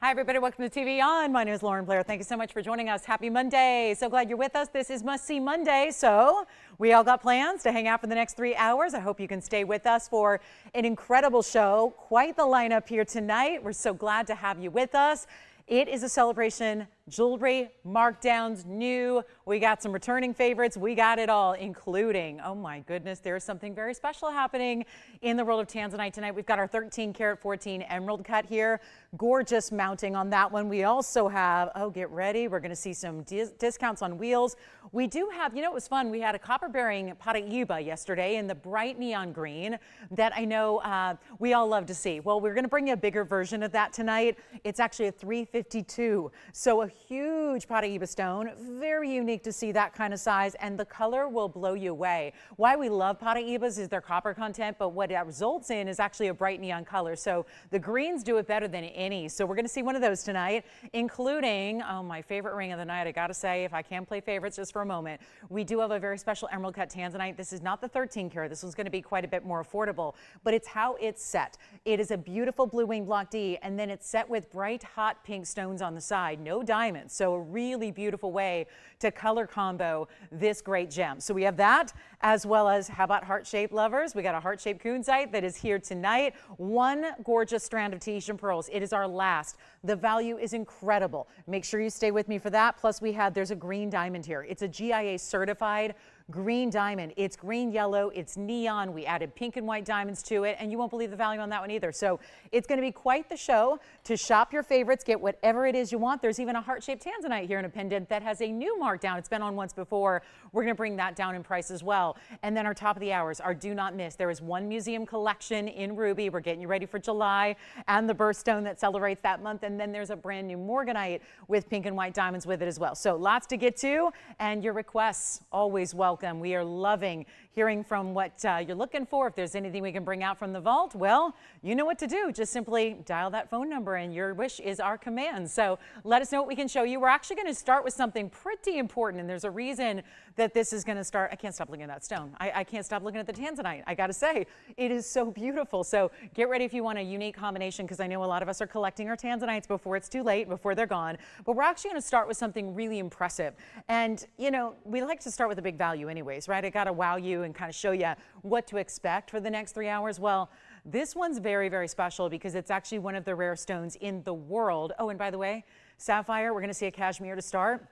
Hi, everybody. Welcome to TVON. My name is Blair. Thank you so much for joining us. Happy Monday. So glad you're with us. This is Must See Monday. So we all got plans to hang out for the next 3 hours. I hope you can stay with us for an incredible show. Quite the lineup here tonight. We're so glad to have you with us. It is a celebration. Jewelry, markdowns, new. We got some returning favorites. We got it all, including, oh my goodness, there's something very special happening in the world of Tanzanite tonight. We've got our 13 karat 14 emerald cut here. Gorgeous mounting on that one. We also have, oh, get ready. We're going to see some discounts on wheels. We do have, you know, it was fun. We had a copper bearing paraiba yesterday in the bright neon green that I know we all love to see. Well, we're going to bring you a bigger version of that tonight. It's actually a 352. So a huge paraiba stone, very unique to see that kind of size, and the color will blow you away. Why we love paraibas is their copper content, but what it results in is actually a bright neon color. So the greens do it better than any. So we're going to see one of those tonight, including, oh, my favorite ring of the night. I got to say, if I can play favorites just for a moment, we do have a very special emerald cut Tanzanite. This is not the 13 karat. This one's going to be quite a bit more affordable, but it's how it's set. It is a beautiful blue wing block D, and then it's set with bright hot pink stones on the side. No diamonds. So a really beautiful way to color combo this great gem. So we have that, as well as, how about heart-shaped lovers? We got a heart-shaped kunzite that is here tonight. One gorgeous strand of Tahitian pearls. It is our last. The value is incredible. Make sure you stay with me for that. Plus there's a green diamond here. It's a GIA certified green diamond. It's green, yellow, it's neon. We added pink and white diamonds to it, and you won't believe the value on that one either. So it's going to be quite the show to shop your favorites, get whatever it is you want. There's even a heart-shaped Tanzanite here in a pendant that has a new markdown. It's been on once before. We're going to bring that down in price as well. And then our top of the hours, our do not miss. There is one museum collection in ruby. We're getting you ready for July and the birthstone that celebrates that month. And then there's a brand new Morganite with pink and white diamonds with it as well. So lots to get to, and your requests always welcome. We are loving hearing from what you're looking for. If there's anything we can bring out from the vault, well, you know what to do. Just simply dial that phone number, and your wish is our command. So let us know what we can show you. We're actually going to start with something pretty important, and there's a reason that this is going to start. I can't stop looking at that stone. I can't stop looking at the Tanzanite. I got to say, it is so beautiful. So get ready if you want a unique combination, because I know a lot of us are collecting our Tanzanites before it's too late, before they're gone. But we're actually going to start with something really impressive. And, you know, we like to start with a big value anyways, right? I got to wow you and kind of show you what to expect for the next 3 hours. Well, this one's very, very special because it's actually one of the rare stones in the world. Oh, and by the way, sapphire, we're going to see a Kashmir to start.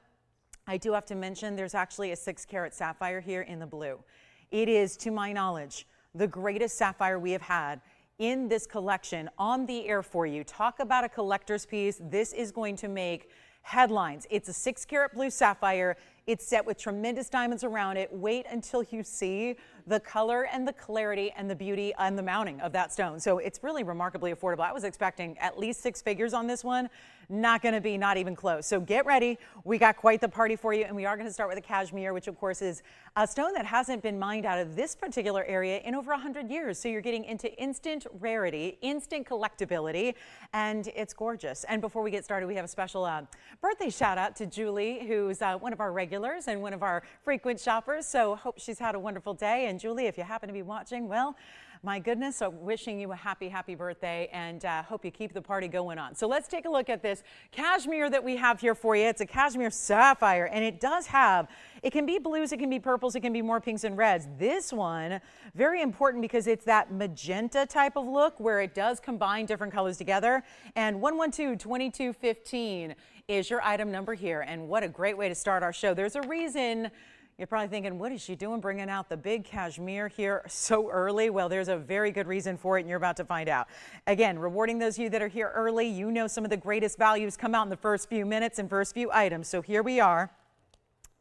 I do have to mention there's actually a 6 karat sapphire here in the blue. It is, to my knowledge, the greatest sapphire we have had in this collection on the air for you. Talk about a collector's piece. This is going to make headlines. It's a 6 karat blue sapphire. It's set with tremendous diamonds around it. Wait until you see the color and the clarity and the beauty and the mounting of that stone. So it's really remarkably affordable. I was expecting at least 6 figures on this one. Not going to be, not even close. So get ready. We got quite the party for you, and we are going to start with a Kashmir, which of course is a stone that hasn't been mined out of this particular area in over 100 years. So you're getting into instant rarity, instant collectability, and it's gorgeous. And before we get started, we have a special birthday shout out to Julie, who's one of our regulars and one of our frequent shoppers. So hope she's had a wonderful day. And Julie, if you happen to be watching, well, my goodness, so wishing you a happy, happy birthday, and hope you keep the party going on. So let's take a look at this Kashmir that we have here for you. It's a Kashmir sapphire, and it does have, it can be blues, it can be purples, it can be more pinks and reds. This one, very important because it's that magenta type of look where it does combine different colors together. And 112-2215 is your item number here, and what a great way to start our show. There's a reason. You're probably thinking, what is she doing bringing out the big Kashmir here so early? Well, there's a very good reason for it, and you're about to find out. Again, rewarding those of you that are here early. You know some of the greatest values come out in the first few minutes and first few items. So here we are,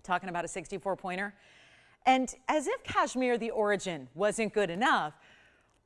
talking about a 64-pointer. And as if Kashmir, the origin, wasn't good enough,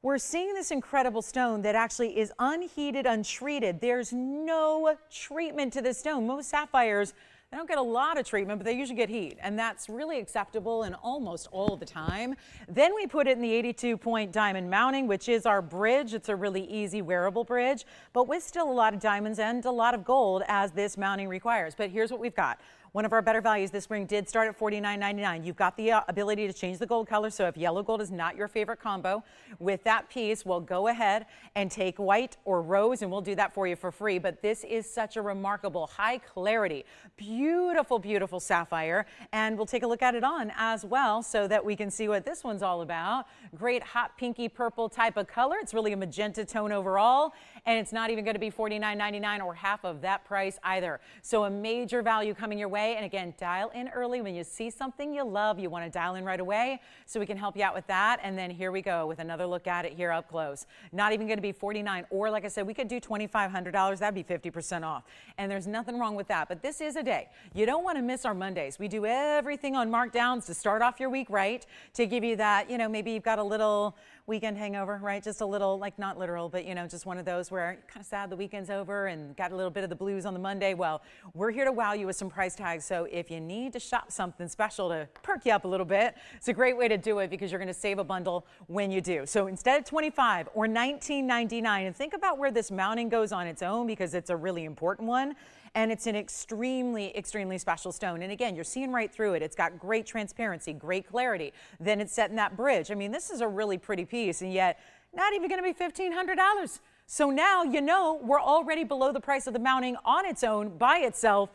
we're seeing this incredible stone that actually is unheated, untreated. There's no treatment to this stone. Most sapphires, they don't get a lot of treatment, but they usually get heat, and that's really acceptable in almost all the time. Then we put it in the 82-point diamond mounting, which is our bridge. It's a really easy wearable bridge, but with still a lot of diamonds and a lot of gold as this mounting requires. But here's what we've got. one of our better values this spring did start at $49.99. You've got the ability to change the gold color. So if yellow gold is not your favorite combo with that piece, we'll go ahead and take white or rose and we'll do that for you for free. But this is such a remarkable high clarity, beautiful, beautiful sapphire. And we'll take a look at it on as well so that we can see what this one's all about. Great hot pinky purple type of color. It's really a magenta tone overall. And it's not even going to be $49.99 or half of that price either. So a major value coming your way. And again, dial in early when you see something you love. You want to dial in right away so we can help you out with that. And then here we go with another look at it here up close. Not even going to be $49, or like I said, we could do $2,500. That'd be 50% off. And there's nothing wrong with that. But this is a day you don't want to miss our Mondays. We do everything on markdowns to start off your week right, to give you that, you know, maybe you've got a little weekend hangover, right? Just a little, like not literal, but you know, just one of those where you're kind of sad the weekend's over and got a little bit of the blues on the Monday. Well, we're here to wow you with some price tags. So if you need to shop something special to perk you up a little bit, it's a great way to do it because you're going to save a bundle when you do. So instead of $25 or $19.99, and think about where this mounting goes on its own because it's a really important one. And it's an extremely, extremely special stone. And again, you're seeing right through it. It's got great transparency, great clarity. Then it's set in that bridge. I mean, this is a really pretty piece, and yet not even going to be $1,500. So now, you know, we're already below the price of the mounting on its own by itself.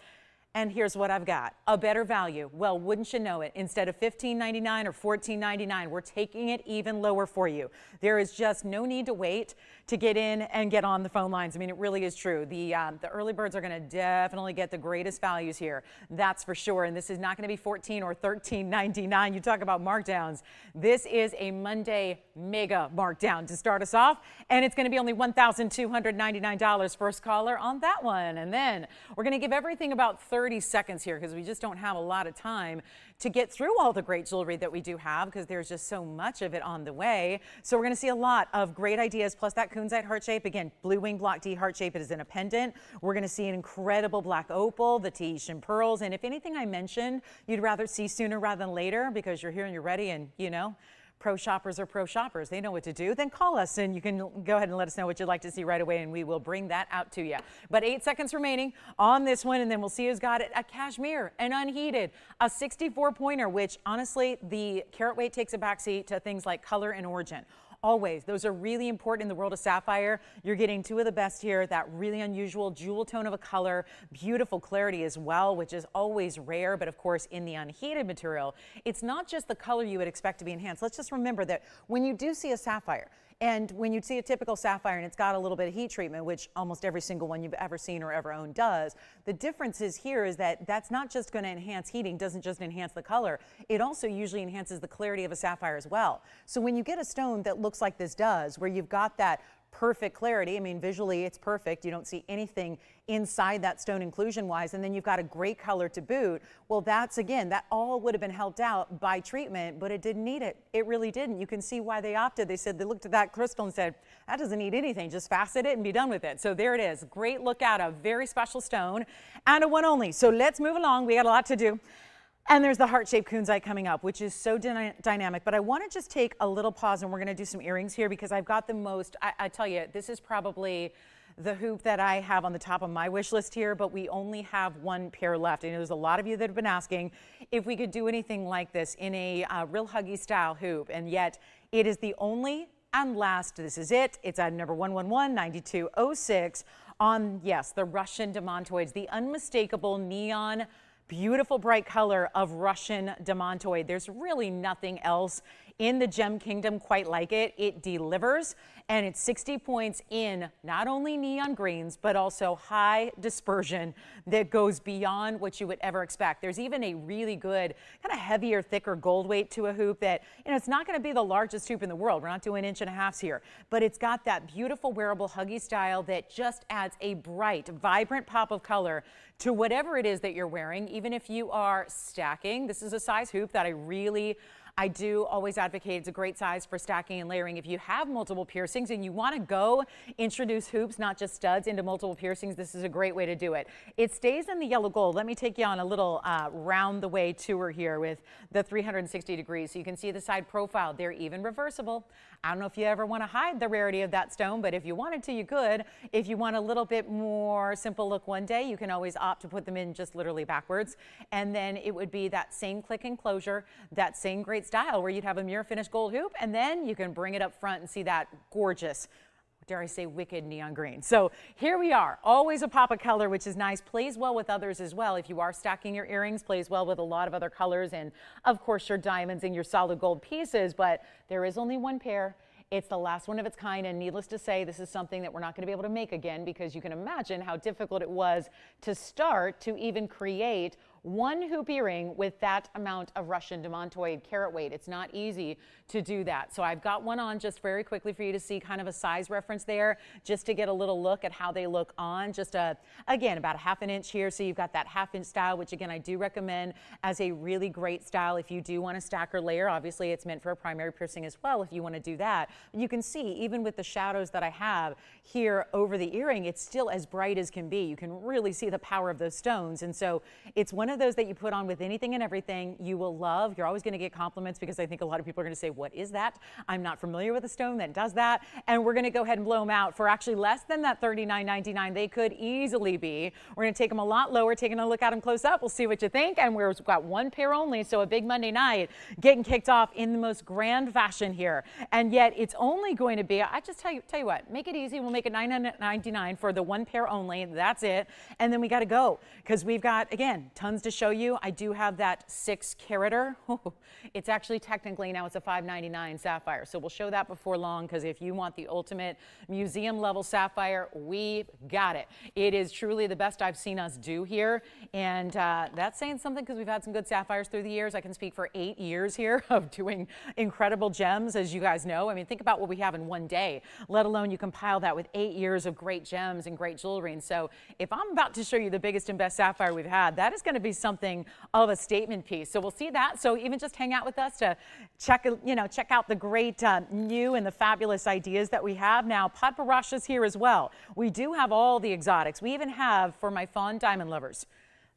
And here's what I've got, a better value. Well, wouldn't you know it? Instead of $15.99 or $14.99, we're taking it even lower for you. There is just no need to wait to get in and get on the phone lines. I mean, it really is true. The early birds are going to definitely get the greatest values here. That's for sure. And this is not going to be $14 or $13.99. You talk about markdowns. This is a Monday mega markdown to start us off. And it's going to be only $1,299. First caller on that one. And then we're going to give everything about 30 seconds here because we just don't have a lot of time to get through all the great jewelry that we do have because there's just so much of it on the way. So we're going to see a lot of great ideas, plus that kunzite heart shape. Again, blue wing block D heart shape. It is in a pendant. We're going to see an incredible black opal, the Tahitian pearls, and if anything I mentioned you'd rather see sooner rather than later because you're here and you're ready and you know, pro shoppers are pro shoppers. They know what to do. Then call us and you can go ahead and let us know what you'd like to see right away and we will bring that out to you. But 8 seconds remaining on this one and then we'll see who's got it. A Kashmir, an unheated, a 64 pointer, which honestly the carat weight takes a backseat to things like color and origin. Always. Those are really important in the world of sapphire. You're getting two of the best here, that really unusual jewel tone of a color, beautiful clarity as well, which is always rare. But of course, in the unheated material, it's not just the color you would expect to be enhanced. Let's just remember that when you do see a sapphire, and when you see a typical sapphire and it's got a little bit of heat treatment, which almost every single one you've ever seen or ever owned does, the difference is here is that that's not just going to enhance heating, doesn't just enhance the color, it also usually enhances the clarity of a sapphire as well. So when you get a stone that looks like this does, where you've got that perfect clarity, I mean visually it's perfect, you don't see anything inside that stone inclusion wise, and then you've got a great color to boot, well that's again, that all would have been helped out by treatment, but it didn't need it. It really didn't. You can see why they opted. They said they looked at that crystal and said, that doesn't need anything, just facet it and be done with it. So there it is. Great look at a very special stone and a one only. So let's move along. We got a lot to do. And there's the heart-shaped kunzite coming up, which is so dynamic. But I want to just take a little pause, and we're going to do some earrings here because I've got the most, I tell you, this is probably the hoop that I have on the top of my wish list here, but we only have one pair left. I know there's a lot of you that have been asking if we could do anything like this in a real huggy style hoop, and yet it is the only and last. This is it. It's at number 111-9206 on, yes, the Russian Demantoids, the unmistakable neon beautiful bright color of Russian Demantoid. There's really nothing else in the gem kingdom quite like it. It delivers, and it's 60 points in not only neon greens, but also high dispersion that goes beyond what you would ever expect. There's even a really good, kind of heavier, thicker gold weight to a hoop that, you know, it's not going to be the largest hoop in the world. We're not doing 1.5 here, but it's got that beautiful wearable huggy style that just adds a bright, vibrant pop of color to whatever it is that you're wearing, even if you are stacking. This is a size hoop that I really I do always advocate it's a great size for stacking and layering. If you have multiple piercings and you want to go introduce hoops, not just studs, into multiple piercings, this is a great way to do it. It stays in the yellow gold. Let me take you on a little round the way tour here with the 360 degrees. So you can see the side profile. They're even reversible. I don't know if you ever want to hide the rarity of that stone, but if you wanted to, you could. If you want a little bit more simple look one day, you can always opt to put them in just literally backwards. And then it would be that same click enclosure, that same great style where you'd have a mirror finished gold hoop, and then you can bring it up front and see that gorgeous, dare I say, wicked neon green. So here we are, always a pop of color, which is nice, plays well with others as well. If you are stacking your earrings, plays well with a lot of other colors, and of course your diamonds and your solid gold pieces, but there is only one pair. It's the last one of its kind, and needless to say, this is something that we're not going to be able to make again, because you can imagine how difficult it was to start to even create one hoop earring with that amount of Russian Demantoid carat weight. It's not easy to do that. So I've got one on just very quickly for you to see kind of a size reference there, just to get a little look at how they look on. Just again, about a ½ an inch here. So you've got that ½ inch style, which again, I do recommend as a really great style if you do want to stack or layer. Obviously, it's meant for a primary piercing as well if you want to do that. You can see even with the shadows that I have here over the earring, it's still as bright as can be. You can really see the power of those stones. And so it's one of those that you put on with anything and everything you will love. You're always going to get compliments, because I think a lot of people are going to say, what is that? I'm not familiar with a stone that does that. And we're going to go ahead and blow them out for actually less than that $39.99. They could easily be. We're going to take them a lot lower, taking a look at them close up. We'll see what you think. And we've got one pair only, so a big Monday night getting kicked off in the most grand fashion here. And yet it's only going to be, I just tell you what, make it easy. We'll make it $9.99 for the one pair only. That's it. And then we got to go, because we've got, again, tons to show you. I do have that 6-carater. It's actually technically now it's a $5.99 sapphire. So we'll show that before long, because if you want the ultimate museum level sapphire, we've got it. It is truly the best I've seen us do here. And that's saying something, because we've had some good sapphires through the years. I can speak for 8 years here of doing incredible gems, as you guys know. I mean, think about what we have in one day, let alone you compile that with 8 years of great gems and great jewelry. And so if I'm about to show you the biggest and best sapphire we've had, that is going to be something of a statement piece. So we'll see that. So even just hang out with us to check out the great new and the fabulous ideas that we have. Now, Padparadscha's here as well. We do have all the exotics. We even have, for my Fawn diamond lovers,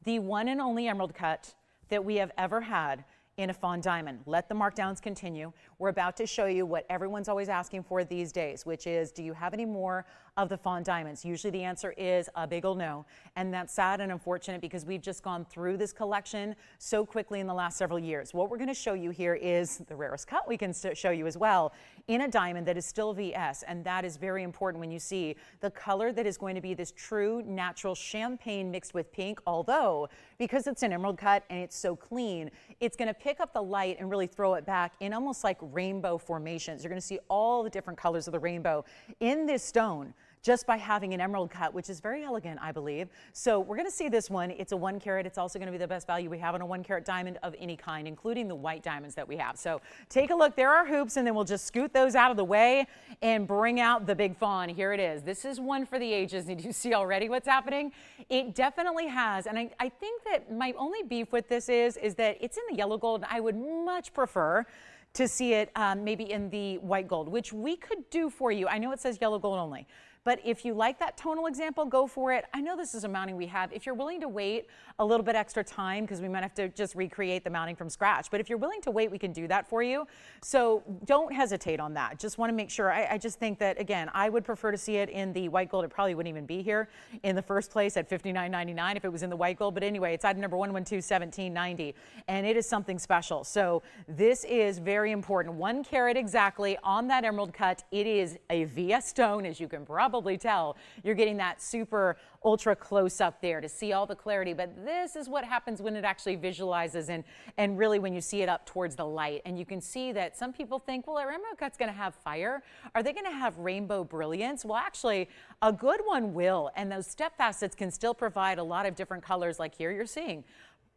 the one and only emerald cut that we have ever had in a Fawn diamond. Let the markdowns continue. We're about to show you what everyone's always asking for these days, which is, do you have any more of the Fawn diamonds? Usually the answer is a big ol' no. And that's sad and unfortunate, because we've just gone through this collection so quickly in the last several years. What we're going to show you here is the rarest cut we can show you as well, in a diamond that is still VS. And that is very important when you see the color that is going to be this true natural champagne mixed with pink, although because it's an emerald cut and it's so clean, it's going to pick up the light and really throw it back in almost like rainbow formations. You're going to see all the different colors of the rainbow in this stone, just by having an emerald cut, which is very elegant, I believe. So we're going to see this one. It's a 1 carat. It's also going to be the best value we have on a 1 carat diamond of any kind, including the white diamonds that we have. So take a look. There are hoops, and then we'll just scoot those out of the way and bring out the big Fawn. Here it is. This is one for the ages. Did you see already what's happening? It definitely has. And I think that my only beef with this is that it's in the yellow gold, and I would much prefer to see it maybe in the white gold, which we could do for you. I know it says yellow gold only, but if you like that tonal example, go for it. I know this is a mounting we have. If you're willing to wait a little bit extra time, because we might have to just recreate the mounting from scratch, but if you're willing to wait, we can do that for you. So don't hesitate on that. Just want to make sure. I just think that, again, I would prefer to see it in the white gold. It probably wouldn't even be here in the first place at $59.99 if it was in the white gold. But anyway, it's item number 1121790, and it is something special. So this is very important. 1 carat exactly on that emerald cut. It is a VS stone, as you can probably tell. You're getting that super ultra close up there to see all the clarity, but this is what happens when it actually visualizes and really when you see it up towards the light. And you can see that some people think, well, our emerald cut's going to have fire. Are they going to have rainbow brilliance? Well, actually, a good one will, and those step facets can still provide a lot of different colors. Like here you're seeing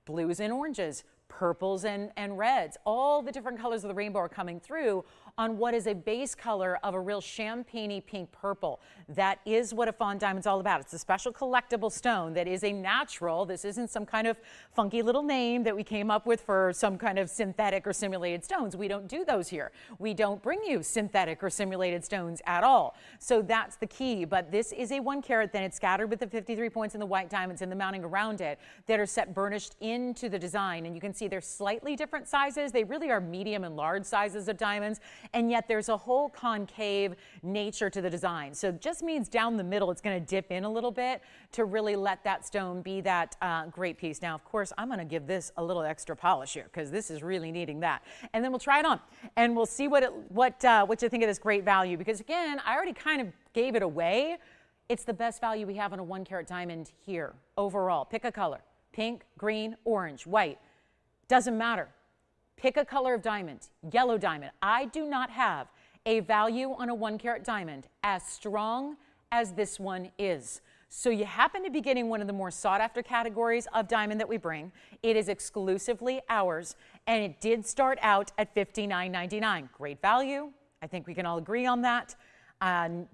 blues and oranges, purples and reds, all the different colors of the rainbow are coming through, on what is a base color of a real champagne-y pink purple. That is what a Fawn diamond's all about. It's a special collectible stone that is a natural. This isn't some kind of funky little name that we came up with for some kind of synthetic or simulated stones. We don't do those here. We don't bring you synthetic or simulated stones at all. So that's the key. But this is a 1 carat, then it's scattered with the 53 points and the white diamonds and the mounting around it that are set burnished into the design. And you can see they're slightly different sizes. They really are medium and large sizes of diamonds, and yet there's a whole concave nature to the design. So it just means down the middle it's going to dip in a little bit to really let that stone be that great piece. Now, of course, I'm going to give this a little extra polish here because this is really needing that. And then we'll try it on and we'll see what you think of this great value, because again, I already kind of gave it away. It's the best value we have on a 1 carat diamond here overall. Pick a color: pink, green, orange, white. Doesn't matter. Pick a color of diamond. Yellow diamond. I do not have a value on a 1 carat diamond as strong as this one is. So you happen to be getting one of the more sought after categories of diamond that we bring. It is exclusively ours, and it did start out at $59.99. Great value. I think we can all agree on that.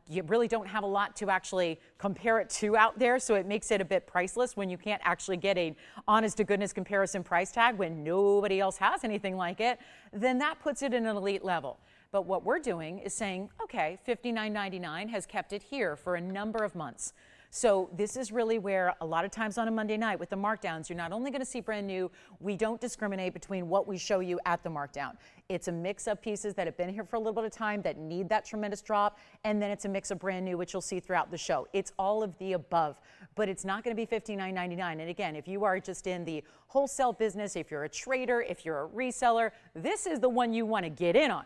You really don't have a lot to actually compare it to out there, so it makes it a bit priceless when you can't actually get a honest-to-goodness comparison price tag when nobody else has anything like it. Then that puts it in an elite level. But what we're doing is saying, okay, $59.99 has kept it here for a number of months. So this is really where a lot of times on a Monday night with the markdowns, you're not only going to see brand new, we don't discriminate between what we show you at the markdown. It's a mix of pieces that have been here for a little bit of time that need that tremendous drop, and then it's a mix of brand new, which you'll see throughout the show. It's all of the above, but it's not going to be $59.99. And again, if you are just in the wholesale business, if you're a trader, if you're a reseller, this is the one you want to get in on,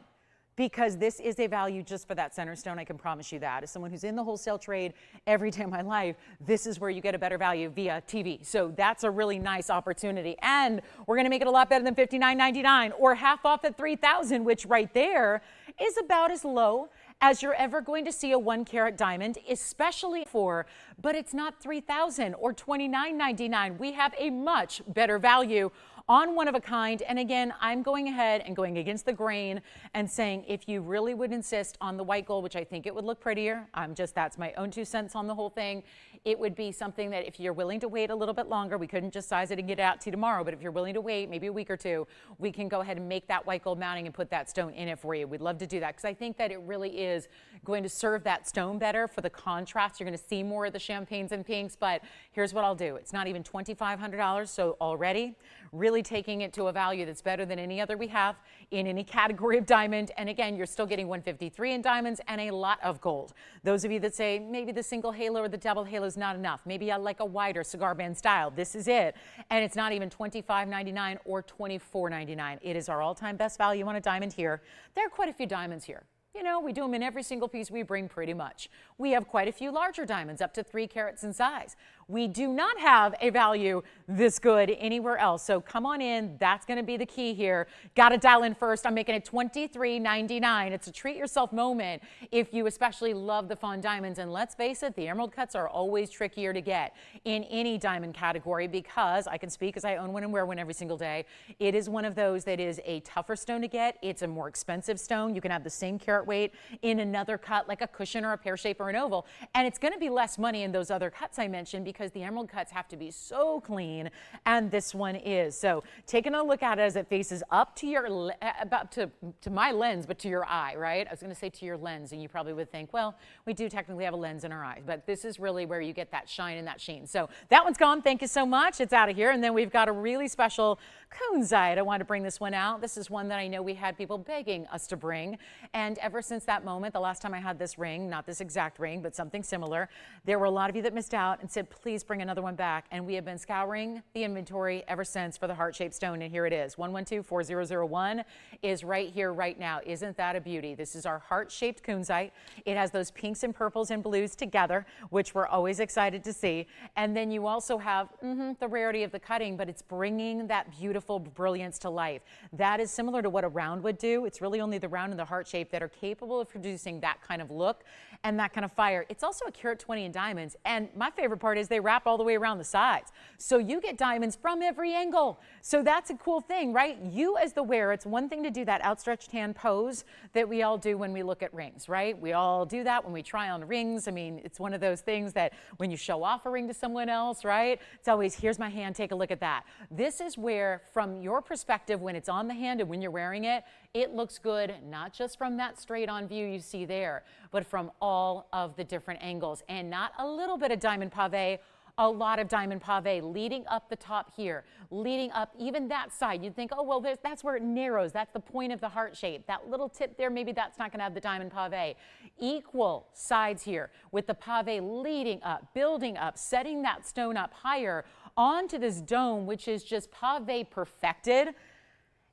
because this is a value just for that center stone. I can promise you that. As someone who's in the wholesale trade every day of my life, this is where you get a better value via TV. So that's a really nice opportunity. And we're going to make it a lot better than $59.99 or half off at $3,000, which right there is about as low as you're ever going to see a 1 carat diamond, especially for, but it's not $3,000 or $29.99. We have a much better value on one of a kind. And again, I'm going ahead and going against the grain and saying, if you really would insist on the white gold, which I think it would look prettier, that's my own 2 cents on the whole thing. It would be something that if you're willing to wait a little bit longer, we couldn't just size it and get it out to you tomorrow, but if you're willing to wait maybe a week or 2, we can go ahead and make that white gold mounting and put that stone in it for you. We'd love to do that, because I think that it really is going to serve that stone better for the contrast. You're going to see more of the champagnes and pinks, but here's what I'll do. It's not even $2,500, so already really taking it to a value that's better than any other we have in any category of diamond. And again, you're still getting 153 in diamonds and a lot of gold. Those of you that say maybe the single halo or the double halo is not enough, maybe I like a wider cigar band style, this is it. And it's not even $25.99 or $24.99. It is our all-time best value on a diamond here. There are quite a few diamonds here. You know, we do them in every single piece we bring pretty much. We have quite a few larger diamonds, up to 3 carats in size. We do not have a value this good anywhere else. So come on in. That's going to be the key here. Got to dial in first. I'm making it $23.99. It's a treat yourself moment if you especially love the Fawn diamonds. And let's face it, the emerald cuts are always trickier to get in any diamond category, because I can speak as I own one and wear one every single day. It is one of those that is a tougher stone to get. It's a more expensive stone. You can have the same carat weight in another cut like a cushion or a pear shape or an oval, and it's going to be less money in those other cuts I mentioned, because the emerald cuts have to be so clean, and this one is. So taking a look at it as it faces up to your about to my lens, but to your eye, right? I was going to say to your lens, and you probably would think, well, we do technically have a lens in our eye, but this is really where you get that shine and that sheen. So that one's gone. Thank you so much. It's out of here. And then we've got a really special kunzite. I wanted to bring this one out. This is one that I know we had people begging us to bring, and ever since that moment, the last time I had this ring, not this exact ring, but something similar, there were a lot of you that missed out and said, please bring another one back. And we have been scouring the inventory ever since for the heart-shaped stone, and here it is. 112-4001 is right here, right now. Isn't that a beauty? This is our heart-shaped kunzite. It has those pinks and purples and blues together, which we're always excited to see. And then you also have the rarity of the cutting, but it's bringing that beautiful brilliance to life. That is similar to what a round would do. It's really only the round and the heart shape that are capable of producing that kind of look and that kind of fire. It's also a carat 20 in diamonds, and my favorite part is they wrap all the way around the sides. So you get diamonds from every angle. So that's a cool thing, right? You as the wearer, it's one thing to do that outstretched hand pose that we all do when we look at rings, right? We all do that when we try on rings. I mean, it's one of those things that when you show off a ring to someone else, right? It's always, here's my hand, take a look at that. This is where, from your perspective, when it's on the hand and when you're wearing it, it looks good, not just from that straight on view you see there, but from all of the different angles. And not a little bit of diamond pave, a lot of diamond pave leading up the top here, leading up even that side. You'd think, oh, well, that's where it narrows. That's the point of the heart shape. That little tip there, maybe that's not going to have the diamond pave. Equal sides here with the pave leading up, building up, setting that stone up higher onto this dome, which is just pave perfected.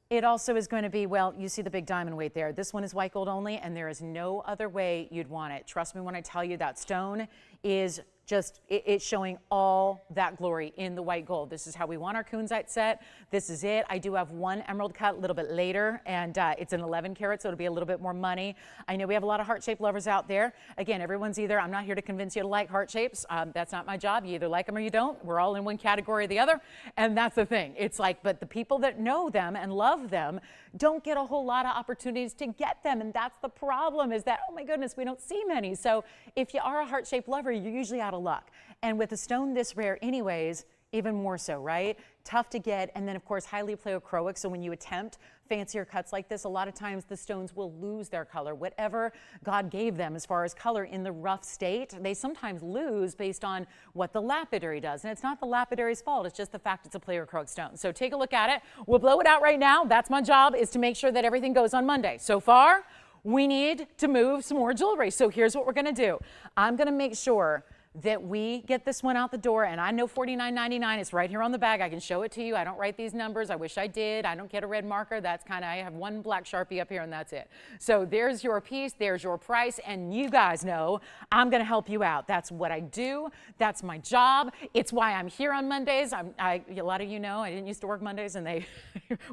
It also is going to be, well, you see the big diamond weight there. This one is white gold only, and there is no other way you'd want it. Trust me when I tell you that stone is just, it's showing all that glory in the white gold. This is how we want our kunzite set. This is it. I do have one emerald cut a little bit later, and it's an 11 karat, so it'll be a little bit more money. I know we have a lot of heart-shaped lovers out there. Again, everyone's either, I'm not here to convince you to like heart shapes. That's not my job. You either like them or you don't. We're all in one category or the other, and that's the thing. It's like, but the people that know them and love them don't get a whole lot of opportunities to get them, and that's the problem, is that, oh my goodness, we don't see many. So if you are a heart-shaped lover, you're usually out of luck. And with a stone this rare anyways, even more so, right? Tough to get, and then of course highly pleochroic, so when you attempt fancier cuts like this, a lot of times the stones will lose their color. Whatever God gave them as far as color in the rough state, they sometimes lose based on what the lapidary does. And it's not the lapidary's fault, it's just the fact it's a pleochroic stone. So take a look at it. We'll blow it out right now. That's my job, is to make sure that everything goes on Monday. So far, we need to move some more jewelry. So here's what we're gonna do. I'm gonna make sure that we get this one out the door, and I know $49.99. It's right here on the bag. I can show it to you. I don't write these numbers. I wish I did. I don't get a red marker. That's kind of, I have one black Sharpie up here and that's it. So there's your piece, there's your price, and you guys know I'm going to help you out. That's what I do. That's my job. It's why I'm here on Mondays. A lot of you know I didn't used to work Mondays, and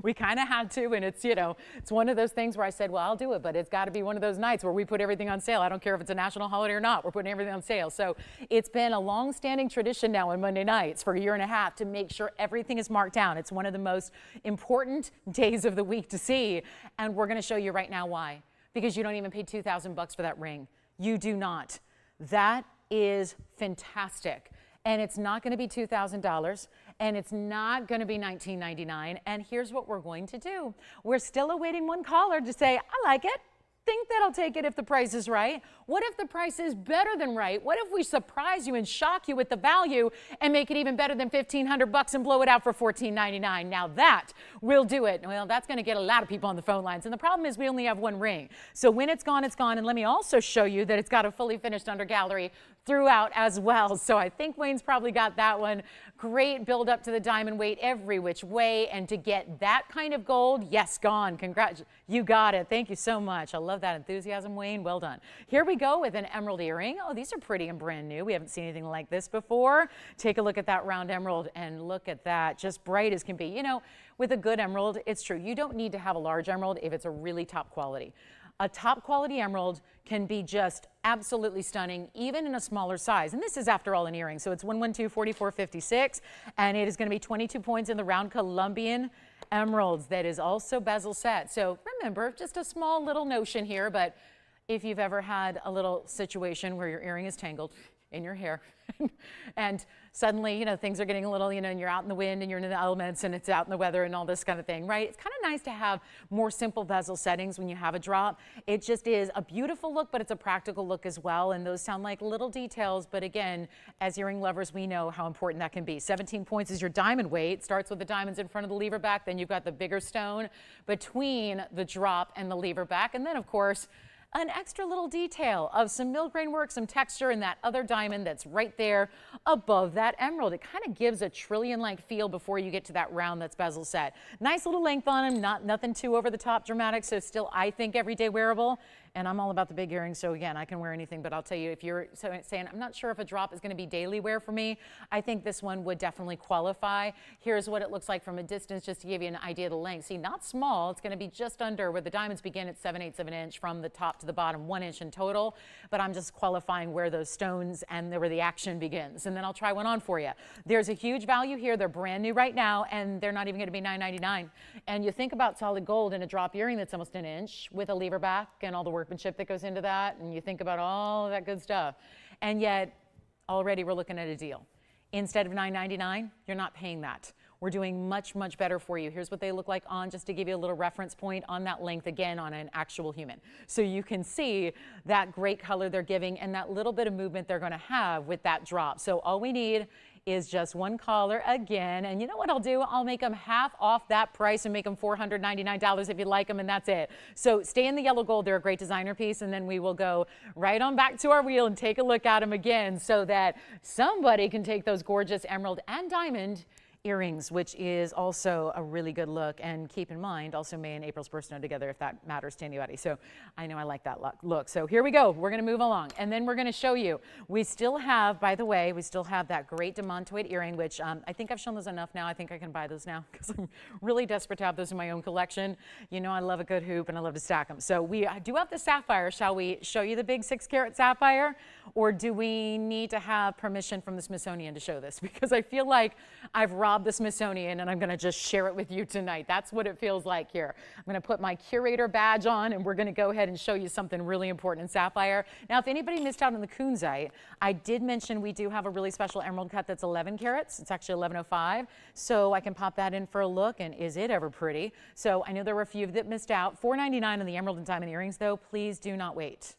we kind of had to, and it's, you know, it's one of those things where I said, well, I'll do it, but it's got to be one of those nights where we put everything on sale. I don't care if it's a national holiday or not. We're putting everything on sale. So it's been a long-standing tradition now on Monday nights for a year and a half to make sure everything is marked down. It's one of the most important days of the week to see, and we're going to show you right now why. Because you don't even pay $2,000 for that ring. You do not. That is fantastic. And it's not going to be $2,000, and it's not going to be $19.99. And here's what we're going to do. We're still awaiting one caller to say, I like it. Think that I'll take it if the price is right. What if the price is better than right? What if we surprise you and shock you with the value and make it even better than $1,500 and blow it out for $14.99? Now that will do it. Well, that's going to get a lot of people on the phone lines. And the problem is we only have one ring. So when it's gone, it's gone. And let me also show you that it's got a fully finished under gallery throughout as well. So I think Wayne's probably got that one. Great build up to the diamond weight every which way. And to get that kind of gold, yes, gone. Congrats. You got it. Thank you so much. I love that enthusiasm, Wayne. Well done. Here we go with an emerald earring. Oh, these are pretty and brand new. We haven't seen anything like this before. Take a look at that round emerald and look at that. Just bright as can be. You know, with a good emerald, it's true. You don't need to have a large emerald if it's a really top quality. A top quality emerald can be just absolutely stunning, even in a smaller size. And this is, after all, an earring. So it's 112, 44, 56. And it is going to be 22 points in the round Colombian emeralds that is also bezel set. So remember, just a small little notion here, but if you've ever had a little situation where your earring is tangled in your hair and suddenly, you know, things are getting a little, you know, and you're out in the wind and you're in the elements and it's out in the weather and all this kind of thing, right? It's kind of nice to have more simple bezel settings when you have a drop. It just is a beautiful look, but it's a practical look as well. And those sound like little details, but again, as earring lovers, we know how important that can be. 17 points is your diamond weight. Starts with the diamonds in front of the lever back, then you've got the bigger stone between the drop and the lever back, and then of course, an extra little detail of some milgrain work, some texture in that other diamond that's right there above that emerald. It kind of gives a trillion-like feel before you get to that round that's bezel set. Nice little length on them, nothing too over the top dramatic, so still, I think, everyday wearable. And I'm all about the big earrings, so again, I can wear anything, but I'll tell you, if you're saying, I'm not sure if a drop is going to be daily wear for me, I think this one would definitely qualify. Here's what it looks like from a distance, just to give you an idea of the length. See, not small, it's going to be just under where the diamonds begin at 7/8 of an inch from the top to the bottom, 1 inch in total, but I'm just qualifying where those stones and where the action begins. And then I'll try one on for you. There's a huge value here. They're brand new right now, and they're not even going to be $9.99. And you think about solid gold in a drop earring that's almost an inch with a lever back and all the workmanship that goes into that, and you think about all of that good stuff, and yet already we're looking at a deal. Instead of $9.99, you're not paying that. We're doing much, much better for you. Here's what they look like on, just to give you a little reference point on that length, again, on an actual human. So you can see that great color they're giving and that little bit of movement they're going to have with that drop. So all we need is just one collar again. And you know what I'll do? I'll make them half off that price and make them $499 if you like them, and that's it. So stay in the yellow gold. They're a great designer piece, and then we will go right on back to our wheel and take a look at them again so that somebody can take those gorgeous emerald and diamond earrings, which is also a really good look. And keep in mind, also May and April's birthday are together, if that matters to anybody. So I know I like that look. So here we go. We're going to move along, and then we're going to show you. We still have, by the way, we still have that great Demantoid earring, which I think I've shown those enough now. I think I can buy those now because I'm really desperate to have those in my own collection. You know, I love a good hoop and I love to stack them. So we do have the sapphire. Shall we show you the big 6-carat sapphire, or do we need to have permission from the Smithsonian to show this? Because I feel like I've robbed the Smithsonian and I'm going to just share it with you tonight. That's what it feels like here. I'm going to put my curator badge on and we're going to go ahead and show you something really important in sapphire. Now, if anybody missed out on the kunzite, I did mention we do have a really special emerald cut that's 11 carats. It's actually 1105. So I can pop that in for a look, and is it ever pretty? So I know there were a few that missed out. $4.99 on the emerald and diamond earrings, though. Please do not wait.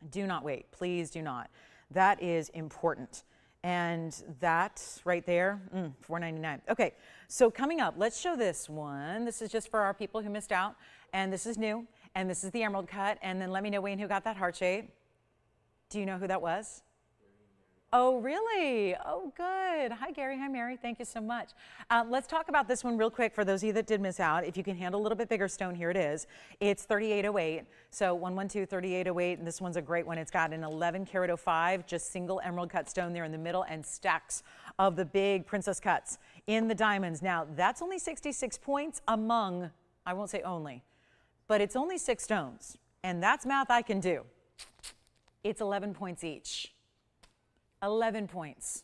Do not wait. Please do not. That is important. And that right there, $4.99. Okay, so coming up, let's show this one. This is just for our people who missed out, and this is new, and this is the emerald cut. And then let me know, Wayne, who got that heart shape. Do you know who that was? Oh, really? Oh, good. Hi, Gary. Hi, Mary. Thank you so much. Let's talk about this one real quick for those of you that did miss out. If you can handle a little bit bigger stone, here it is. It's 3808. So 112, 3808, and this one's a great one. It's got an 11 karat 05, just single emerald cut stone there in the middle, and stacks of the big princess cuts in the diamonds. Now, that's only 66 points among, I won't say only, but it's only 6 stones, and that's math I can do. It's 11 points each. 11 points.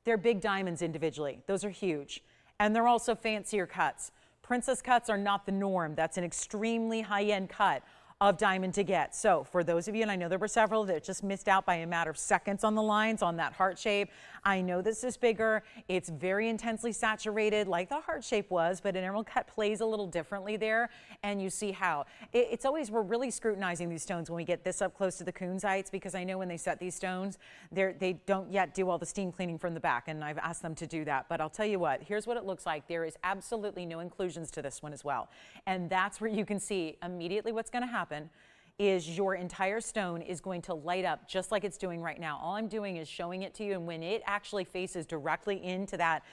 They're big diamonds individually. Those are huge. And they're also fancier cuts. Princess cuts are not the norm. That's an extremely high-end cut of diamond to get. So for those of you, and I know there were several that just missed out by a matter of seconds on the lines on that heart shape, I know this is bigger. It's very intensely saturated like the heart shape was, but an emerald cut plays a little differently there, and you see how. It's always, we're really scrutinizing these stones when we get this up close to the kunzites, because I know when they set these stones, they don't yet do all the steam cleaning from the back, and I've asked them to do that. But I'll tell you what, here's what it looks like. There is absolutely no inclusions to this one as well. And that's where you can see immediately what's going to happen is your entire stone is going to light up just like it's doing right now. All I'm doing is showing it to you, and when it actually faces directly into that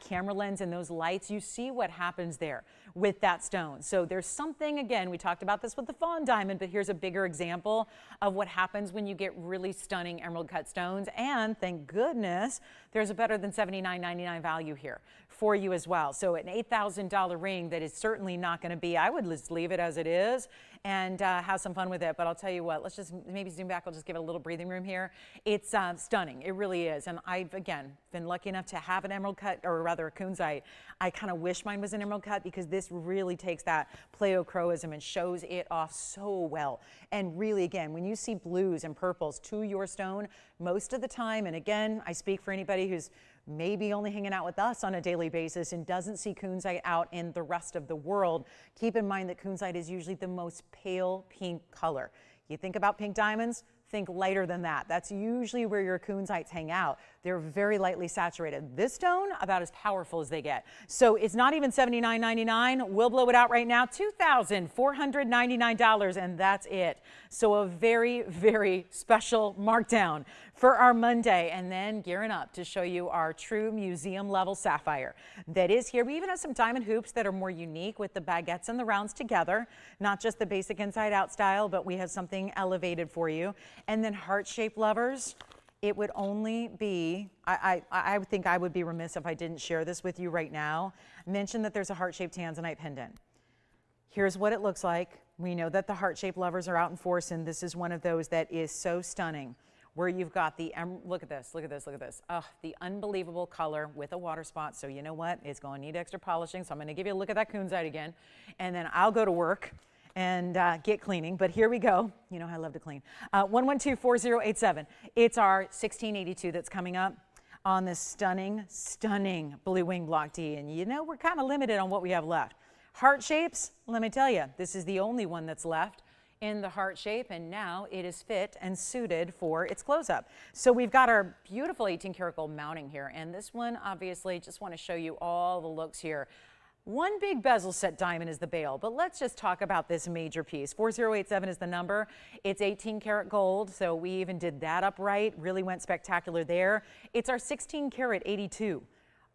camera lens and those lights, you see what happens there with that stone. So there's something, again, we talked about this with the Fawn diamond, but here's a bigger example of what happens when you get really stunning emerald cut stones. And thank goodness there's a better than $79.99 value here for you as well. So an $8,000 ring that is certainly not going to be, I would just leave it as it is and have some fun with it. But I'll tell you what, let's just maybe zoom back. I'll just give it a little breathing room here. It's stunning. It really is. And I've, again, been lucky enough to have an emerald cut, or rather a kunzite. I kind of wish mine was an emerald cut, because this really takes that pleochroism and shows it off so well. And really, again, when you see blues and purples to your stone, most of the time, and again, I speak for anybody who's maybe only hanging out with us on a daily basis and doesn't see kunzite out in the rest of the world, keep in mind that kunzite is usually the most pale pink color. You think about pink diamonds, think lighter than that. That's usually where your kunzites hang out. They're very lightly saturated. This stone, about as powerful as they get. So it's not even $79.99. We'll blow it out right now, $2,499, and that's it. So a very, very special markdown for our Monday, and then gearing up to show you our true museum level sapphire that is here. We even have some diamond hoops that are more unique with the baguettes and the rounds together, not just the basic inside out style, but we have something elevated for you. And then heart-shaped lovers, it would only be, I would think I would be remiss if I didn't share this with you right now. Mention that there's a heart-shaped Tanzanite pendant. Here's what it looks like. We know that the heart-shaped lovers are out in force, and this is one of those that is so stunning, where you've got the, look at this, look at this, look at this. Oh, the unbelievable color with a water spot. So you know what? It's going to need extra polishing. So I'm going to give you a look at that kunzite again, and then I'll go to work and get cleaning. But here we go. You know I love to clean. 112-4087. It's our 1682 that's coming up on this stunning, stunning blue wing block D. And you know, we're kind of limited on what we have left. Heart shapes, let me tell you, this is the only one that's left in the heart shape, and now it is fit and suited for its close-up. So we've got our beautiful 18 karat gold mounting here, and this one, obviously, just want to show you all the looks here. One big bezel set diamond is the bail, but let's just talk about this major piece. 4087 is the number. It's 18 karat gold, so we even did that upright, really went spectacular there. It's our 16 karat 82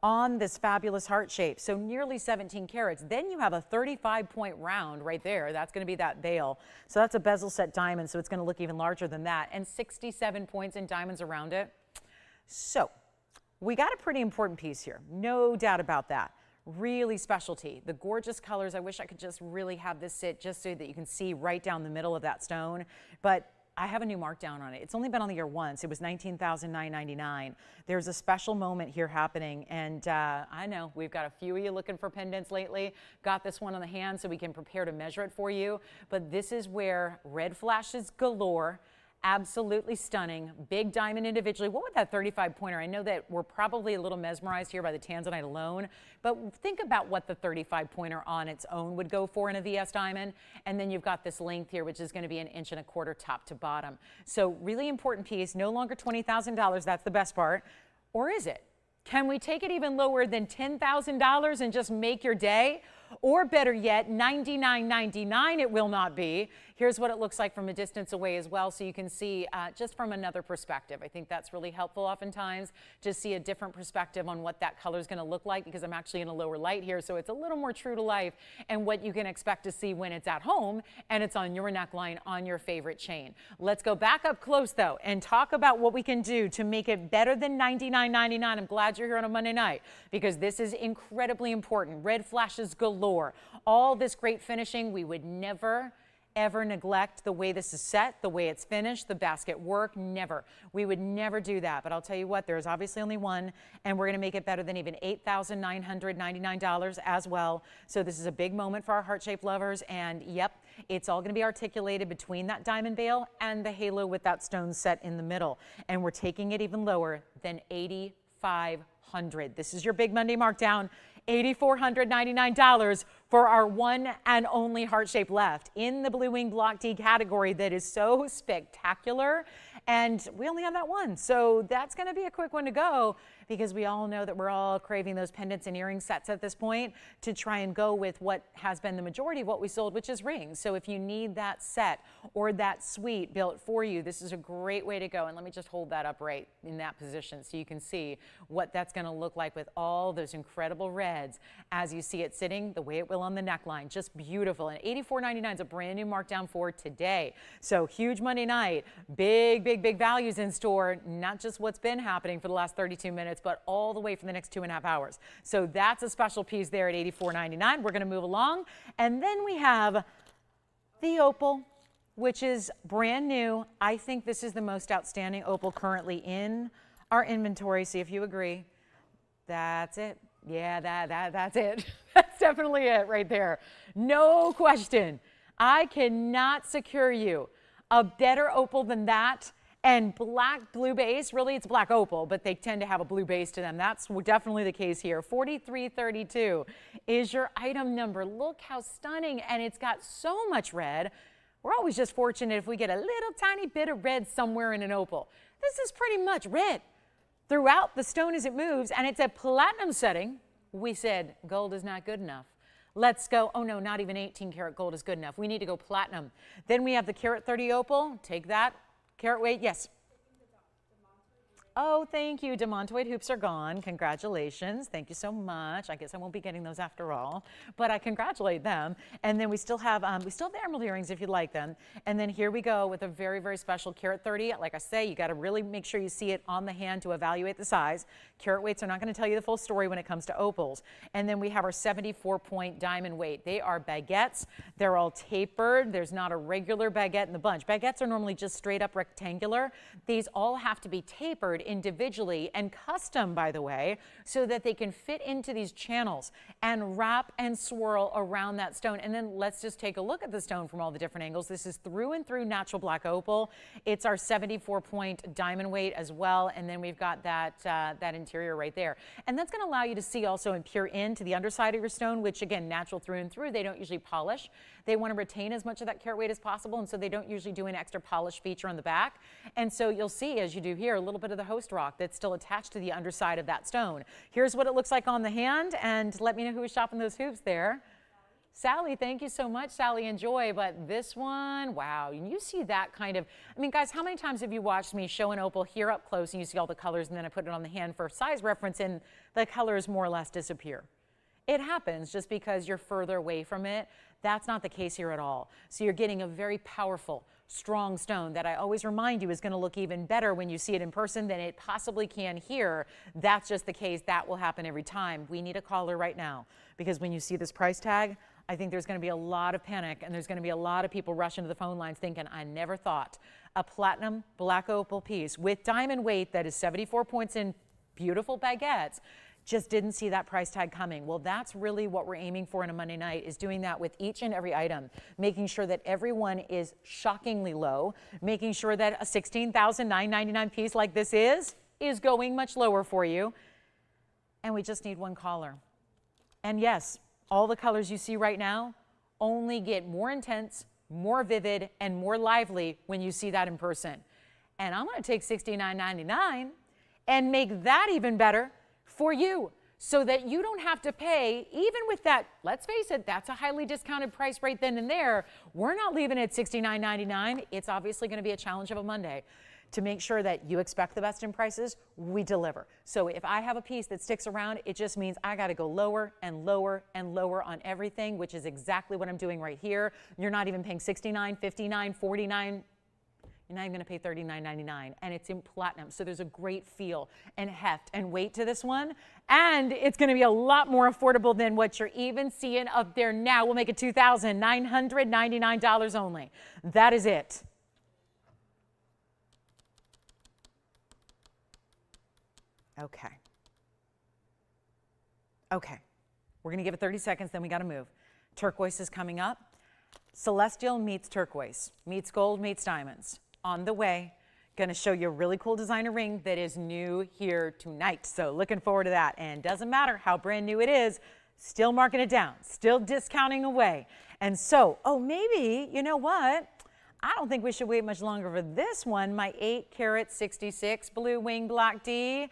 on this fabulous heart shape, so nearly 17 carats. Then you have a 35-point round right there. That's going to be that bail. So that's a bezel set diamond, so it's going to look even larger than that, and 67 points in diamonds around it. So we got a pretty important piece here, no doubt about that. Really specialty. The gorgeous colors. I wish I could just really have this sit just so that you can see right down the middle of that stone, but I have a new markdown on it. It's only been on the air once. It was $19,999. There's a special moment here happening, and I know we've got a few of you looking for pendants lately. Got this one on the hand so we can prepare to measure it for you, but this is where red flashes galore. Absolutely stunning. Big diamond individually. What would that 35-pointer? I know that we're probably a little mesmerized here by the Tanzanite alone, but think about what the 35-pointer on its own would go for in a VS diamond. And then you've got this length here, which is going to be 1.25 inches top to bottom. So really important piece. No longer $20,000. That's the best part. Or is it? Can we take it even lower than $10,000 and just make your day? Or better yet, $99.99 it will not be. Here's what it looks like from a distance away as well, so you can see just from another perspective. I think that's really helpful oftentimes to see a different perspective on what that color is going to look like, because I'm actually in a lower light here, so it's a little more true to life and what you can expect to see when it's at home and it's on your neckline on your favorite chain. Let's go back up close though and talk about what we can do to make it better than $99.99. I'm glad you're here on a Monday night, because this is incredibly important. Red flashes galore. All this great finishing. We would never ever neglect the way this is set, the way it's finished, the basket work. Never. We would never do that. But I'll tell you what, there's obviously only one, and we're going to make it better than even $8,999 as well. So this is a big moment for our heart-shaped lovers, and yep, it's all going to be articulated between that diamond bail and the halo with that stone set in the middle. And we're taking it even lower than $8,500. This is your big Monday markdown. $8,499 for our one and only heart shape left in the Blue Wing Block D category that is so spectacular. And we only have that one. So that's going to be a quick one to go, because we all know that we're all craving those pendants and earring sets at this point to try and go with what has been the majority of what we sold, which is rings. So if you need that set or that suite built for you, this is a great way to go. And let me just hold that up right in that position so you can see what that's going to look like with all those incredible reds as you see it sitting the way it will on the neckline. Just beautiful. And $84.99 is a brand new markdown for today. So huge Monday night, big values in store, not just what's been happening for the last 32 minutes, but all the way for the next 2.5 hours. So that's a special piece there at $84.99. We're going to move along. And then we have the opal, which is brand new. I think this is the most outstanding opal currently in our inventory. See if you agree. That's it. Yeah, that's it. That's definitely it right there. No question. I cannot secure you a better opal than that. And black blue base, really it's black opal, but they tend to have a blue base to them. That's definitely the case here. 4332 is your item number. Look how stunning, and it's got so much red. We're always just fortunate if we get a little tiny bit of red somewhere in an opal. This is pretty much red throughout the stone as it moves, and it's a platinum setting. We said gold is not good enough. Let's go, oh no, not even 18 karat gold is good enough. We need to go platinum. Then we have the carat 30 opal. Take that. Carat weight, yes. Oh, thank you. Demantoid hoops are gone. Congratulations. Thank you so much. I guess I won't be getting those after all, but I congratulate them. And then we still have the emerald earrings if you'd like them. And then here we go with a very, very special carat 30. Like I say, you got to really make sure you see it on the hand to evaluate the size. Carat weights are not going to tell you the full story when it comes to opals. And then we have our 74-point diamond weight. They are baguettes. They're all tapered. There's not a regular baguette in the bunch. Baguettes are normally just straight up rectangular. These all have to be tapered individually and custom, by the way, so that they can fit into these channels and wrap and swirl around that stone. And then let's just take a look at the stone from all the different angles. This is through and through natural black opal. It's our 74-point diamond weight as well. And then we've got that interior right there. And that's going to allow you to see also and peer into the underside of your stone, which again, natural through and through. They don't usually polish. They want to retain as much of that carat weight as possible. And so they don't usually do an extra polish feature on the back. And so you'll see, as you do here, a little bit of the host rock that's still attached to the underside of that stone. Here's what it looks like on the hand, and let me know who was shopping those hoops there. Sally, thank you so much. Sally, enjoy. But this one, wow, you see that kind of, I mean, guys, how many times have you watched me show an opal here up close and you see all the colors and then I put it on the hand for size reference and the colors more or less disappear? It happens just because you're further away from it. That's not the case here at all. So you're getting a very powerful, strong stone that I always remind you is going to look even better when you see it in person than it possibly can here. That's just the case. That will happen every time. We need a caller right now because when you see this price tag, I think there's going to be a lot of panic and there's going to be a lot of people rushing to the phone lines thinking, I never thought a platinum black opal piece with diamond weight that is 74 points in beautiful baguettes just didn't see that price tag coming. Well, that's really what we're aiming for in a Monday night, is doing that with each and every item, making sure that everyone is shockingly low, making sure that a $16,999 piece like this is going much lower for you. And we just need one caller. And yes, all the colors you see right now only get more intense, more vivid, and more lively when you see that in person. And I'm going to take $69.99 and make that even better for you, so that you don't have to pay, even with that, let's face it, that's a highly discounted price right then and there. We're not leaving it at $69.99. It's obviously going to be a challenge of a Monday to make sure that you expect the best in prices, we deliver. So if I have a piece that sticks around, it just means I got to go lower and lower and lower on everything, which is exactly what I'm doing right here. You're not even paying $69, $59, $49. You're not even going to pay $39.99, and it's in platinum. So there's a great feel and heft and weight to this one, and it's going to be a lot more affordable than what you're even seeing up there now. We'll make it $2,999 only. That is it. Okay. Okay. We're going to give it 30 seconds, then we got to move. Turquoise is coming up. Celestial meets turquoise, meets gold, meets diamonds. On the way, going to show you a really cool designer ring that is new here tonight. So looking forward to that. And doesn't matter how brand new it is, still marking it down, still discounting away. And so, oh, maybe, you know what? I don't think we should wait much longer for this one. My 8 karat 66 blue wing block D.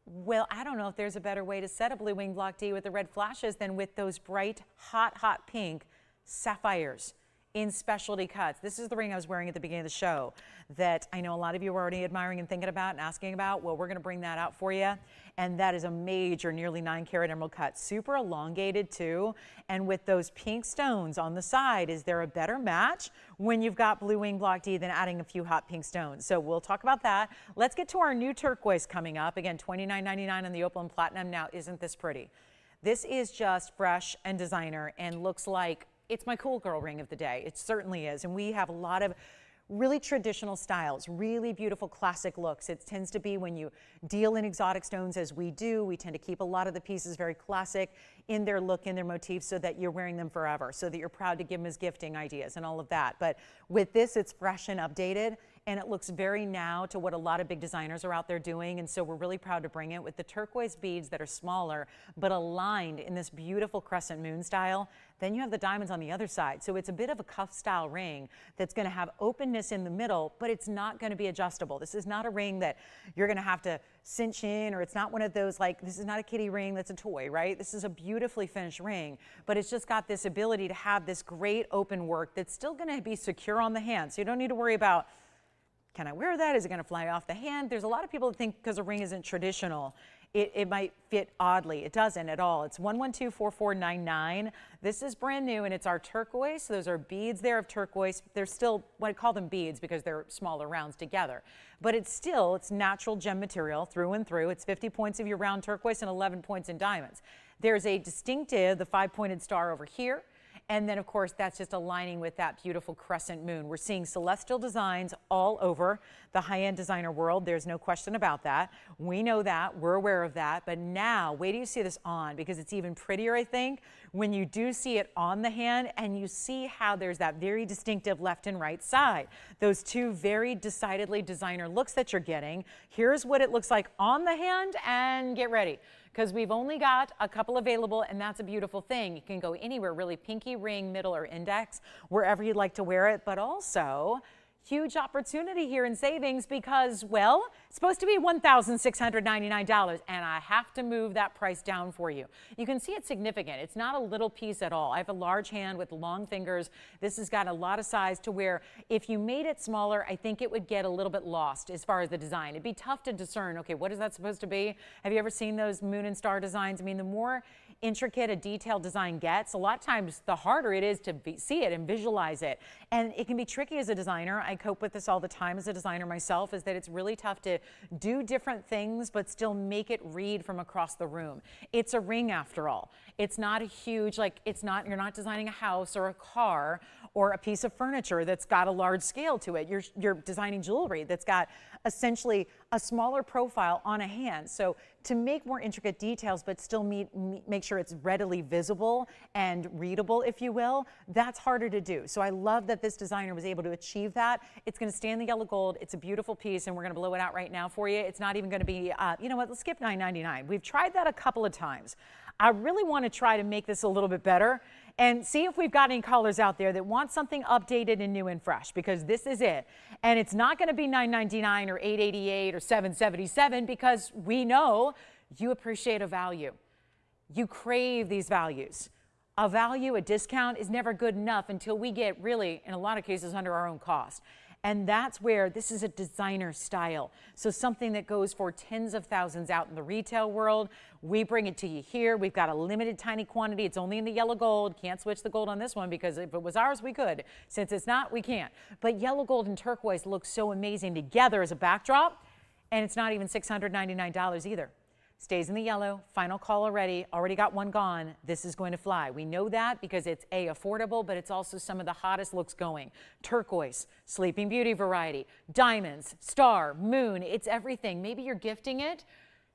Well, I don't know if there's a better way to set a blue wing block D with the red flashes than with those bright, hot, hot pink sapphires in specialty cuts. This is the ring I was wearing at the beginning of the show that I know a lot of you are already admiring and thinking about and asking about. Well, we're going to bring that out for you. And that is a major, nearly 9 karat emerald cut. Super elongated too. And with those pink stones on the side, is there a better match when you've got blue wing block D than adding a few hot pink stones? So we'll talk about that. Let's get to our new turquoise coming up. Again, $29.99 on the opal and platinum. Now, isn't this pretty? This is just fresh and designer and looks like it's my cool girl ring of the day. It certainly is. And we have a lot of really traditional styles, really beautiful classic looks. It tends to be when you deal in exotic stones as we do, we tend to keep a lot of the pieces very classic in their look, in their motifs, so that you're wearing them forever, so that you're proud to give them as gifting ideas and all of that. But with this, it's fresh and updated. and it looks very now to what a lot of big designers are out there doing. And so we're really proud to bring it with the turquoise beads that are smaller, but aligned in this beautiful crescent moon style. Then you have the diamonds on the other side. So it's a bit of a cuff style ring that's going to have openness in the middle, but it's not going to be adjustable. This is not a ring that you're going to have to cinch in, or it's not one of those, like, this is not a kitty ring that's a toy, right? This is a beautifully finished ring, but it's just got this ability to have this great open work that's still going to be secure on the hand. So you don't need to worry about, can I wear that? Is it going to fly off the hand? There's a lot of people that think because a ring isn't traditional, it might fit oddly. It doesn't at all. It's 112-4499. This is brand new, and it's our turquoise. Those are beads there of turquoise. They're still, well, I call them beads because they're smaller rounds together. But it's natural gem material through and through. It's 50 points of your round turquoise and 11 points in diamonds. There's a distinctive, the 5-pointed star over here. And then, of course, that's just aligning with that beautiful crescent moon. We're seeing celestial designs all over the high-end designer world. There's no question about that. We know that. We're aware of that. But now, wait till you see this on, because it's even prettier, I think, when you do see it on the hand and you see how there's that very distinctive left and right side. Those two very decidedly designer looks that you're getting. Here's what it looks like on the hand, and get ready, because we've only got a couple available, and that's a beautiful thing. You can go anywhere, really, pinky, ring, middle, or index, wherever you'd like to wear it, but also huge opportunity here in savings because, well, it's supposed to be $1,699, and I have to move that price down for you. You can see it's significant. It's not a little piece at all. I have a large hand with long fingers. This has got a lot of size to where if you made it smaller, I think it would get a little bit lost as far as the design. It'd be tough to discern, okay, what is that supposed to be? Have you ever seen those moon and star designs? I mean, the more intricate a detailed design gets, a lot of times the harder it is to see it and visualize it. And it can be tricky as a designer. I cope with this all the time as a designer myself, is that it's really tough to do different things but still make it read from across the room. It's a ring after all. It's not a huge, like, it's not, you're not designing a house or a car or a piece of furniture that's got a large scale to it. You're designing jewelry that's got essentially a smaller profile on a hand. So to make more intricate details but still make sure it's readily visible and readable, if you will, that's harder to do. So I love that this designer was able to achieve that. It's going to stay in the yellow gold. It's a beautiful piece, and we're going to blow it out right now for you. It's not even going to be, you know what, let's skip $9.99. We've tried that a couple of times. I really want to try to make this a little bit better and see if we've got any callers out there that want something updated and new and fresh, because this is it. And it's not going to be $9.99 or $8.88 or $7.77, because we know you appreciate a value. You crave these values. A value, a discount is never good enough until we get really, in a lot of cases, under our own cost. And that's where this is a designer style. So something that goes for tens of thousands out in the retail world. We bring it to you here. We've got a limited tiny quantity. It's only in the yellow gold. Can't switch the gold on this one, because if it was ours, we could. Since it's not, we can't. But yellow gold and turquoise look so amazing together as a backdrop. And it's not even $699 either. Stays in the yellow. Final call already got one gone. This is going to fly. We know that because it's A, affordable, but it's also some of the hottest looks going. Turquoise, Sleeping Beauty variety, diamonds, star, moon, it's everything. Maybe you're gifting it.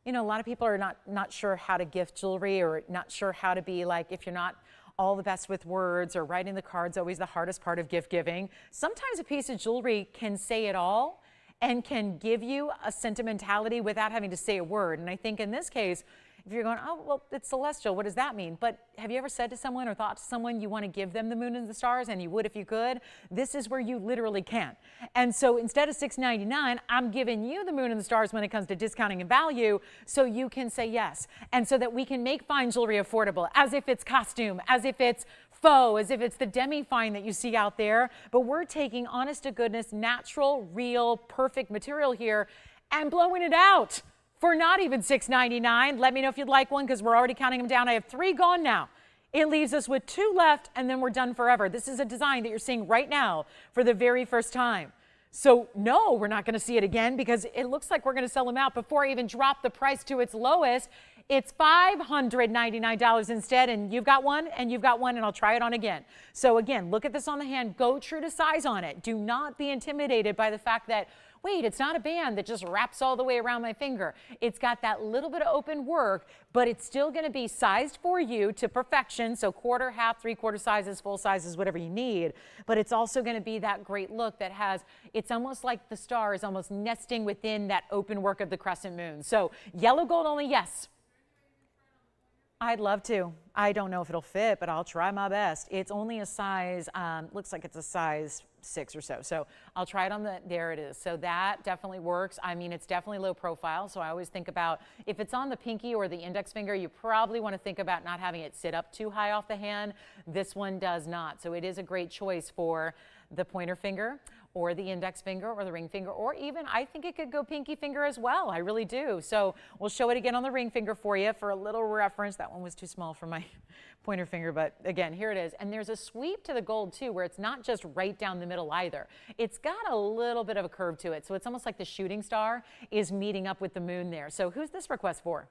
You know, a lot of people are not sure how to gift jewelry, or not sure how to be, like, if you're not all the best with words, or writing the cards, always the hardest part of gift giving. Sometimes a piece of jewelry can say it all and can give you a sentimentality without having to say a word. And I think in this case, if you're going, oh, well, it's celestial, what does that mean? But have you ever said to someone or thought to someone you want to give them the moon and the stars, and you would if you could? This is where you literally can. And so instead of $6.99, I'm giving you the moon and the stars when it comes to discounting and value, so you can say yes. And so that we can make fine jewelry affordable, as if it's costume, as if it's faux, as if it's the demi-fine that you see out there. But we're taking honest to goodness, natural, real, perfect material here and blowing it out for not even $6.99. Let me know if you'd like one, because we're already counting them down. I have 3 gone now. It leaves us with 2 left, and then we're done forever. This is a design that you're seeing right now for the very first time. So no, we're not going to see it again, because it looks like we're going to sell them out before I even drop the price to its lowest. It's $599 instead, and you've got one, and you've got one, and I'll try it on again. So again, look at this on the hand. Go true to size on it. Do not be intimidated by the fact that wait, it's not a band that just wraps all the way around my finger. It's got that little bit of open work, but it's still going to be sized for you to perfection. So quarter, half, 3/4 sizes, full sizes, whatever you need. But it's also going to be that great look that has, it's almost like the star is almost nesting within that open work of the crescent moon. So yellow gold only, yes. I'd love to. I don't know if it'll fit, but I'll try my best. It's only a size, looks like it's a size 6 or so. So I'll try it on there it is. So that definitely works. I mean, it's definitely low profile. So I always think about if it's on the pinky or the index finger, you probably want to think about not having it sit up too high off the hand. This one does not. So it is a great choice for the pointer finger or the index finger or the ring finger, or even I think it could go pinky finger as well. I really do. So we'll show it again on the ring finger for you for a little reference. That one was too small for my pointer finger, but again, here it is. And there's a sweep to the gold too, where it's not just right down the middle either. It's got a little bit of a curve to it. So it's almost like the shooting star is meeting up with the moon there. So who's this request for?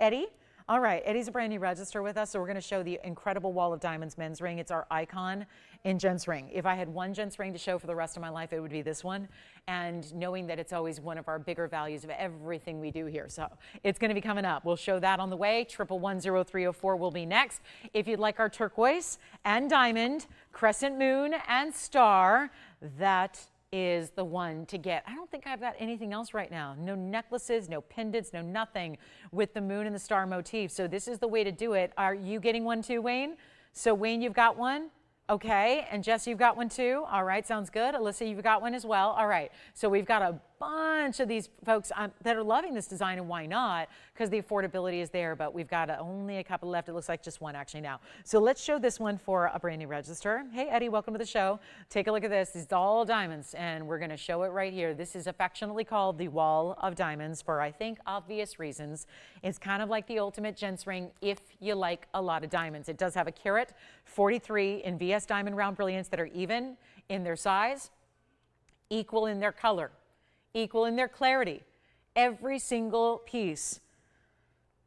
Eddie? All right, Eddie's a brand new register with us, so we're going to show the incredible Wall of Diamonds men's ring. It's our icon in gents ring. If I had one gents ring to show for the rest of my life, it would be this one. And knowing that it's always one of our bigger values of everything we do here. So it's going to be coming up. We'll show that on the way. 1110304 will be next. If you'd like our turquoise and diamond, crescent moon and star, that is the one to get. I don't think I've got anything else right now. No necklaces, no pendants, no nothing with the moon and the star motif. So this is the way to do it. Are you getting one too, Wayne? So Wayne, you've got one? Okay, and Jesse, you've got one too? All right, sounds good. Alyssa, you've got one as well. All right, so we've got a bunch of these folks that are loving this design, and why not? Because the affordability is there, but we've got only a couple left. It looks like just one actually now. So let's show this one for a brand new register. Hey, Eddie, welcome to the show. Take a look at this. It's all diamonds, and we're going to show it right here. This is affectionately called the Wall of Diamonds for, I think, obvious reasons. It's kind of like the ultimate gents ring if you like a lot of diamonds. It does have a carat 43 in VS diamond round brilliance that are even in their size, equal in their color, equal in their clarity. Every single piece,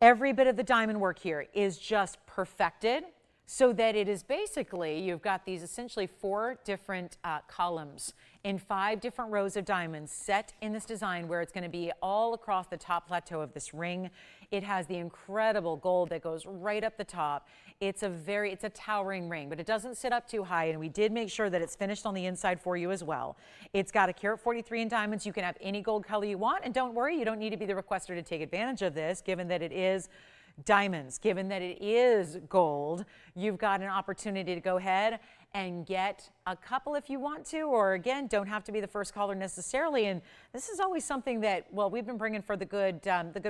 every bit of the diamond work here is just perfected so that it is basically, you've got these essentially 4 different columns in 5 different rows of diamonds set in this design where it's going to be all across the top plateau of this ring. It has the incredible gold that goes right up the top. It's a towering ring, but it doesn't sit up too high, and we did make sure that it's finished on the inside for you as well. It's got a carat 43 in diamonds. You can have any gold color you want, and don't worry, you don't need to be the requester to take advantage of this, given that it is diamonds, given that it is gold. You've got an opportunity to go ahead and get a couple if you want to, or again, don't have to be the first caller necessarily. And this is always something that, well, we've been bringing for the good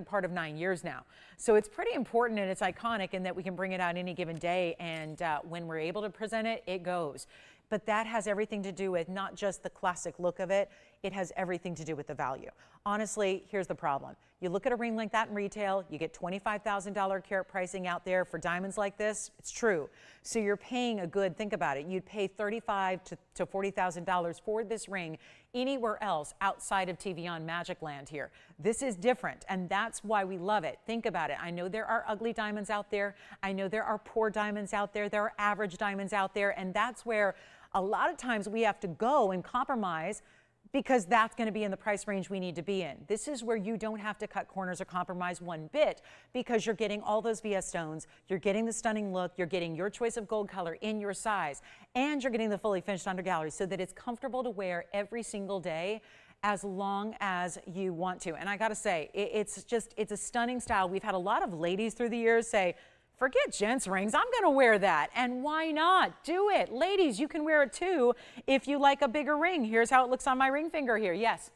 part of 9 years now. So it's pretty important and it's iconic in that we can bring it out any given day. And when we're able to present it, it goes. But that has everything to do with not just the classic look of it, it has everything to do with the value. Honestly, here's the problem. You look at a ring like that in retail, you get $25,000 carat pricing out there for diamonds like this. It's true. So you're paying a good, think about it, you'd pay $35,000 to $40,000 for this ring anywhere else outside of TVON Magic Land here. This is different, and that's why we love it. Think about it. I know there are ugly diamonds out there. I know there are poor diamonds out there. There are average diamonds out there, and that's where a lot of times we have to go and compromise because that's going to be in the price range we need to be in. This is where you don't have to cut corners or compromise one bit because you're getting all those VS stones, you're getting the stunning look, you're getting your choice of gold color in your size, and you're getting the fully finished under gallery so that it's comfortable to wear every single day as long as you want to. And I got to say, it's a stunning style. We've had a lot of ladies through the years say, forget gents rings, I'm going to wear that. And why not? Do it. Ladies, you can wear it too if you like a bigger ring. Here's how it looks on my ring finger here. Yes.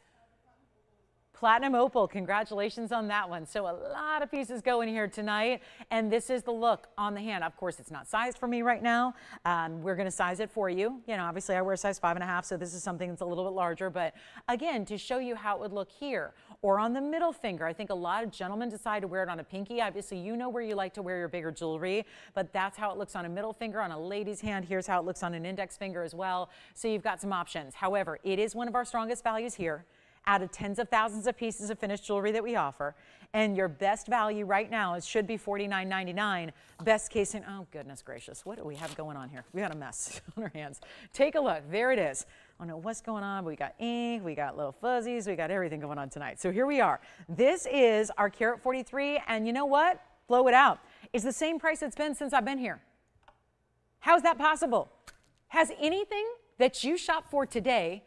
Platinum opal, congratulations on that one. So a lot of pieces going here tonight, and this is the look on the hand. Of course, it's not sized for me right now. We're gonna size it for you. You know, obviously I wear size 5.5, so this is something that's a little bit larger, but again, to show you how it would look here or on the middle finger. I think a lot of gentlemen decide to wear it on a pinky. Obviously, you know where you like to wear your bigger jewelry, but that's how it looks on a middle finger, on a lady's hand. Here's how it looks on an index finger as well. So you've got some options. However, it is one of our strongest values here, out of tens of thousands of pieces of finished jewelry that we offer. And your best value right now should be $49.99. Best case in, oh goodness gracious, what do we have going on here? We got a mess on our hands. Take a look, there it is. I don't know what's going on, but we got ink, we got little fuzzies, we got everything going on tonight. So here we are. This is our carat 43, and you know what? Blow it out. It's the same price it's been since I've been here. How's that possible? Has anything that you shop for today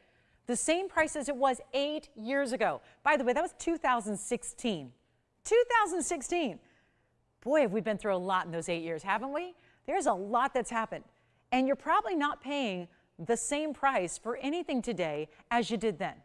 the same price as it was 8 years ago? By the way, that was 2016. 2016. Boy, have we been through a lot in those 8 years, haven't we? There's a lot that's happened. And you're probably not paying the same price for anything today as you did then.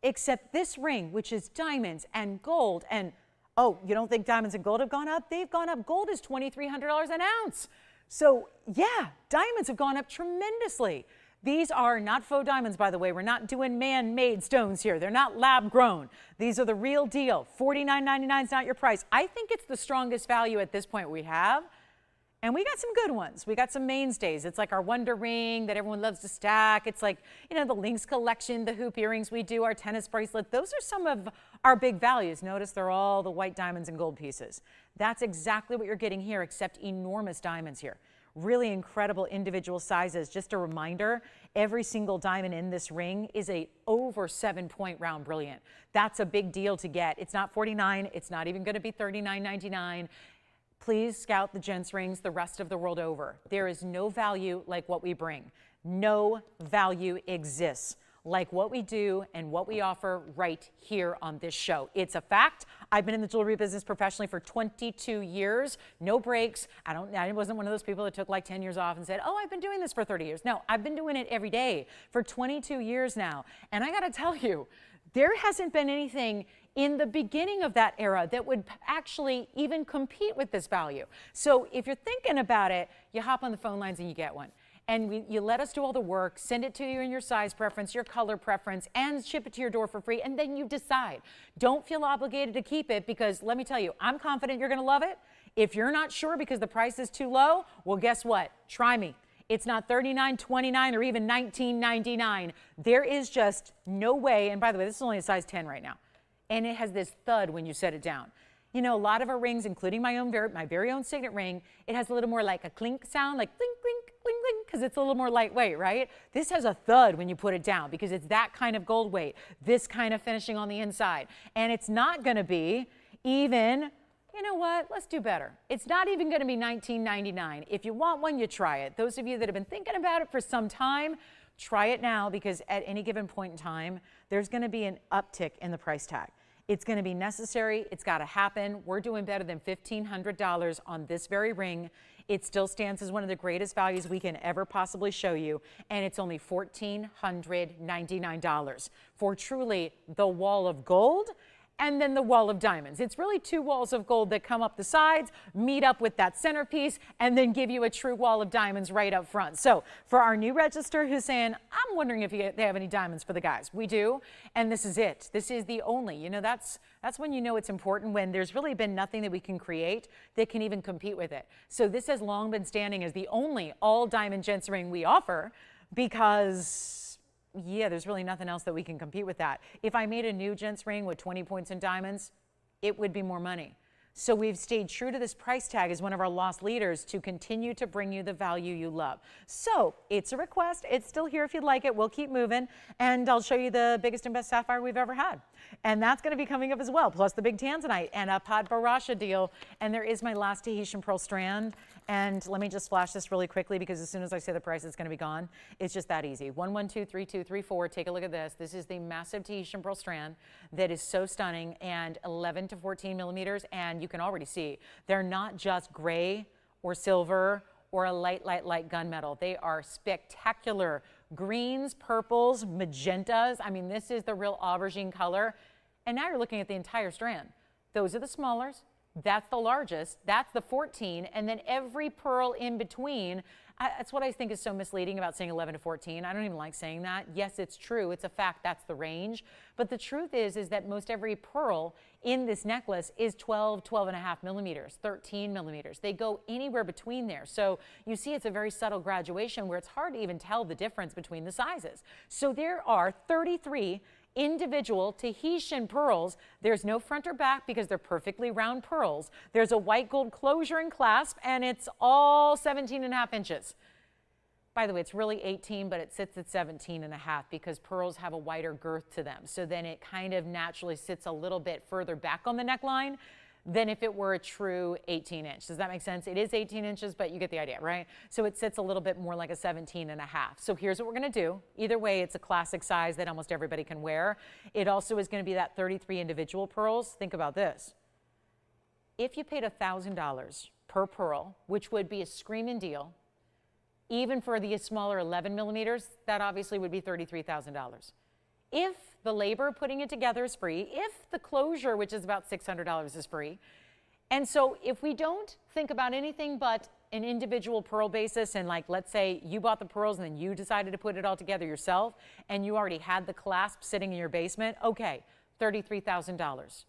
Except this ring, which is diamonds and gold. And, oh, you don't think diamonds and gold have gone up? They've gone up. Gold is $2,300 an ounce. So, yeah, diamonds have gone up tremendously. These are not faux diamonds, by the way. We're not doing man-made stones here. They're not lab-grown. These are the real deal. $49.99 is not your price. I think it's the strongest value at this point we have. And we got some good ones. We got some mainstays. It's like our Wonder Ring that everyone loves to stack. It's like, you know, the Lynx collection, the hoop earrings we do, our tennis bracelet. Those are some of our big values. Notice they're all the white diamonds and gold pieces. That's exactly what you're getting here, except enormous diamonds here. Really incredible individual sizes. Just a reminder, every single diamond in this ring is a over 7-point round brilliant. That's a big deal to get. It's not $49. It's not even going to be $39.99. Please scout the gents rings the rest of the world over. There is no value like what we bring. No value exists like what we do and what we offer right here on this show. It's a fact. I've been in the jewelry business professionally for 22 years, no breaks. I wasn't one of those people that took like 10 years off and said, oh, I've been doing this for 30 years. No, I've been doing it every day for 22 years now. And I gotta tell you, there hasn't been anything in the beginning of that era that would actually even compete with this value. So if you're thinking about it, you hop on the phone lines and you get one. And you let us do all the work, send it to you in your size preference, your color preference, and ship it to your door for free, and then you decide. Don't feel obligated to keep it, because let me tell you, I'm confident you're gonna love it. If you're not sure because the price is too low, well, guess what? Try me. It's not $39, $29, or even $19.99. There is just no way, and by the way, this is only a size 10 right now, and it has this thud when you set it down. You know, a lot of our rings, including my very own signet ring, it has a little more like a clink sound, like clink, clink, clink, clink, because it's a little more lightweight, right? This has a thud when you put it down because it's that kind of gold weight, this kind of finishing on the inside. And it's not going to be even, you know what, let's do better. It's not even going to be $19.99. If you want one, you try it. Those of you that have been thinking about it for some time, try it now, because at any given point in time, there's going to be an uptick in the price tag. It's going to be necessary. It's got to happen. We're doing better than $1,500 on this very ring. It still stands as one of the greatest values we can ever possibly show you, and it's only $1,499 for truly the wall of gold and then the wall of diamonds. It's really two walls of gold that come up the sides, meet up with that centerpiece, and then give you a true wall of diamonds right up front. So for our new register who's saying, I'm wondering if they have any diamonds for the guys. We do, and this is it. This is the only. You know, that's when you know it's important, when there's really been nothing that we can create that can even compete with it. So this has long been standing as the only all diamond gents ring we offer, because yeah, there's really nothing else that we can compete with that. If I made a new gents ring with 20 points in diamonds, it would be more money. So we've stayed true to this price tag as one of our lost leaders to continue to bring you the value you love. So it's a request. It's still here if you'd like it. We'll keep moving, and I'll show you the biggest and best sapphire we've ever had. And that's going to be coming up as well, plus the big Tanzanite and a Padparadscha deal. And there is my last Tahitian pearl strand. And let me just flash this really quickly, because as soon as I say the price, it's going to be gone. It's just that easy. 1123234. Take a look at this. This is the massive Tahitian pearl strand that is so stunning, and 11 to 14 millimeters. And you can already see they're not just gray or silver or a light gunmetal. They are spectacular greens, purples, magentas. I mean, this is the real aubergine color. And now you're looking at the entire strand. Those are the smallers. That's the largest. That's the 14. And then every pearl in between. That's what I think is so misleading about saying 11 to 14. I don't even like saying that. Yes, it's true. It's a fact. That's the range. But the truth is that most every pearl in this necklace is 12, 12.5 millimeters, 13 millimeters. They go anywhere between there. So you see it's a very subtle graduation where it's hard to even tell the difference between the sizes. So there are 33 individual Tahitian pearls. There's no front or back because they're perfectly round pearls. There's a white gold closure and clasp, and it's all 17.5 inches. By the way, it's really 18, but it sits at 17 and a half because pearls have a wider girth to them. So then it kind of naturally sits a little bit further back on the neckline than if it were a true 18-inch. Does that make sense? It is 18 inches, but you get the idea, right? So it sits a little bit more like a 17 and a half. So here's what we're gonna do. Either way, it's a classic size that almost everybody can wear. It also is gonna be that 33 individual pearls. Think about this. If you paid $1,000 per pearl, which would be a screaming deal, even for the smaller 11 millimeters, that obviously would be $33,000. If the labor putting it together is free, if the closure, which is about $600, is free, and so if we don't think about anything but an individual pearl basis, and like, let's say you bought the pearls and then you decided to put it all together yourself, and you already had the clasp sitting in your basement, okay, $33,000.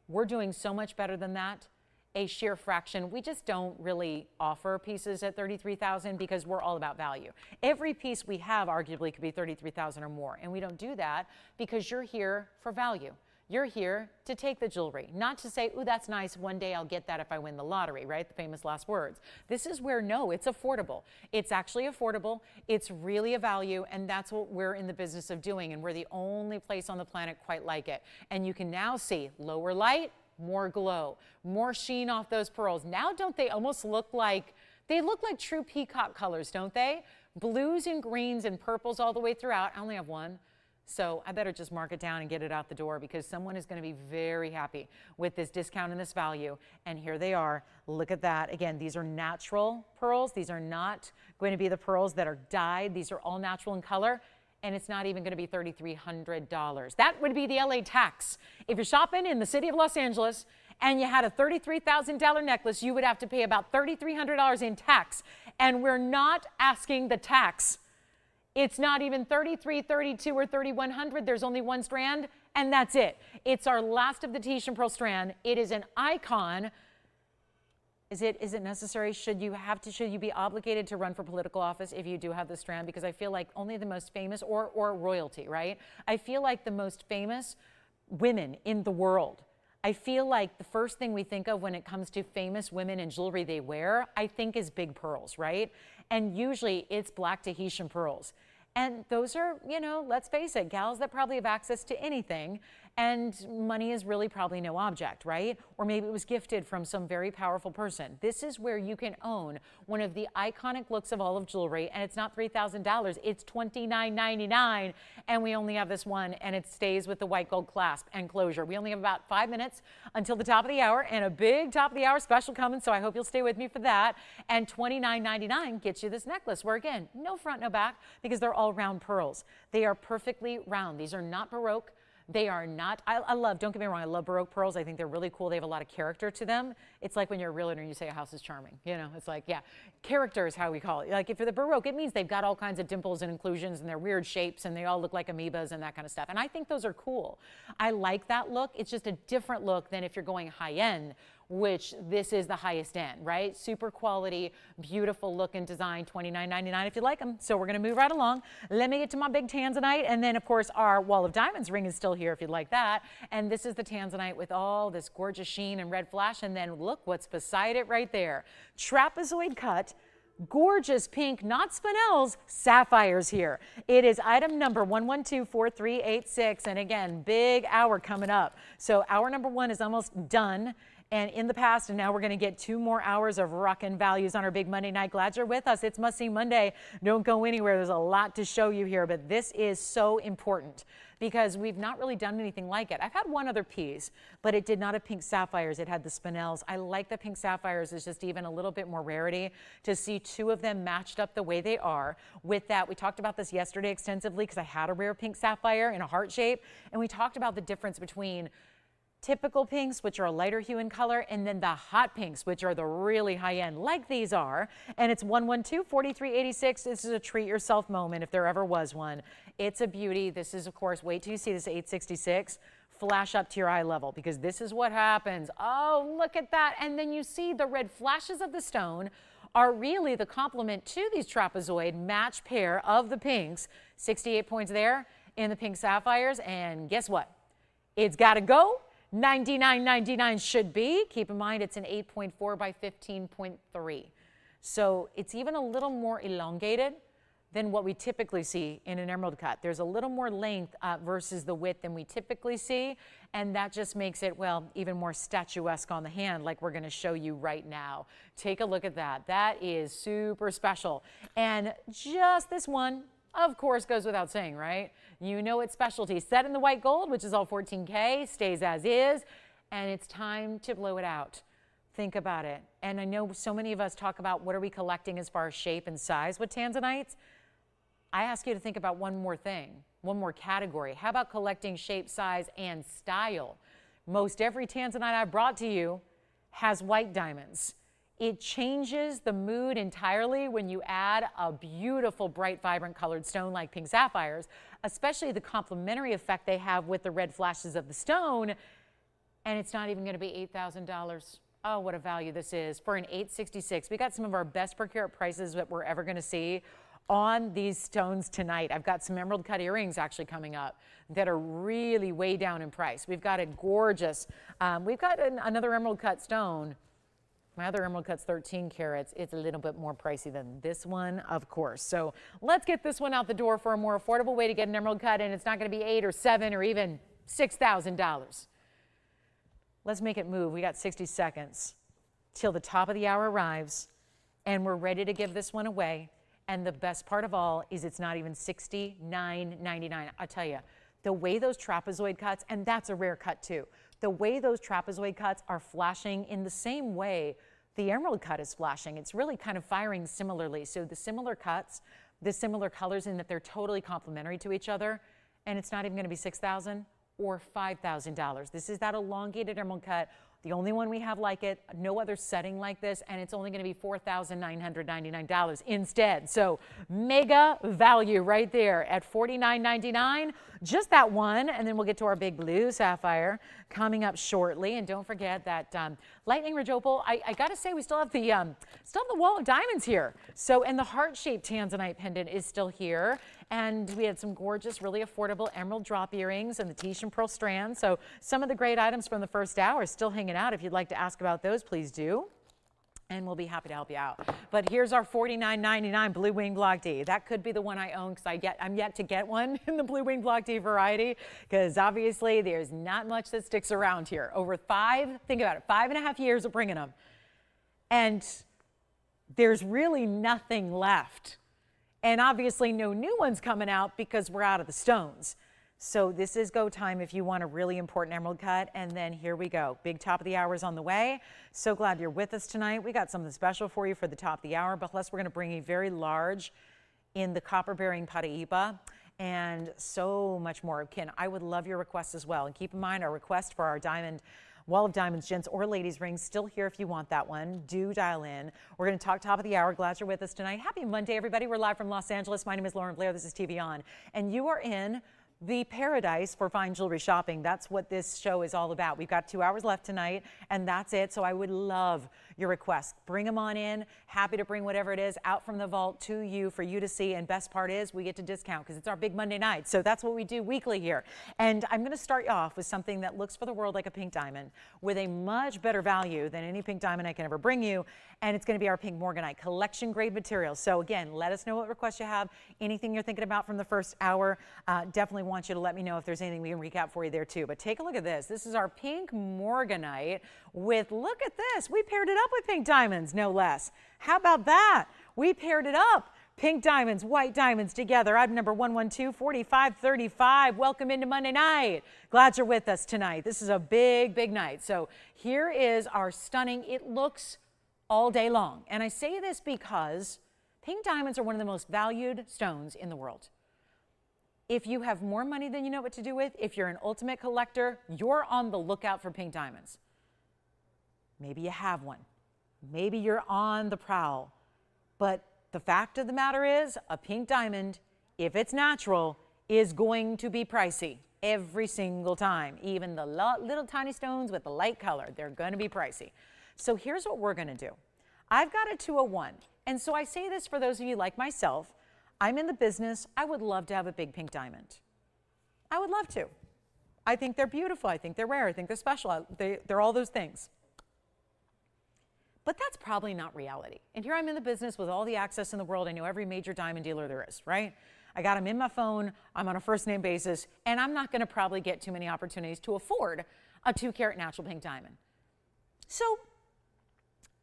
We're doing so much better than that. A sheer fraction. We just don't really offer pieces at $33,000 because we're all about value. Every piece we have arguably could be $33,000 or more, and we don't do that because you're here for value. You're here to take the jewelry, not to say, ooh, that's nice, one day I'll get that if I win the lottery, right? The famous last words. This is where, no, it's affordable. It's actually affordable. It's really a value, and that's what we're in the business of doing, and we're the only place on the planet quite like it. And you can now see lower light, more glow, more sheen off those pearls. Now don't they almost look like, they look like true peacock colors, don't they? Blues and greens and purples all the way throughout. I only have one, so I better just mark it down and get it out the door because someone is going to be very happy with this discount and this value. And here they are. Look at that. Again, these are natural pearls. These are not going to be the pearls that are dyed. These are all natural in color. And it's not even going to be $3,300. That would be the LA tax. If you're shopping in the city of Los Angeles and you had a $33,000 necklace, you would have to pay about $3,300 in tax. And we're not asking the tax. It's not even $3,300, $3,200, or $3,100. There's only one strand, and that's it. It's our last of the Tahitian pearl strand. It is an icon. Is it necessary? Should you be obligated to run for political office if you do have this strand? Because I feel like only the most famous, or royalty, right? I feel like the most famous women in the world, I feel like the first thing we think of when it comes to famous women and jewelry they wear, I think is big pearls, right? And usually it's black Tahitian pearls. And those are, you know, let's face it, gals that probably have access to anything, and money is really probably no object, right? Or maybe it was gifted from some very powerful person. This is where you can own one of the iconic looks of all of jewelry, and it's not $3,000, it's $29.99, and we only have this one, and it stays with the white gold clasp and closure. We only have about 5 minutes until the top of the hour, and a big top of the hour special coming, so I hope you'll stay with me for that. And $29.99 gets you this necklace, where again, no front, no back, because they're all round pearls. They are perfectly round. These are not Baroque. They are not, I love, don't get me wrong, I love Baroque pearls. I think they're really cool. They have a lot of character to them. It's like when you're a realtor and you say a house is charming. You know, it's like, yeah, character is how we call it. Like if you're the Baroque, it means they've got all kinds of dimples and inclusions and they're weird shapes and they all look like amoebas and that kind of stuff. And I think those are cool. I like that look. It's just a different look than if you're going high end, which this is the highest end, right? Super quality, beautiful look and design, $29.99 if you like them. So we're gonna move right along. Let me get to my big Tanzanite. And then of course our Wall of Diamonds ring is still here if you'd like that. And this is the Tanzanite with all this gorgeous sheen and red flash. And then look what's beside it right there. Trapezoid cut, gorgeous pink, not spinels, sapphires here. It is item number 1124386. And again, big hour coming up. So hour number one is almost done. And in the past, and now we're going to get 2 more hours of rockin' values on our big Monday night. Glad you're with us. It's Must See Monday. Don't go anywhere. There's a lot to show you here, but this is so important because we've not really done anything like it. I've had one other piece, but it did not have pink sapphires. It had the spinels. I like the pink sapphires. It's just even a little bit more rarity to see 2 of them matched up the way they are. With that, we talked about this yesterday extensively because I had a rare pink sapphire in a heart shape, and we talked about the difference between typical pinks, which are a lighter hue in color, and then the hot pinks, which are the really high end, like these are. And it's 1124386. This is a treat yourself moment if there ever was one. It's a beauty. This is, of course, wait till you see this 866 flash up to your eye level, because this is what happens. Oh, look at that. And then you see the red flashes of the stone are really the complement to these trapezoid match pair of the pinks. 68 points there in the pink sapphires. And guess what? It's got to go. $99.99 should be. Keep in mind it's an 8.4 by 15.3. So it's even a little more elongated than what we typically see in an emerald cut. There's a little more length versus the width than we typically see, and that just makes it, well, even more statuesque on the hand, like we're gonna show you right now. Take a look at that. That is super special. And just this one, of course, goes without saying, right? You know its specialty. Set in the white gold, which is all 14K, stays as is, and it's time to blow it out. Think about it. And I know so many of us talk about what are we collecting as far as shape and size with tanzanites. I ask you to think about one more thing, one more category. How about collecting shape, size, and style? Most every tanzanite I've brought to you has white diamonds. It changes the mood entirely when you add a beautiful, bright, vibrant colored stone like pink sapphires, especially the complementary effect they have with the red flashes of the stone. And it's not even going to be $8,000. Oh, what a value this is for an 866. We got some of our best per carat prices that we're ever going to see on these stones tonight. I've got some emerald cut earrings actually coming up that are really way down in price. We've got a gorgeous, we've got another emerald cut stone. My other emerald cut's 13 carats. It's a little bit more pricey than this one, of course. So let's get this one out the door for a more affordable way to get an emerald cut, and it's not going to be $8,000 or $7,000 or even $6,000. Let's make it move. We got 60 seconds till the top of the hour arrives, and we're ready to give this one away. And the best part of all is it's not even $69.99. I tell you, the way those trapezoid cuts, and that's a rare cut too, the way those trapezoid cuts are flashing in the same way the emerald cut is flashing. It's really kind of firing similarly. So the similar cuts, the similar colors in that they're totally complementary to each other, and it's not even going to be $6,000 or $5,000. This is that elongated emerald cut, the only one we have like it, no other setting like this, and it's only going to be $4,999 instead. So mega value right there at $49.99, just that one, and then we'll get to our big blue sapphire coming up shortly. And don't forget that lightning ridge opal. I got to say, we still have the wall of diamonds here. So, and the heart-shaped tanzanite pendant is still here. And we had some gorgeous, really affordable emerald drop earrings and the Tahitian pearl strand. So some of the great items from the first hour still hanging out. If you'd like to ask about those, please do. And we'll be happy to help you out. But here's our $49.99 Blue Wing Block D. That could be the one I own because I'm yet to get one in the Blue Wing Block D variety, because obviously there's not much that sticks around here. Over think about it, 5.5 years of bringing them. And there's really nothing left. And obviously no new ones coming out because we're out of the stones. So this is go time if you want a really important emerald cut. And then here we go. Big top of the hour is on the way. So glad you're with us tonight. We got something special for you for the top of the hour. But plus we're going to bring you very large in the copper bearing paraiba and so much more. Ken, I would love your requests as well. And keep in mind our request for our diamond Wall of Diamonds, gents or ladies rings, still here if you want that one. Do dial in. We're going to talk top of the hour. Glad you're with us tonight. Happy Monday, everybody. We're live from Los Angeles. My name is Lauren Blair. This is TVON. And you are in the paradise for fine jewelry shopping. That's what this show is all about. We've got 2 hours left tonight, and that's it. So I would love your requests. Bring them on in. Happy to bring whatever it is out from the vault to you for you to see. And best part is we get to discount because it's our big Monday night. So that's what we do weekly here. And I'm going to start you off with something that looks for the world like a pink diamond with a much better value than any pink diamond I can ever bring you. And it's going to be our pink Morganite collection grade material. So again, let us know what requests you have, anything you're thinking about from the first hour. Definitely want you to let me know if there's anything we can recap for you there too. But take a look at this. This is our pink Morganite with, look at this. We paired it up with pink diamonds, no less. How about that? We paired it up. Pink diamonds, white diamonds together. Item number 112-4535. Welcome into Monday night. Glad you're with us tonight. This is a big, big night. So here is our stunning, it looks all day long. And I say this because pink diamonds are one of the most valued stones in the world. If you have more money than you know what to do with, if you're an ultimate collector, you're on the lookout for pink diamonds. Maybe you have one. Maybe you're on the prowl. But the fact of the matter is, a pink diamond, if it's natural, is going to be pricey every single time. Even the little tiny stones with the light color, they're going to be pricey. So here's what we're going to do. I've got a 201. And so I say this for those of you like myself. I'm in the business. I would love to have a big pink diamond. I would love to. I think they're beautiful. I think they're rare. I think they're special. They're all those things. But that's probably not reality. And here I'm in the business with all the access in the world. I know every major diamond dealer there is, right? I got them in my phone. I'm on a first name basis, and I'm not going to probably get too many opportunities to afford a 2-carat natural pink diamond. So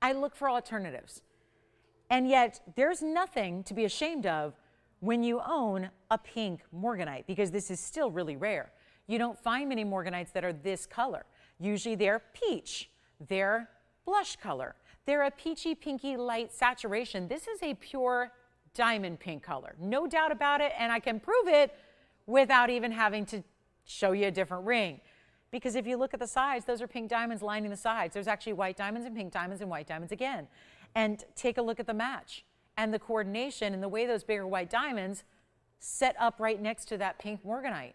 I look for alternatives. And yet there's nothing to be ashamed of when you own a pink Morganite, because this is still really rare. You don't find many Morganites that are this color. Usually they're peach, they're blush color, they're a peachy pinky light saturation. This is a pure diamond pink color, no doubt about it, and I can prove it without even having to show you a different ring. Because if you look at the sides, those are pink diamonds lining the sides. There's actually white diamonds and pink diamonds and white diamonds again. And take a look at the match and the coordination and the way those bigger white diamonds set up right next to that pink Morganite.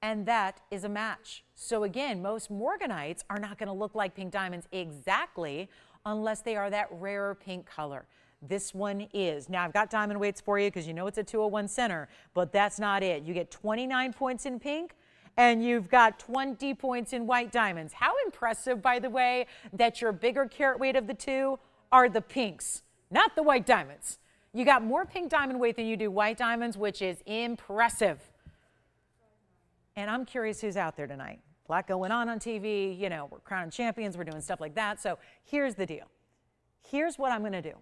And that is a match. So again, most Morganites are not going to look like pink diamonds exactly unless they are that rarer pink color. This one is. Now I've got diamond weights for you because you know it's a 201 center, but that's not it. You get 29 points in pink and you've got 20 points in white diamonds. How impressive, by the way, that your bigger carat weight of the two are the pinks, not the white diamonds. You got more pink diamond weight than you do white diamonds, which is impressive. And I'm curious who's out there tonight. A lot going on TV, you know, we're crowning champions, we're doing stuff like that. So here's the deal. Here's what I'm going to do.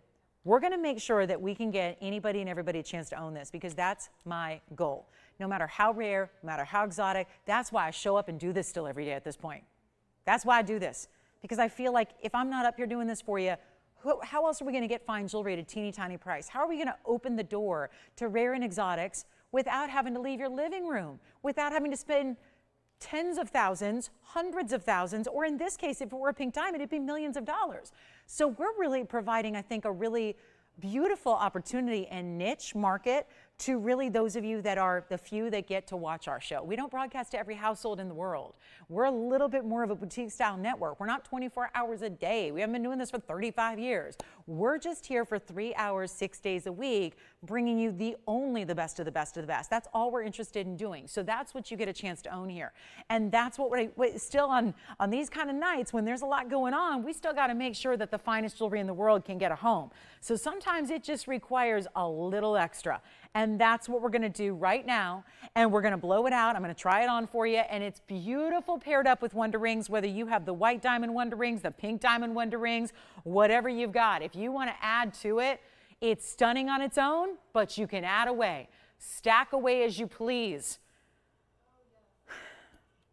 We're going to make sure that we can get anybody and everybody a chance to own this, because that's my goal. No matter how rare, no matter how exotic, that's why I show up and do this still every day at this point. That's why I do this, because I feel like if I'm not up here doing this for you, how else are we going to get fine jewelry at a teeny tiny price? How are we going to open the door to rare and exotics without having to leave your living room, without having to spend tens of thousands, hundreds of thousands, or in this case, if it were a pink diamond, it'd be millions of dollars. So we're really providing, I think, a really beautiful opportunity and niche market to really those of you that are the few that get to watch our show. We don't broadcast to every household in the world. We're a little bit more of a boutique style network. We're not 24 hours a day. We haven't been doing this for 35 years. We're just here for 3 hours, 6 days a week, bringing you the best of the best of the best. That's all we're interested in doing. So that's what you get a chance to own here. And that's what we're still on these kind of nights when there's a lot going on, we still got to make sure that the finest jewelry in the world can get a home. So sometimes it just requires a little extra. And that's what we're going to do right now. And we're going to blow it out. I'm going to try it on for you. And it's beautiful paired up with Wonder Rings, whether you have the white diamond Wonder Rings, the pink diamond Wonder Rings, whatever you've got. If you want to add to it, it's stunning on its own, but you can add away. Stack away as you please.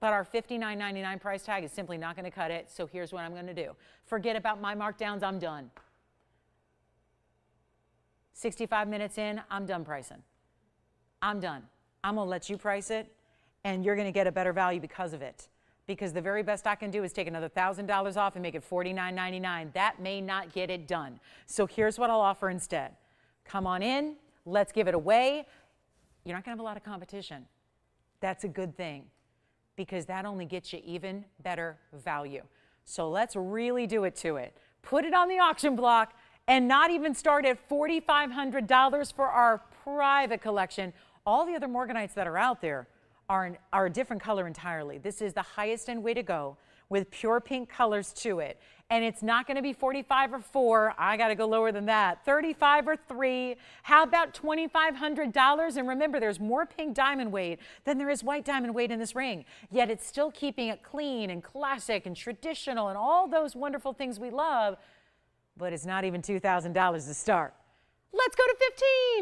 But our $59.99 price tag is simply not going to cut it. So here's what I'm going to do. Forget about my markdowns. I'm done. 65 minutes in, I'm done pricing. I'm done. I'm going to let you price it, and you're going to get a better value because of it. Because the very best I can do is take another $1,000 off and make it $49.99. That may not get it done. So here's what I'll offer instead. Come on in. Let's give it away. You're not going to have a lot of competition. That's a good thing, because that only gets you even better value. So let's really do it to it. Put it on the auction block. And not even start at $4,500 for our private collection. All the other Morganites that are out there are a different color entirely. This is the highest end way to go with pure pink colors to it. And it's not going to be 45 or 4. I got to go lower than that. 35 or 3. How about $2,500? And remember, there's more pink diamond weight than there is white diamond weight in this ring. Yet it's still keeping it clean and classic and traditional and all those wonderful things we love. But it's not even $2,000 to start. Let's go to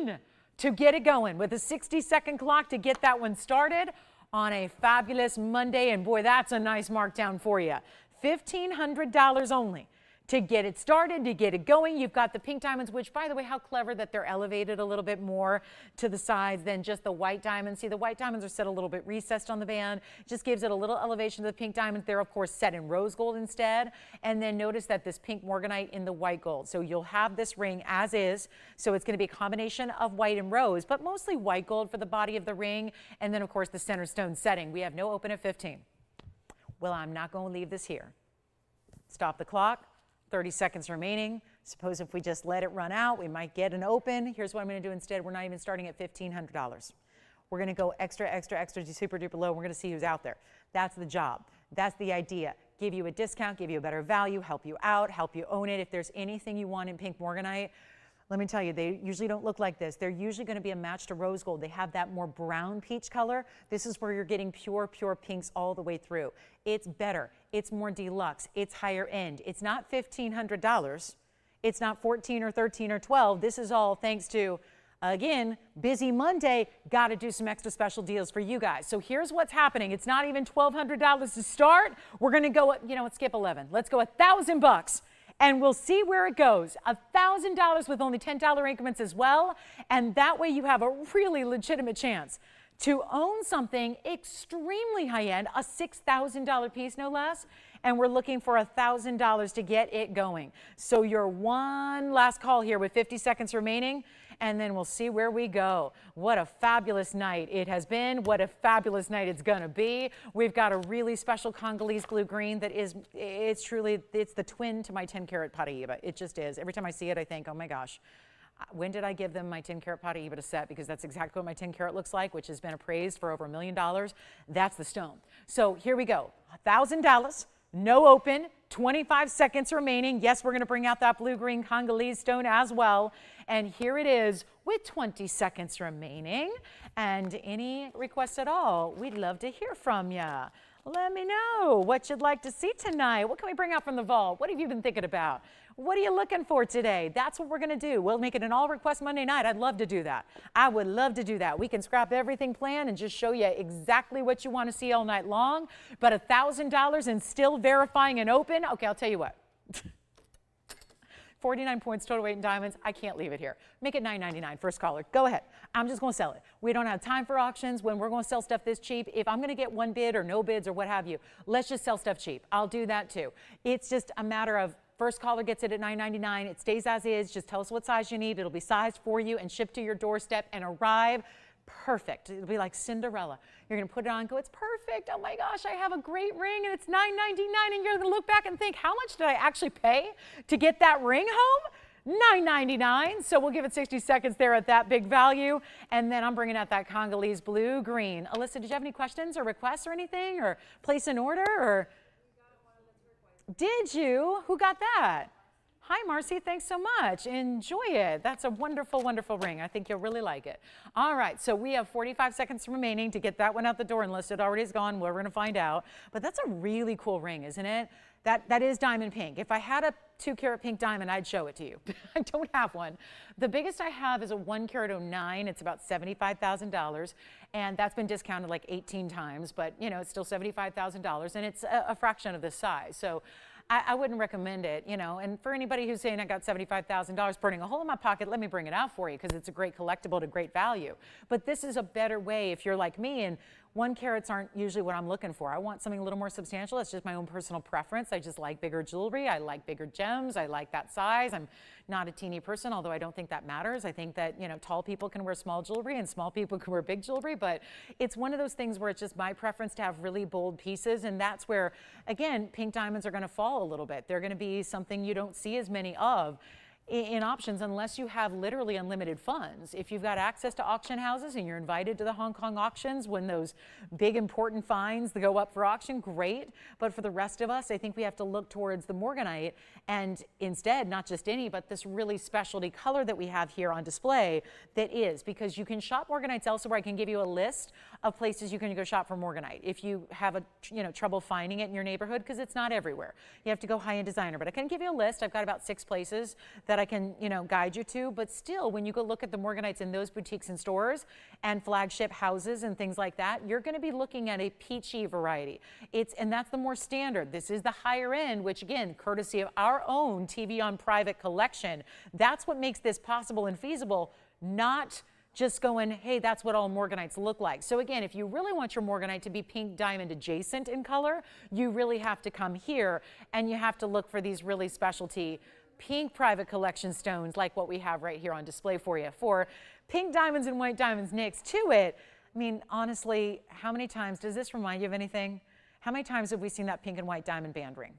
15 to get it going with a 60-second clock to get that one started on a fabulous Monday. And boy, that's a nice markdown for you. $1,500 only to get it started, to get it going. You've got the pink diamonds, which, by the way, how clever that they're elevated a little bit more to the sides than just the white diamonds. See, the white diamonds are set a little bit recessed on the band. It just gives it a little elevation to the pink diamonds. They're, of course, set in rose gold instead. And then notice that this pink Morganite in the white gold. So you'll have this ring as is. So it's going to be a combination of white and rose, but mostly white gold for the body of the ring. And then, of course, the center stone setting. We have no open at 15. Well, I'm not going to leave this here. Stop the clock. 30 seconds remaining. Suppose if we just let it run out, we might get an open. Here's what I'm going to do instead. We're not even starting at $1,500. We're going to go extra, extra, extra, super duper low. We're going to see who's out there. That's the job. That's the idea. Give you a discount, give you a better value, help you out, help you own it. If there's anything you want in pink Morganite, let me tell you, they usually don't look like this. They're usually going to be a match to rose gold. They have that more brown peach color. This is where you're getting pure pinks all the way through. It's better. It's more deluxe. It's higher end. It's not $1,500. It's not 14 or 13 or 12. This is all thanks to, again, busy Monday, got to do some extra special deals for you guys. So here's what's happening. It's not even $1,200 to start. We're going to go, you know, let's skip 11. Let's go $1,000. And we'll see where it goes. $1,000 with only $10 increments as well. And that way you have a really legitimate chance to own something extremely high-end, a $6,000 piece no less. And we're looking for $1,000 to get it going. So your one last call here with 50 seconds remaining, and then we'll see where we go. What a fabulous night it has been. What a fabulous night it's going to be. We've got a really special Congolese blue green that is, it's the twin to my 10-carat paraiba. It just is. Every time I see it, I think, oh my gosh, when did I give them my 10-carat paraiba to set? Because that's exactly what my 10-carat looks like, which has been appraised for over $1 million. That's the stone. So here we go. $1,000. No open, 25 seconds remaining. Yes, we're going to bring out that blue-green Congolese stone as well. And here it is with 20 seconds remaining. And any requests at all, we'd love to hear from you. Let me know what you'd like to see tonight. What can we bring out from the vault? What have you been thinking about? What are you looking for today? That's what we're going to do. We'll make it an all-request Monday night. I'd love to do that. I would love to do that. We can scrap everything planned and just show you exactly what you want to see all night long. But $1,000 and still verifying and open? Okay, I'll tell you what. 49 points, total weight in diamonds. I can't leave it here. Make it $9.99, first caller. Go ahead. I'm just going to sell it. We don't have time for auctions when we're going to sell stuff this cheap. If I'm going to get one bid or no bids or what have you, let's just sell stuff cheap. I'll do that too. It's just a matter of first caller gets it at $9.99. It stays as is. Just tell us what size you need. It'll be sized for you and shipped to your doorstep and arrive perfect. It'll be like Cinderella. You're going to put it on and go, it's perfect. Oh my gosh, I have a great ring and it's $9.99. And you're going to look back and think, how much did I actually pay to get that ring home? $9.99. So we'll give it 60 seconds there at that big value. And then I'm bringing out that Congolese blue green. Alyssa, did you have any questions or requests or anything, or place an order? Or did you? Who got that? Hi, Marcy. Thanks so much. Enjoy it. That's a wonderful, wonderful ring. I think you'll really like it. All right. So we have 45 seconds remaining to get that one out the door unless it already is gone. We're going to find out. But that's a really cool ring, isn't it? That is diamond pink. If I had a 2-carat pink diamond, I'd show it to you. I don't have one. The biggest I have is a 1-carat 09. It's about $75,000. And that's been discounted like 18 times. But, you know, it's still $75,000. And it's a fraction of this size. So I wouldn't recommend it, you know. And for anybody who's saying I got $75,000 burning a hole in my pocket, let me bring it out for you because it's a great collectible at a great value. But this is a better way if you're like me, and 1 carats aren't usually what I'm looking for. I want something a little more substantial. It's just my own personal preference. I just like bigger jewelry. I like bigger gems. I like that size. I'm not a teeny person, although I don't think that matters. I think that, you know, tall people can wear small jewelry and small people can wear big jewelry, but it's one of those things where it's just my preference to have really bold pieces, and that's where, again, pink diamonds are going to fall a little bit. They're going to be something you don't see as many of in options unless you have literally unlimited funds. If you've got access to auction houses and you're invited to the Hong Kong auctions when those big important finds that go up for auction, great. But for the rest of us, I think we have to look towards the Morganite and instead, not just any, but this really specialty color that we have here on display that is, because you can shop Morganites elsewhere. I can give you a list of places you can go shop for Morganite if you have trouble finding it in your neighborhood, because it's not everywhere. You have to go high-end designer, but I can give you a list. I've got about 6 places that I can, guide you to. But still, when you go look at the Morganites in those boutiques and stores and flagship houses and things like that, you're going to be looking at a peachy variety. And that's the more standard. This is the higher end, which again, courtesy of our own TVON private collection. That's what makes this possible and feasible, not just going, hey, that's what all Morganites look like. So again, if you really want your Morganite to be pink diamond adjacent in color, you really have to come here and you have to look for these really specialty pink private collection stones like what we have right here on display for you. For pink diamonds and white diamonds next to it, I mean, honestly, how many times, does this remind you of anything? How many times have we seen that pink and white diamond band ring?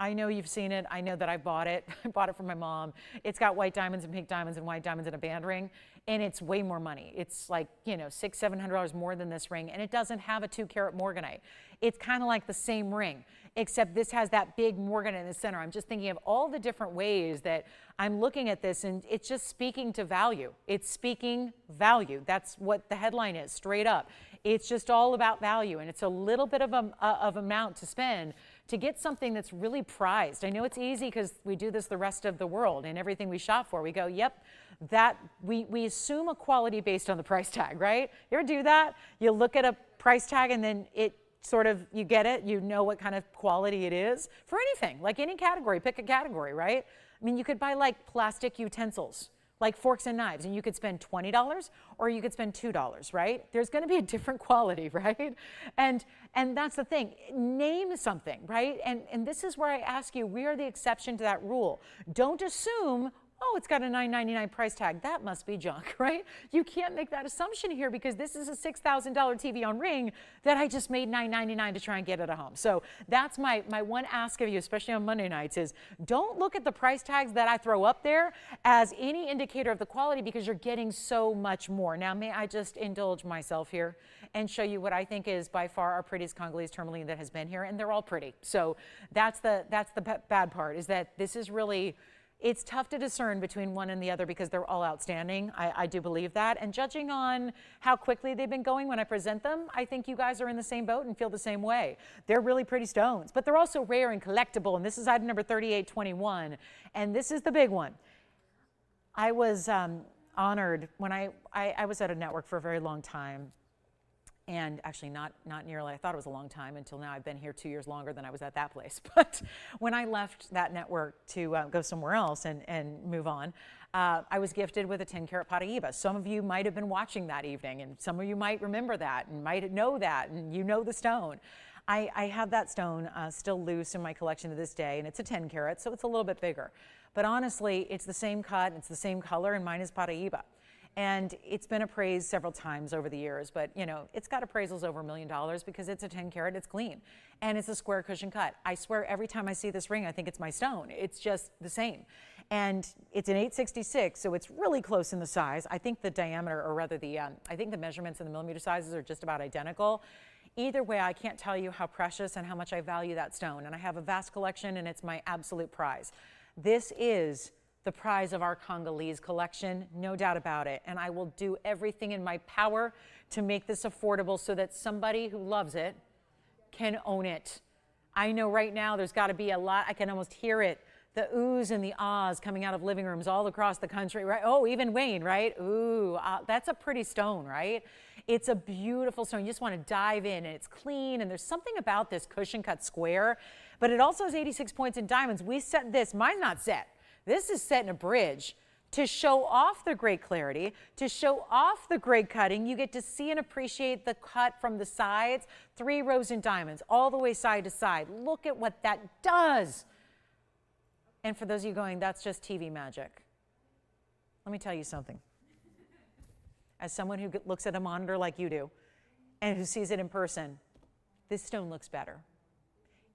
I know you've seen it. I know that I bought it. I bought it from my mom. It's got white diamonds and pink diamonds and white diamonds and a band ring, and it's way more money. It's like, you know, $600-700 more than this ring, and it doesn't have a 2-carat Morganite. It's kind of like the same ring, except this has that big Morganite in the center. I'm just thinking of all the different ways that I'm looking at this, and it's just speaking to value. It's speaking value. That's what the headline is, straight up. It's just all about value, and it's a little bit of amount to spend to get something that's really prized. I know it's easy because we do this the rest of the world, and everything we shop for, we go, yep, that we assume a quality based on the price tag, right? You ever do that? You look at a price tag and then it sort of, you get it, you know what kind of quality it is for anything, like any category, pick a category, right? I mean, you could buy like plastic utensils, like forks and knives, and you could spend $20 or you could spend $2, right? There's gonna be a different quality, right? And that's the thing, name something, right? And this is where I ask you, we are the exception to that rule. Don't assume, oh, it's got a $9.99 price tag. That must be junk, right? You can't make that assumption here because this is a $6,000 TVON ring that I just made $9.99 to try and get at a home. So that's my one ask of you, especially on Monday nights, is don't look at the price tags that I throw up there as any indicator of the quality because you're getting so much more. Now, may I just indulge myself here and show you what I think is by far our prettiest Congolese tourmaline that has been here, and they're all pretty. So that's the bad part, is that this is really, it's tough to discern between one and the other because they're all outstanding. I do believe that. And judging on how quickly they've been going when I present them, I think you guys are in the same boat and feel the same way. They're really pretty stones, but they're also rare and collectible. And this is item number 3821. And this is the big one. I was honored when I was at a network for a very long time. And actually not nearly, I thought it was a long time until now. I've been here 2 years longer than I was at that place. But when I left that network to go somewhere else and move on, I was gifted with a 10-carat paraiba. Some of you might have been watching that evening, and some of you might remember that and might know that, and you know the stone. I have that stone still loose in my collection to this day, and it's a 10-carat, so it's a little bit bigger. But honestly, it's the same cut, it's the same color, and mine is paraiba. And it's been appraised several times over the years, but you know, it's got appraisals over $1 million because it's a 10-carat, it's clean, and it's a square cushion cut. I swear every time I see this ring, I think it's my stone. It's just the same. And it's an 866, so it's really close in the size. I think the diameter, or rather I think the measurements and the millimeter sizes are just about identical. Either way, I can't tell you how precious and how much I value that stone. And I have a vast collection, and it's my absolute prize. This is the prize of our Congolese collection, no doubt about it. And I will do everything in my power to make this affordable so that somebody who loves it can own it. I know right now there's got to be a lot, I can almost hear it, the oohs and the ahs coming out of living rooms all across the country, right? Oh, even Wayne, right? Ooh, that's a pretty stone, right? It's a beautiful stone. You just want to dive in, and it's clean, and there's something about this cushion cut square, but it also has 86 points in diamonds. We set this, mine's not set. This is set in a bridge to show off the great clarity, to show off the great cutting. You get to see and appreciate the cut from the sides, 3 rows in diamonds, all the way side to side. Look at what that does. And for those of you going, that's just TV magic. Let me tell you something. As someone who looks at a monitor like you do, and who sees it in person, this stone looks better.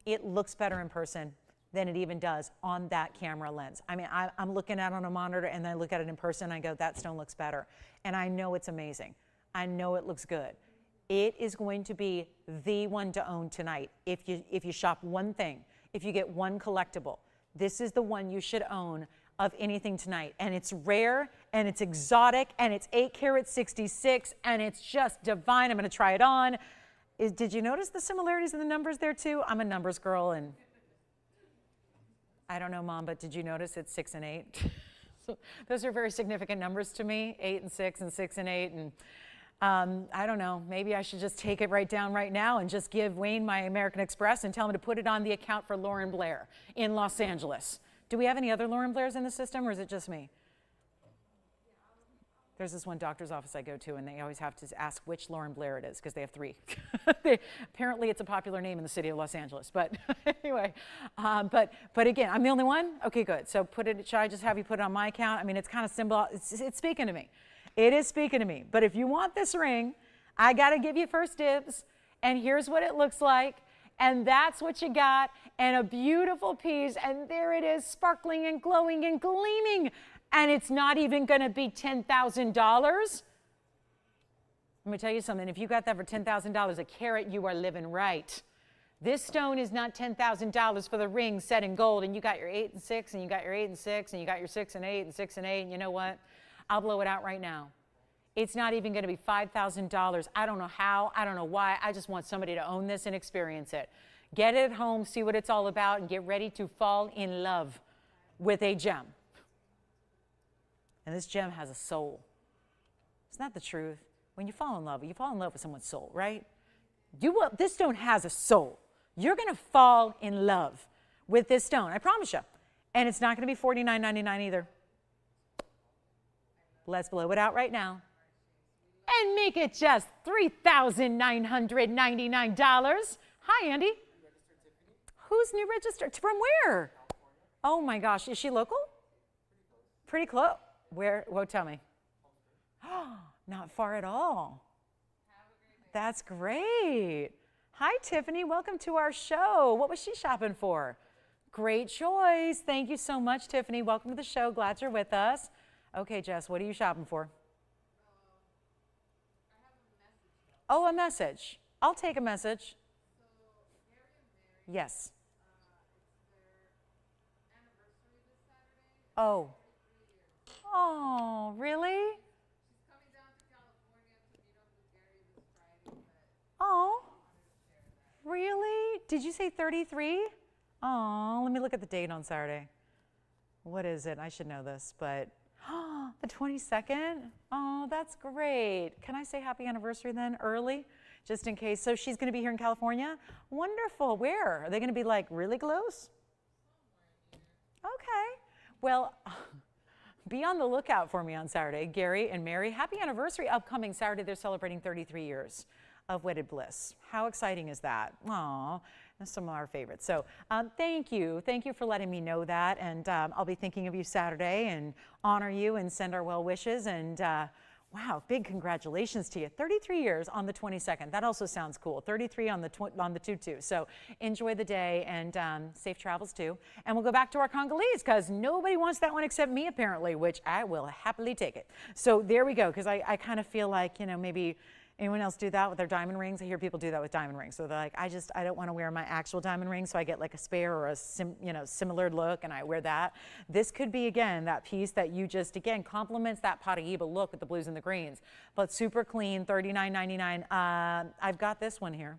It looks better in person than it even does on that camera lens. I mean, I'm looking at it on a monitor, and then I look at it in person, and I go, that stone looks better. And I know it's amazing. I know it looks good. It is going to be the one to own tonight. If you shop one thing, if you get one collectible, this is the one you should own of anything tonight. And it's rare, and it's exotic, and it's 8-carat 66, and it's just divine. I'm gonna try it on. Did you notice the similarities in the numbers there too? I'm a numbers girl, and I don't know, Mom, but did you notice it's 6 and 8? So those are very significant numbers to me, 8 and 6 and 6 and 8. And I don't know, maybe I should just take it right down right now and just give Wayne my American Express and tell him to put it on the account for Lauren Blair in Los Angeles. Do we have any other Lauren Blairs in the system, or is it just me? There's this one doctor's office I go to, and they always have to ask which Lauren Blair it is because they have 3. Apparently, it's a popular name in the city of Los Angeles. But anyway, but again, I'm the only one? Okay, good. So should I just have you put it on my account? I mean, it's kind of symbol. It's speaking to me. It is speaking to me. But if you want this ring, I got to give you first dibs. And here's what it looks like. And that's what you got, and a beautiful piece, and there it is, sparkling and glowing and gleaming, and it's not even gonna be $10,000. Let me tell you something, if you got that for $10,000 a carat, you are living right. This stone is not $10,000 for the ring set in gold, and you got your 8 and 6, and you got your 8 and 6, and you got your 6 and 8, and 6 and 8, and you know what? I'll blow it out right now. It's not even going to be $5,000. I don't know how, I don't know why. I just want somebody to own this and experience it. Get it at home, see what it's all about, and get ready to fall in love with a gem. And this gem has a soul. Isn't that the truth? When you fall in love with someone's soul, right? This stone has a soul. You're going to fall in love with this stone, I promise you. And it's not going to be $49.99 either. Let's blow it out right now. And make it just $3,999. Hi, Andy. Who's new registered? From where? Oh my gosh, is she local? Pretty close. Where? Well, tell me. Not far at all. That's great. Hi, Tiffany. Welcome to our show. What was she shopping for? Great choice. Thank you so much, Tiffany. Welcome to the show. Glad you're with us. Okay, Jess, what are you shopping for? Oh, a message. I'll take a message. Yes. Oh. Oh, really? Oh, really? Did you say 33? Oh, let me look at the date on Saturday. What is it? I should know this, but the 22nd? Oh, that's great. Can I say happy anniversary then, early, just in case? So she's going to be here in California? Wonderful. Where? Are they going to be like really close? Okay. Well, be on the lookout for me on Saturday. Gary and Mary, happy anniversary. Upcoming Saturday, they're celebrating 33 years of wedded bliss. How exciting is that? Aw, that's some of our favorites. So thank you. Thank you for letting me know that. And I'll be thinking of you Saturday and honor you and send our well wishes. And wow, big congratulations to you. 33 years on the 22nd. That also sounds cool. 33 on the 2-2. So enjoy the day and safe travels too. And we'll go back to our Congolese because nobody wants that one except me apparently, which I will happily take it. So there we go, because I kind of feel like, you know, maybe anyone else do that with their diamond rings? I hear people do that with diamond rings. So they're like, I don't want to wear my actual diamond ring, so I get like a spare or a similar look, and I wear that. This could be, again, that piece that you just, again, complements that paraiba look with the blues and the greens. But super clean, $39.99. I've got this one here.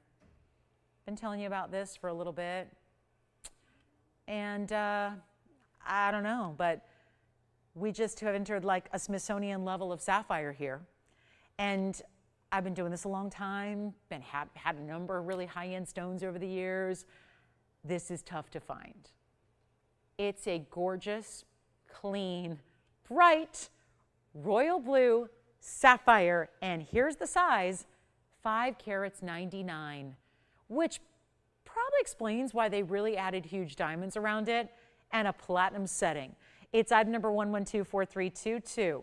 Been telling you about this for a little bit. And I don't know, but we just have entered like a Smithsonian level of sapphire here. And I've been doing this a long time, had a number of really high-end stones over the years. This is tough to find. It's a gorgeous, clean, bright, royal blue sapphire, and here's the size, 5 carats 99, which probably explains why they really added huge diamonds around it and a platinum setting. It's item number 1124322.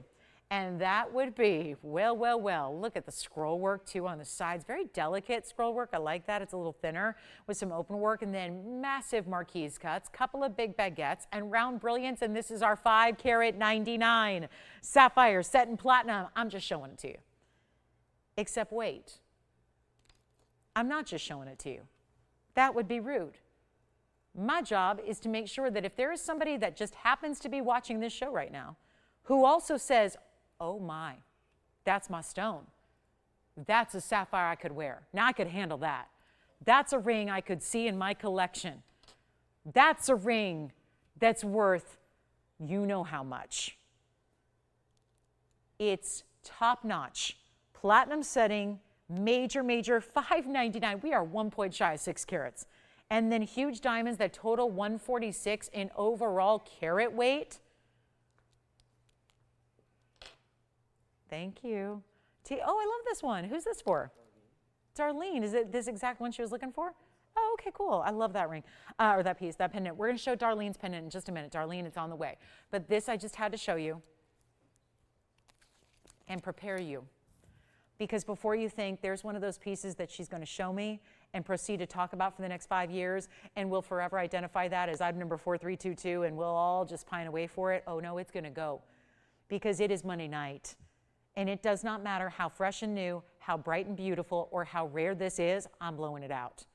And that would be, well, well, well, look at the scroll work too on the sides. Very delicate scroll work. I like that. It's a little thinner with some open work, and then massive marquise cuts, couple of big baguettes, and round brilliance. And this is our 5 carat 99 sapphire set in platinum. I'm just showing it to you. Except wait, I'm not just showing it to you. That would be rude. My job is to make sure that if there is somebody that just happens to be watching this show right now who also says, oh my, that's my stone. That's a sapphire I could wear. Now I could handle that. That's a ring I could see in my collection. That's a ring that's worth you know how much. It's top notch, platinum setting, major, $599. We are 1 point shy of 6 carats. And then huge diamonds that total 146 in overall carat weight. Thank you. Oh, I love this one. Who's this for? Darlene. Is it this exact one she was looking for? Oh, okay, cool. I love that ring, or that piece, that pendant. We're going to show Darlene's pendant in just a minute. Darlene, it's on the way. But this I just had to show you and prepare you. Because before you think there's one of those pieces that she's going to show me and proceed to talk about for the next 5 years, and we'll forever identify that as item number 4322, and we'll all just pine away for it. Oh no, it's going to go, because it is Monday night. And it does not matter how fresh and new, how bright and beautiful, or how rare this is, I'm blowing it out.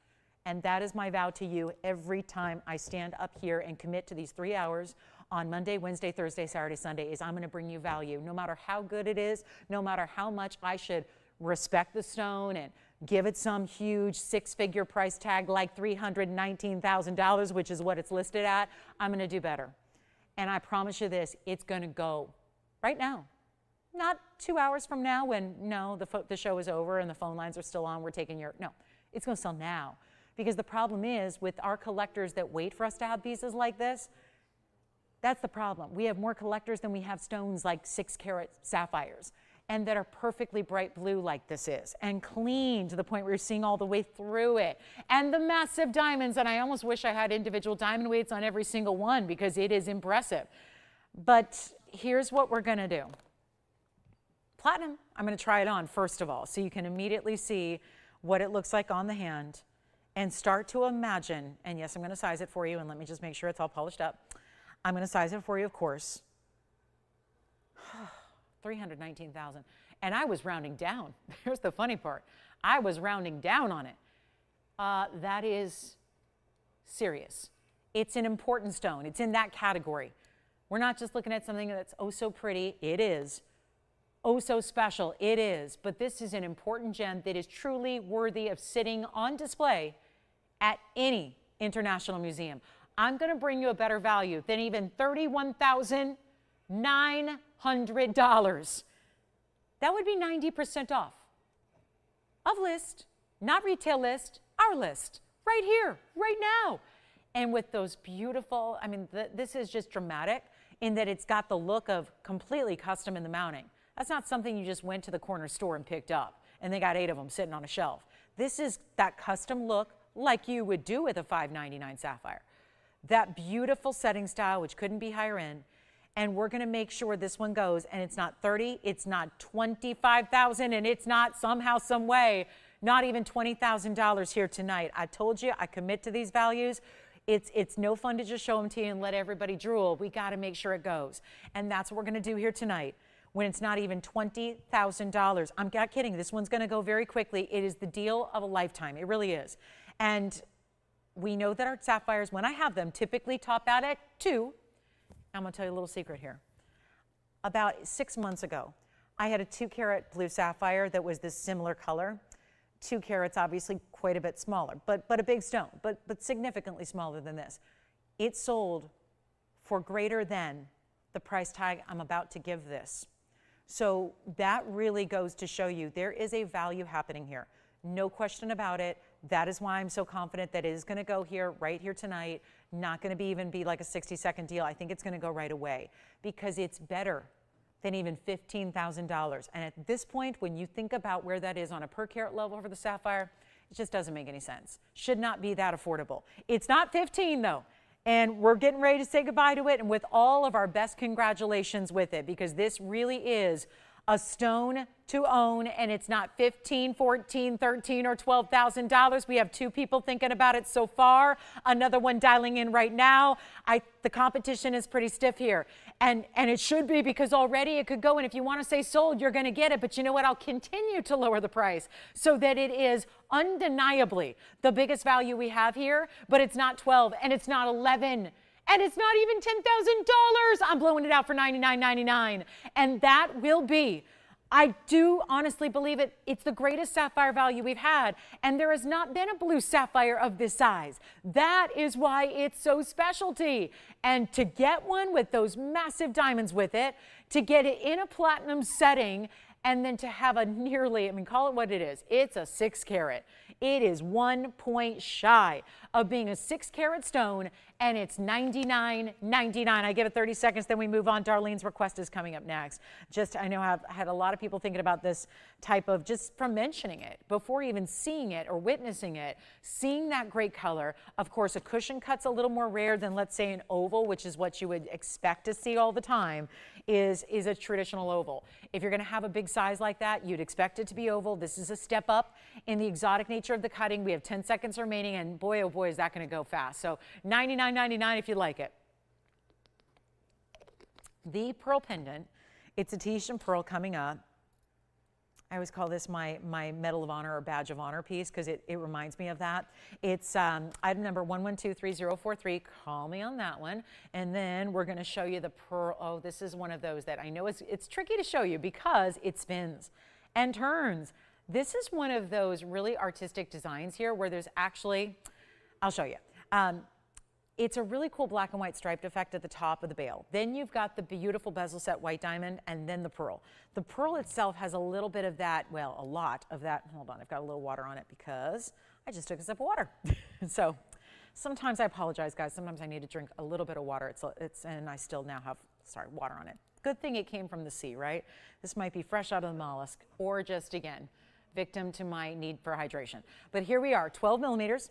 And that is my vow to you every time I stand up here and commit to these 3 hours on Monday, Wednesday, Thursday, Saturday, Sunday, is I'm going to bring you value. No matter how good it is, no matter how much I should respect the stone and give it some huge 6-figure price tag like $319,000, which is what it's listed at, I'm going to do better. And I promise you this, it's going to go right now. Not 2 hours from now when, no, the show is over and the phone lines are still on, we're taking your, no, it's going to sell now. Because the problem is with our collectors that wait for us to have pieces like this, that's the problem. We have more collectors than we have stones like 6-carat sapphires, and that are perfectly bright blue like this is, and clean to the point where you're seeing all the way through it. And the massive diamonds, and I almost wish I had individual diamond weights on every single one because it is impressive. But here's what we're going to do. Platinum, I'm going to try it on first of all, so you can immediately see what it looks like on the hand and start to imagine, and yes, I'm going to size it for you, and let me just make sure it's all polished up. I'm going to size it for you, of course. 319,000. And I was rounding down. Here's the funny part. I was rounding down on it. That is serious. It's an important stone. It's in that category. We're not just looking at something that's oh so pretty. It is. Oh so special. It is. But this is an important gem that is truly worthy of sitting on display at any international museum. I'm going to bring you a better value than even $31,900. That would be 90% off of list, not retail list, our list, right here, right now. And with those beautiful, I mean, this is just dramatic in that it's got the look of completely custom in the mounting. That's not something you just went to the corner store and picked up and they got 8 of them sitting on a shelf. This is that custom look like you would do with a $599 sapphire. That beautiful setting style, which couldn't be higher end. And we're going to make sure this one goes, and it's not 30, it's not 25,000, and it's not somehow, some way, not even $20,000 here tonight. I told you, I commit to these values. It's no fun to just show them to you and let everybody drool. We got to make sure it goes. And that's what we're going to do here tonight when it's not even $20,000. I'm not kidding. This one's going to go very quickly. It is the deal of a lifetime. It really is. And we know that our sapphires, when I have them, typically top out at 2. I'm going to tell you a little secret here. About 6 months ago, I had a 2-carat blue sapphire that was this similar color. 2 carats, obviously quite a bit smaller, but a big stone, but significantly smaller than this. It sold for greater than the price tag I'm about to give this. So that really goes to show you there is a value happening here. No question about it. That is why I'm so confident that it is going to go here, right here tonight. Not going to even be like a 60-second deal. I think it's going to go right away because it's better than even $15,000. And at this point, when you think about where that is on a per carat level for the sapphire, it just doesn't make any sense. Should not be that affordable. It's not 15 though. And we're getting ready to say goodbye to it, and with all of our best congratulations with it, because this really is a stone to own, and it's not $15,000, $14,000, $13,000, or $12,000. We have 2 people thinking about it so far. Another one dialing in right now. The competition is pretty stiff here, and it should be, because already it could go. And if you want to say sold, you're going to get it. But you know what? I'll continue to lower the price so that it is undeniably the biggest value we have here. But it's not 12, and it's not 11. And it's not even $10,000. I'm blowing it out for $99.99. And that will be, I do honestly believe it, it's the greatest sapphire value we've had. And there has not been a blue sapphire of this size. That is why it's so specialty. And to get one with those massive diamonds with it, to get it in a platinum setting, and then to have a nearly, I mean, call it what it is. It's a 6 carat. It is 1 point shy of being a 6-carat stone, and it's $99.99. I give it 30 seconds, then we move on. Darlene's request is coming up next. I know I've had a lot of people thinking about this type of, just from mentioning it, before even seeing it or witnessing it, seeing that great color. Of course, a cushion cut's a little more rare than, let's say, an oval, which is what you would expect to see all the time, is a traditional oval. If you're going to have a big size like that, you'd expect it to be oval. This is a step up in the exotic nature of the cutting. We have 10 seconds remaining, and boy, oh boy, is that going to go fast. So $99.99 if you like it. The pearl pendant, it's a Tahitian pearl coming up. I always call this my Medal of Honor or Badge of Honor piece because it reminds me of that. It's item number 1123043. Call me on that one. And then we're going to show you the pearl. Oh, this is one of those that I know it's tricky to show you because it spins and turns. This is one of those really artistic designs here where there's actually, I'll show you. It's a really cool black and white striped effect at the top of the bail. Then you've got the beautiful bezel set white diamond and then the pearl. The pearl itself has a little bit of that, well, a lot of that. Hold on, I've got a little water on it because I just took a sip of water. So sometimes I apologize, guys. Sometimes I need to drink a little bit of water. And I still now have, water on it. Good thing it came from the sea, right? This might be fresh out of the mollusk or just, again, victim to my need for hydration. But here we are, 12 millimeters.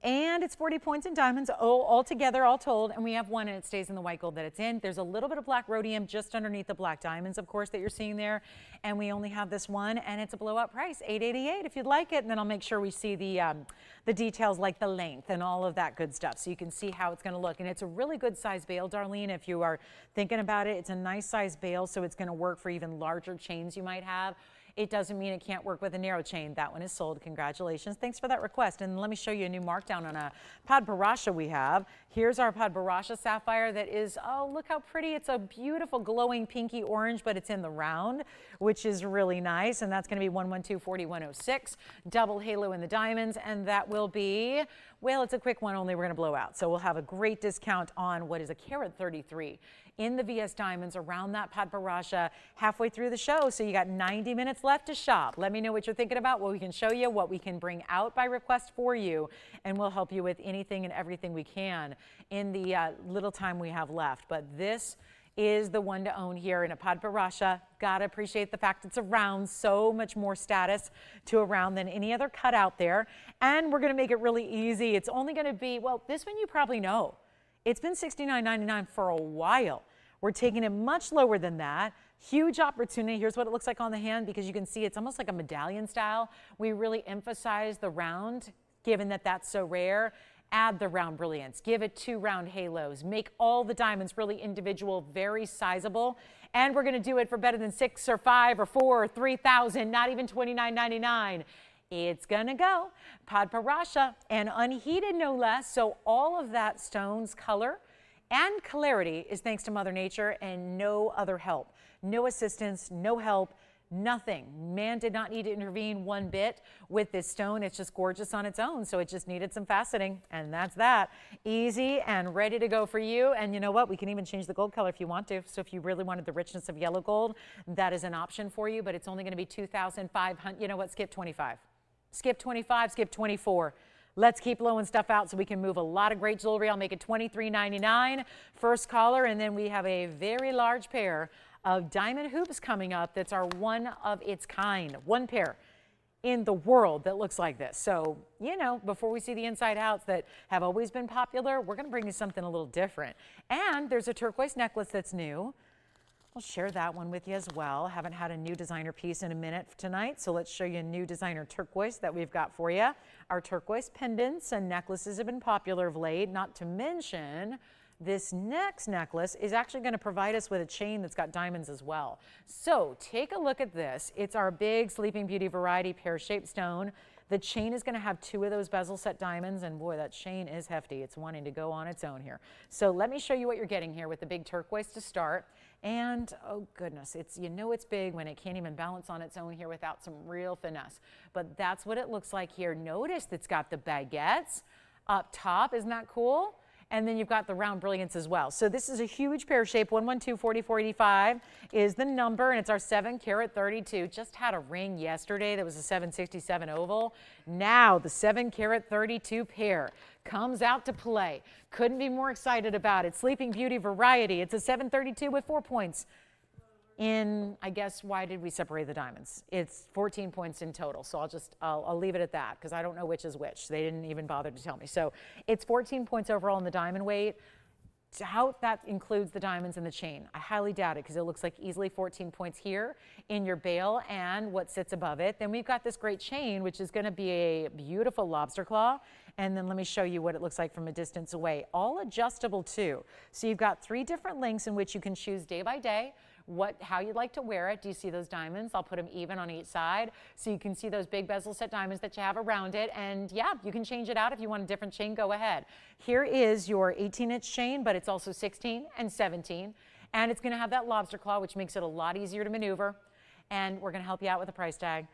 And it's 40 points in diamonds all together, all told, and we have one and it stays in the white gold that it's in. There's a little bit of black rhodium just underneath the black diamonds, of course, that you're seeing there. And we only have this one, and it's a blowout price, $888 if you'd like it. And then I'll make sure we see the details like the length and all of that good stuff so you can see how it's going to look. And it's a really good size bail, Darlene, if you are thinking about it. It's a nice size bail, so it's going to work for even larger chains you might have. It doesn't mean it can't work with a narrow chain. That one is sold. Congratulations. Thanks for that request. And let me show you a new markdown on a Padparadscha we have. Here's our Padparadscha sapphire that is, oh, look how pretty. It's a beautiful glowing pinky orange, but it's in the round, which is really nice. And that's going to be 11240-106. Double halo in the diamonds. And that will be, well, it's a quick one only. We're going to blow out. So we'll have a great discount on what is a carat 33 in the VS diamonds around that Padparadscha halfway through the show. So you got 90 minutes left to shop. Let me know what you're thinking about, what we can show you, what we can bring out by request for you, and we'll help you with anything and everything we can in the little time we have left. But this is the one to own here in a Padparadscha. Gotta appreciate the fact it's a round, so much more status to a round than any other cut out there. And we're gonna make it really easy. It's only gonna be, well, this one you probably know. It's been $69.99 for a while. We're taking it much lower than that. Huge opportunity. Here's what it looks like on the hand because you can see it's almost like a medallion style. We really emphasize the round, given that that's so rare. Add the round brilliance. Give it 2 round halos. Make all the diamonds really individual, very sizable. And we're going to do it for better than 6 or 5 or 4 or 3,000, not even $29.99. It's gonna go. Padparadscha and unheated no less. So all of that stone's color and clarity is thanks to Mother Nature and no other help. No assistance, no help, nothing. Man did not need to intervene one bit with this stone. It's just gorgeous on its own. So it just needed some faceting, and that's that. Easy and ready to go for you. And you know what? We can even change the gold color if you want to. So if you really wanted the richness of yellow gold, that is an option for you, but it's only gonna be $2,500. You know what? Skip 25. Skip 25, skip 24. Let's keep blowing stuff out so we can move a lot of great jewelry. I'll make it $23.99. First caller, and then we have a very large pair of diamond hoops coming up. That's our one of its kind, one pair in the world that looks like this. So, you know, before we see the inside outs that have always been popular, we're going to bring you something a little different. And there's a turquoise necklace that's new. I'll share that one with you as well. Haven't had a new designer piece in a minute tonight, so let's show you a new designer turquoise that we've got for you. Our turquoise pendants and necklaces have been popular of late, not to mention this next necklace is actually going to provide us with a chain that's got diamonds as well. So take a look at this. It's our big Sleeping Beauty variety pear-shaped stone. The chain is going to have 2 of those bezel set diamonds, and boy, that chain is hefty. It's wanting to go on its own here. So let me show you what you're getting here with the big turquoise to start. And oh goodness, you know it's big when it can't even balance on its own here without some real finesse. But that's what it looks like here. Notice it's got the baguettes up top. Isn't that cool? And then you've got the round brilliance as well. So this is a huge pear shape. 112-4485 is the number, and it's our 7 carat 32. Just had a ring yesterday that was a 767 oval. Now the 7 carat 32 pair comes out to play. Couldn't be more excited about it. Sleeping Beauty variety. It's a 732 with 4 points. I guess, why did we separate the diamonds? It's 14 points in total, so I'll leave it at that because I don't know which is which. They didn't even bother to tell me. So it's 14 points overall in the diamond weight. Doubt that includes the diamonds and the chain. I highly doubt it because it looks like easily 14 points here in your bail and what sits above it. Then we've got this great chain, which is going to be a beautiful lobster claw. And then let me show you what it looks like from a distance away. All adjustable too. So you've got 3 different lengths in which you can choose day by day how you'd like to wear it. Do you see those diamonds? I'll put them even on each side so you can see those big bezel set diamonds that you have around it. And yeah, you can change it out if you want a different chain, go ahead. Here is your 18-inch chain, but it's also 16 and 17. And it's going to have that lobster claw, which makes it a lot easier to maneuver. And we're going to help you out with a price tag.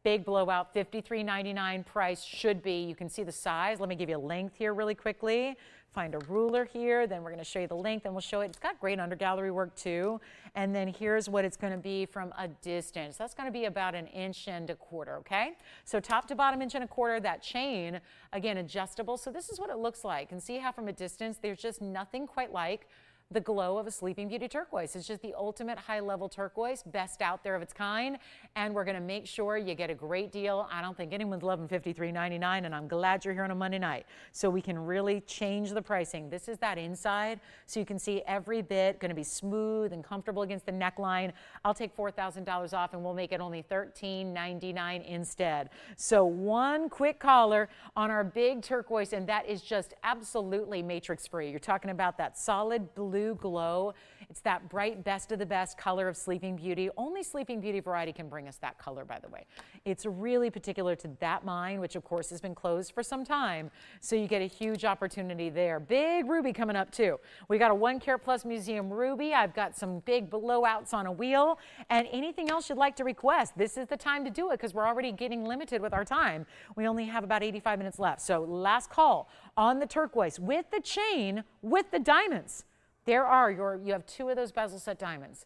Big blowout, $53.99 price should be. You can see the size. Let me give you a length here really quickly. Find a ruler here, then we're going to show you the length, and we'll show it. It's got great under gallery work too. And then here's what it's going to be from a distance. That's going to be about 1.25 inches, okay? So top to bottom 1.25 inches. That chain, again, adjustable. So this is what it looks like. And see how from a distance, there's just nothing quite like the glow of a Sleeping Beauty turquoise. It's just the ultimate high-level turquoise, best out there of its kind, and we're going to make sure you get a great deal. I don't think anyone's loving $53.99, and I'm glad you're here on a Monday night, so we can really change the pricing. This is that inside, so you can see every bit going to be smooth and comfortable against the neckline. I'll take $4,000 off, and we'll make it only $13.99 instead. So one quick caller on our big turquoise, and that is just absolutely matrix-free. You're talking about that solid blue glow. It's that bright, best of the best color of Sleeping Beauty. Only Sleeping Beauty variety can bring us that color, by the way. It's really particular to that mine, which of course has been closed for some time. So you get a huge opportunity there. Big ruby coming up too. We got a 1 carat plus museum ruby. I've got some big blowouts on a wheel, and anything else you'd like to request. This is the time to do it because we're already getting limited with our time. We only have about 85 minutes left. So last call on the turquoise with the chain, with the diamonds. You have 2 of those bezel set diamonds.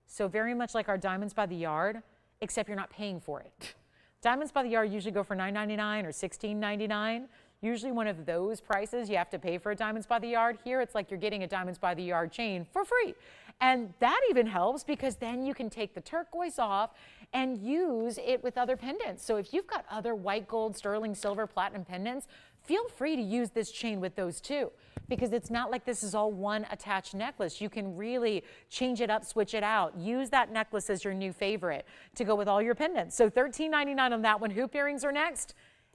So very much like our diamonds by the yard, except you're not paying for it. Diamonds by the yard usually go for $9.99 or $16.99. Usually one of those prices you have to pay for a diamonds by the yard. Here it's like you're getting a diamonds by the yard chain for free. And that even helps because then you can take the turquoise off and use it with other pendants. So if you've got other white gold, sterling silver, platinum pendants, feel free to use this chain with those too, because it's not like this is all one attached necklace. You can really change it up, switch it out. Use that necklace as your new favorite to go with all your pendants. So $13.99 on that one. Hoop earrings are next.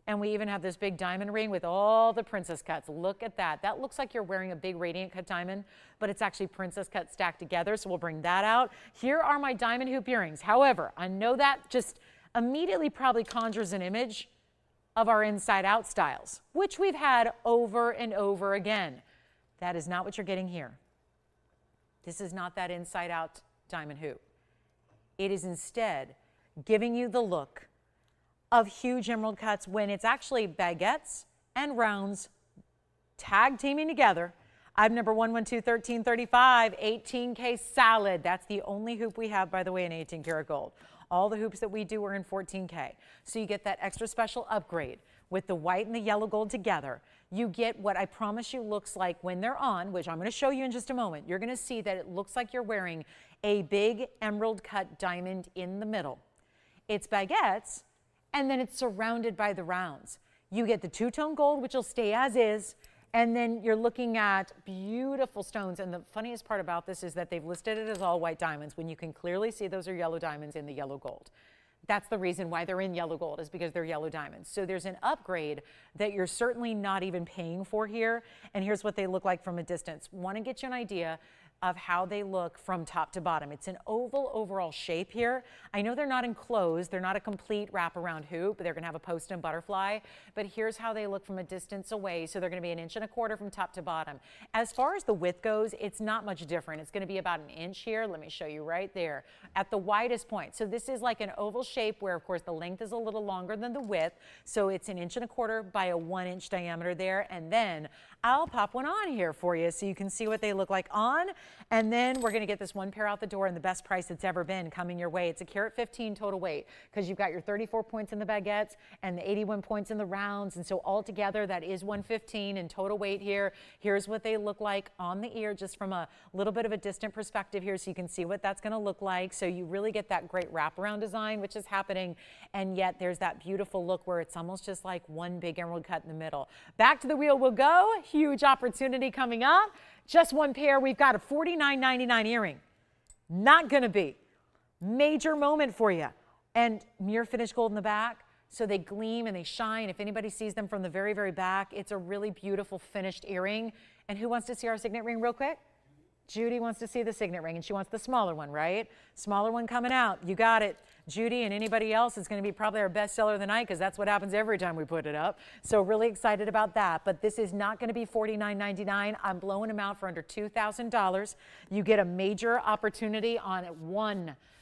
And we even have this big diamond ring with all the princess cuts. Look at that. That looks like you're wearing a big radiant cut diamond, but it's actually princess cut stacked together. So we'll bring that out. Here are my diamond hoop earrings. However, I know that just immediately probably conjures an image of our inside out styles, which we've had over and over again. That is not what you're getting here. This is not that inside out diamond hoop. It is instead giving you the look of huge emerald cuts when it's actually baguettes and rounds tag teaming together. Item number 112-1335, 18K salad. That's the only hoop we have, by the way, in 18 karat gold. All the hoops that we do are in 14K. So you get that extra special upgrade with the white and the yellow gold together. You get what I promise you looks like when they're on, which I'm going to show you in just a moment. You're going to see that it looks like you're wearing a big emerald cut diamond in the middle. It's baguettes, and then it's surrounded by the rounds. You get the two-tone gold, which will stay as is, and then you're looking at beautiful stones. And the funniest part about this is that they've listed it as all white diamonds when you can clearly see those are yellow diamonds in the yellow gold. That's the reason why they're in yellow gold, is because they're yellow diamonds. So there's an upgrade that you're certainly not even paying for here. And here's what they look like from a distance. Want to get you an idea. of how they look from top to bottom. It's an oval overall shape here. I know they're not enclosed. They're not a complete wraparound hoop. They're going to have a post and butterfly, but here's how they look from a distance away. So they're going to be 1.25 inches from top to bottom. As far as the width goes, it's not much different. It's going to be about 1 inch here. Let me show you right there at the widest point. So this is like an oval shape where, of course, the length is a little longer than the width. So it's 1.25 inches by a 1 inch diameter there. And then I'll pop one on here for you so you can see what they look like on. And then we're going to get this one pair out the door and the best price it's ever been coming your way. It's a carat 15 total weight because you've got your 34 points in the baguettes and the 81 points in the rounds. And so altogether that is 115 in total weight here. Here's what they look like on the ear just from a little bit of a distant perspective here so you can see what that's going to look like. So you really get that great wraparound design which is happening, and yet there's that beautiful look where it's almost just like one big emerald cut in the middle. Back to the wheel we'll go. Huge opportunity coming up. Just one pair. We've got a $49.99 earring. Not going to be. Major moment for you. And mirror finished gold in the back. So they gleam and they shine. If anybody sees them from the very, very back, it's a really beautiful finished earring. And who wants to see our signet ring real quick? Judy wants to see the signet ring, and she wants the smaller one, right? Smaller one coming out. You got it. Judy and anybody else is going to be probably our best seller of the night because that's what happens every time we put it up. So really excited about that. But this is not going to be $49.99. I'm blowing them out for under $2,000. You get a major opportunity on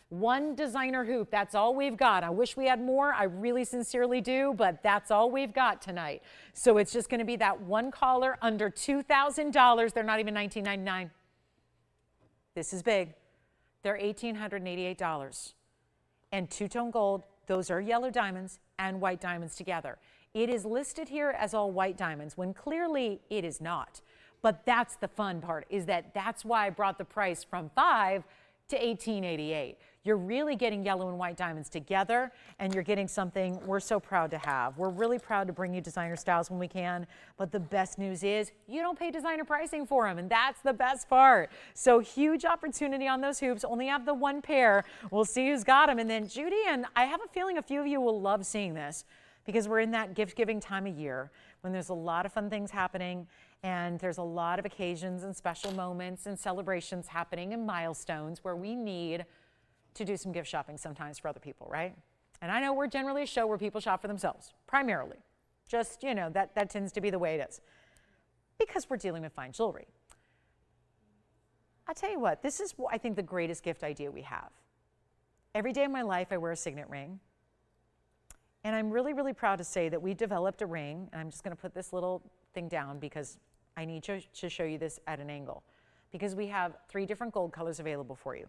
one designer hoop. That's all we've got. I wish we had more. I really sincerely do, but that's all we've got tonight. So it's just going to be that one collar under $2,000. They're not even $19.99. This is big. They're $1,888. And two-tone gold, those are yellow diamonds and white diamonds together. It is listed here as all white diamonds when clearly it is not. But that's the fun part, is that that's why I brought the price from $5 to $1,888. You're really getting yellow and white diamonds together, and you're getting something we're so proud to have. We're really proud to bring you designer styles when we can, but the best news is you don't pay designer pricing for them, and that's the best part. So huge opportunity on those hoops. Only have the one pair. We'll see who's got them. And then Judy, and I have a feeling a few of you will love seeing this because we're in that gift-giving time of year when there's a lot of fun things happening, and there's a lot of occasions and special moments and celebrations happening and milestones where we need to do some gift shopping sometimes for other people, right? And I know we're generally a show where people shop for themselves, primarily. Just, you know, that tends to be the way it is because we're dealing with fine jewelry. I'll tell you what, this is, I think, the greatest gift idea we have. Every day of my life, I wear a signet ring. And I'm really, really proud to say that we developed a ring, and I'm just going to put this little thing down because I need to show you this at an angle, because we have 3 different gold colors available for you.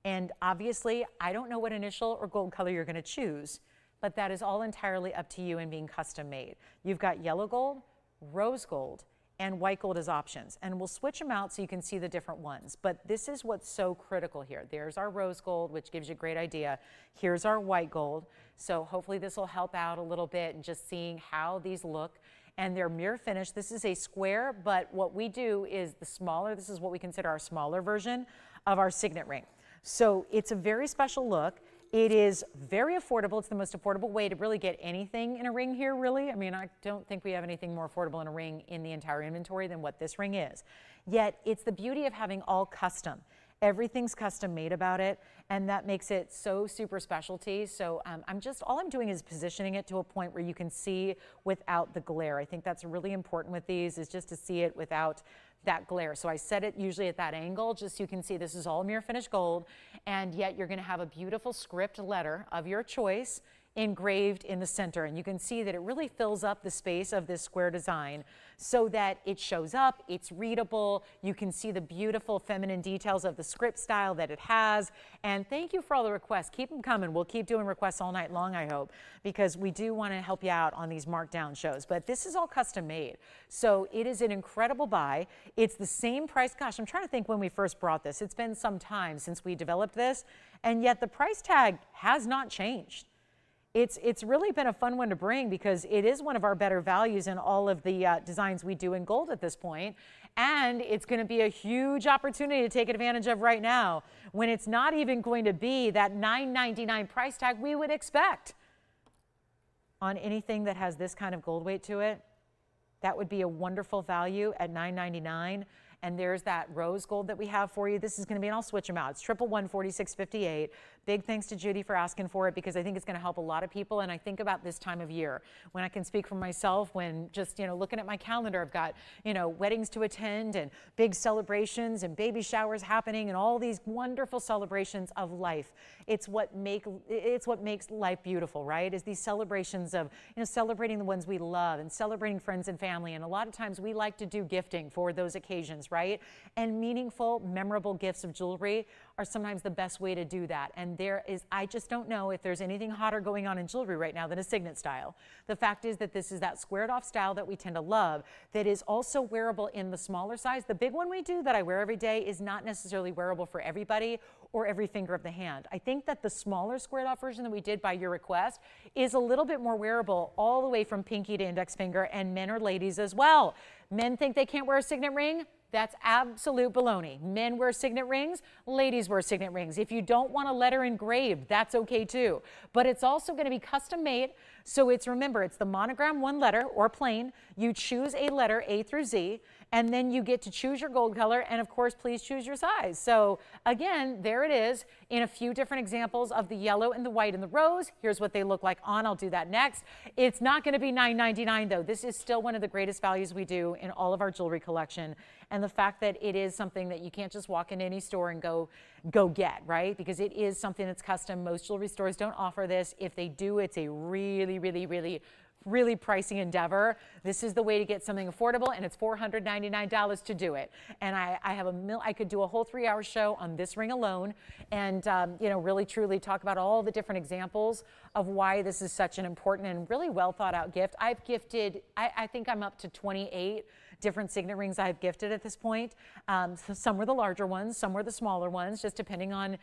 And obviously, I don't know what initial or gold color you're going to choose, but that is all entirely up to you and being custom made. You've got yellow gold, rose gold, and white gold as options. And we'll switch them out so you can see the different ones. But this is what's so critical here. There's our rose gold, which gives you a great idea. Here's our white gold. So hopefully this will help out a little bit in just seeing how these look. And they're mirror finished. This is a square, but what we do is the smaller, this is what we consider our smaller version of our signet ring. So it's a very special look. It is very affordable. It's the most affordable way to really get anything in a ring here, really. I mean, I don't think we have anything more affordable in a ring in the entire inventory than what this ring is. Yet it's the beauty of having all custom. Everything's custom made about it, and that makes it so super specialty. So all I'm doing is positioning it to a point where you can see without the glare. I think that's really important with these, is just to see it without that glare. So I set it usually at that angle just so you can see this is all mirror finished gold, and yet you're going to have a beautiful script letter of your choice engraved in the center, and you can see that it really fills up the space of this square design so that it shows up, it's readable, you can see the beautiful feminine details of the script style that it has. And thank you for all the requests. Keep them coming. We'll keep doing requests all night long, I hope, because we do want to help you out on these markdown shows. But this is all custom made, so it is an incredible buy. It's the same price. Gosh, I'm trying to think when we first brought this. It's been some time since we developed this, and yet the price tag has not changed. It's really been a fun one to bring because it is one of our better values in all of the designs we do in gold at this point. And it's going to be a huge opportunity to take advantage of right now when it's not even going to be that $9.99 price tag we would expect on anything that has this kind of gold weight to it. That would be a wonderful value at $9.99. And there's that rose gold that we have for you. This is going to be, and I'll switch them out. It's 1114658. Big thanks to Judy for asking for it, because I think it's going to help a lot of people. And I think about this time of year when I can speak for myself, when just, looking at my calendar, I've got, weddings to attend and big celebrations and baby showers happening and all these wonderful celebrations of life. It's what makes life beautiful, right? Is these celebrations of, celebrating the ones we love and celebrating friends and family. And a lot of times we like to do gifting for those occasions, right? And meaningful, memorable gifts of jewelry are sometimes the best way to do that. And I just don't know if there's anything hotter going on in jewelry right now than a signet style. The fact is that this is that squared off style that we tend to love, that is also wearable in the smaller size. The big one we do that I wear every day is not necessarily wearable for everybody or every finger of the hand. I think that the smaller squared off version that we did by your request is a little bit more wearable all the way from pinky to index finger, and men or ladies as well. Men think they can't wear a signet ring. That's absolute baloney. Men wear signet rings, ladies wear signet rings. If you don't want a letter engraved, that's okay too. But it's also going to be custom made. So remember, it's the monogram one letter or plain. You choose a letter A through Z, and then you get to choose your gold color, and of course, please choose your size. So again, there it is in a few different examples of the yellow and the white and the rose. Here's what they look like on. I'll do that next. It's not going to be $9.99 though. This is still one of the greatest values we do in all of our jewelry collection. And the fact that it is something that you can't just walk into any store and go get, right? Because it is something that's custom. Most jewelry stores don't offer this. If they do, it's a really, really, really, really pricey endeavor. This is the way to get something affordable, and it's $499 to do it. And I could do a whole 3-hour show on this ring alone, and really truly talk about all the different examples of why this is such an important and really well thought out gift. I've gifted, I think I'm up to 28 different signet rings I've gifted at this point. So some were the larger ones, some were the smaller ones, just depending on,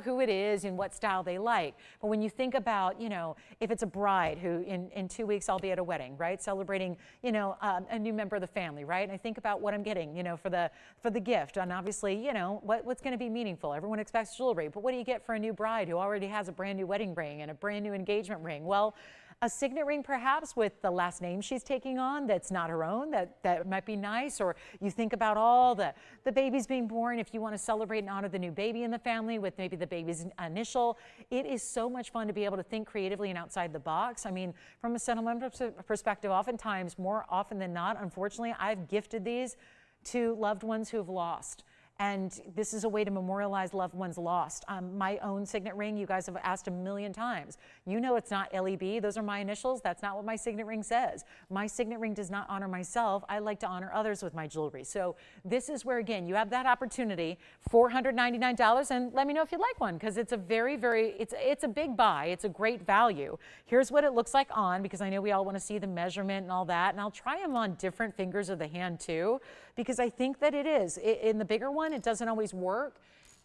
who it is and what style they like. But when you think about, if it's a bride who in 2 weeks I'll be at a wedding, right? Celebrating, a new member of the family, right? And I think about what I'm getting, for the gift. And obviously, what's going to be meaningful. Everyone expects jewelry, but what do you get for a new bride who already has a brand new wedding ring and a brand new engagement ring? Well, a signet ring perhaps with the last name she's taking on that's not her own, that might be nice. Or you think about all the babies being born, if you want to celebrate and honor the new baby in the family with maybe the baby's initial. It is so much fun to be able to think creatively and outside the box. I mean, from a sentimental perspective, oftentimes, more often than not, unfortunately, I've gifted these to loved ones who have lost. And this is a way to memorialize loved ones lost. My own signet ring, you guys have asked a million times. It's not LEB. Those are my initials. That's not what my signet ring says. My signet ring does not honor myself. I like to honor others with my jewelry. So this is where, again, you have that opportunity, $499. And let me know if you'd like one, because it's a very, very, it's a big buy. It's a great value. Here's what it looks like on, because I know we all want to see the measurement and all that. And I'll try them on different fingers of the hand too, because I think that it is. In the bigger one, it doesn't always work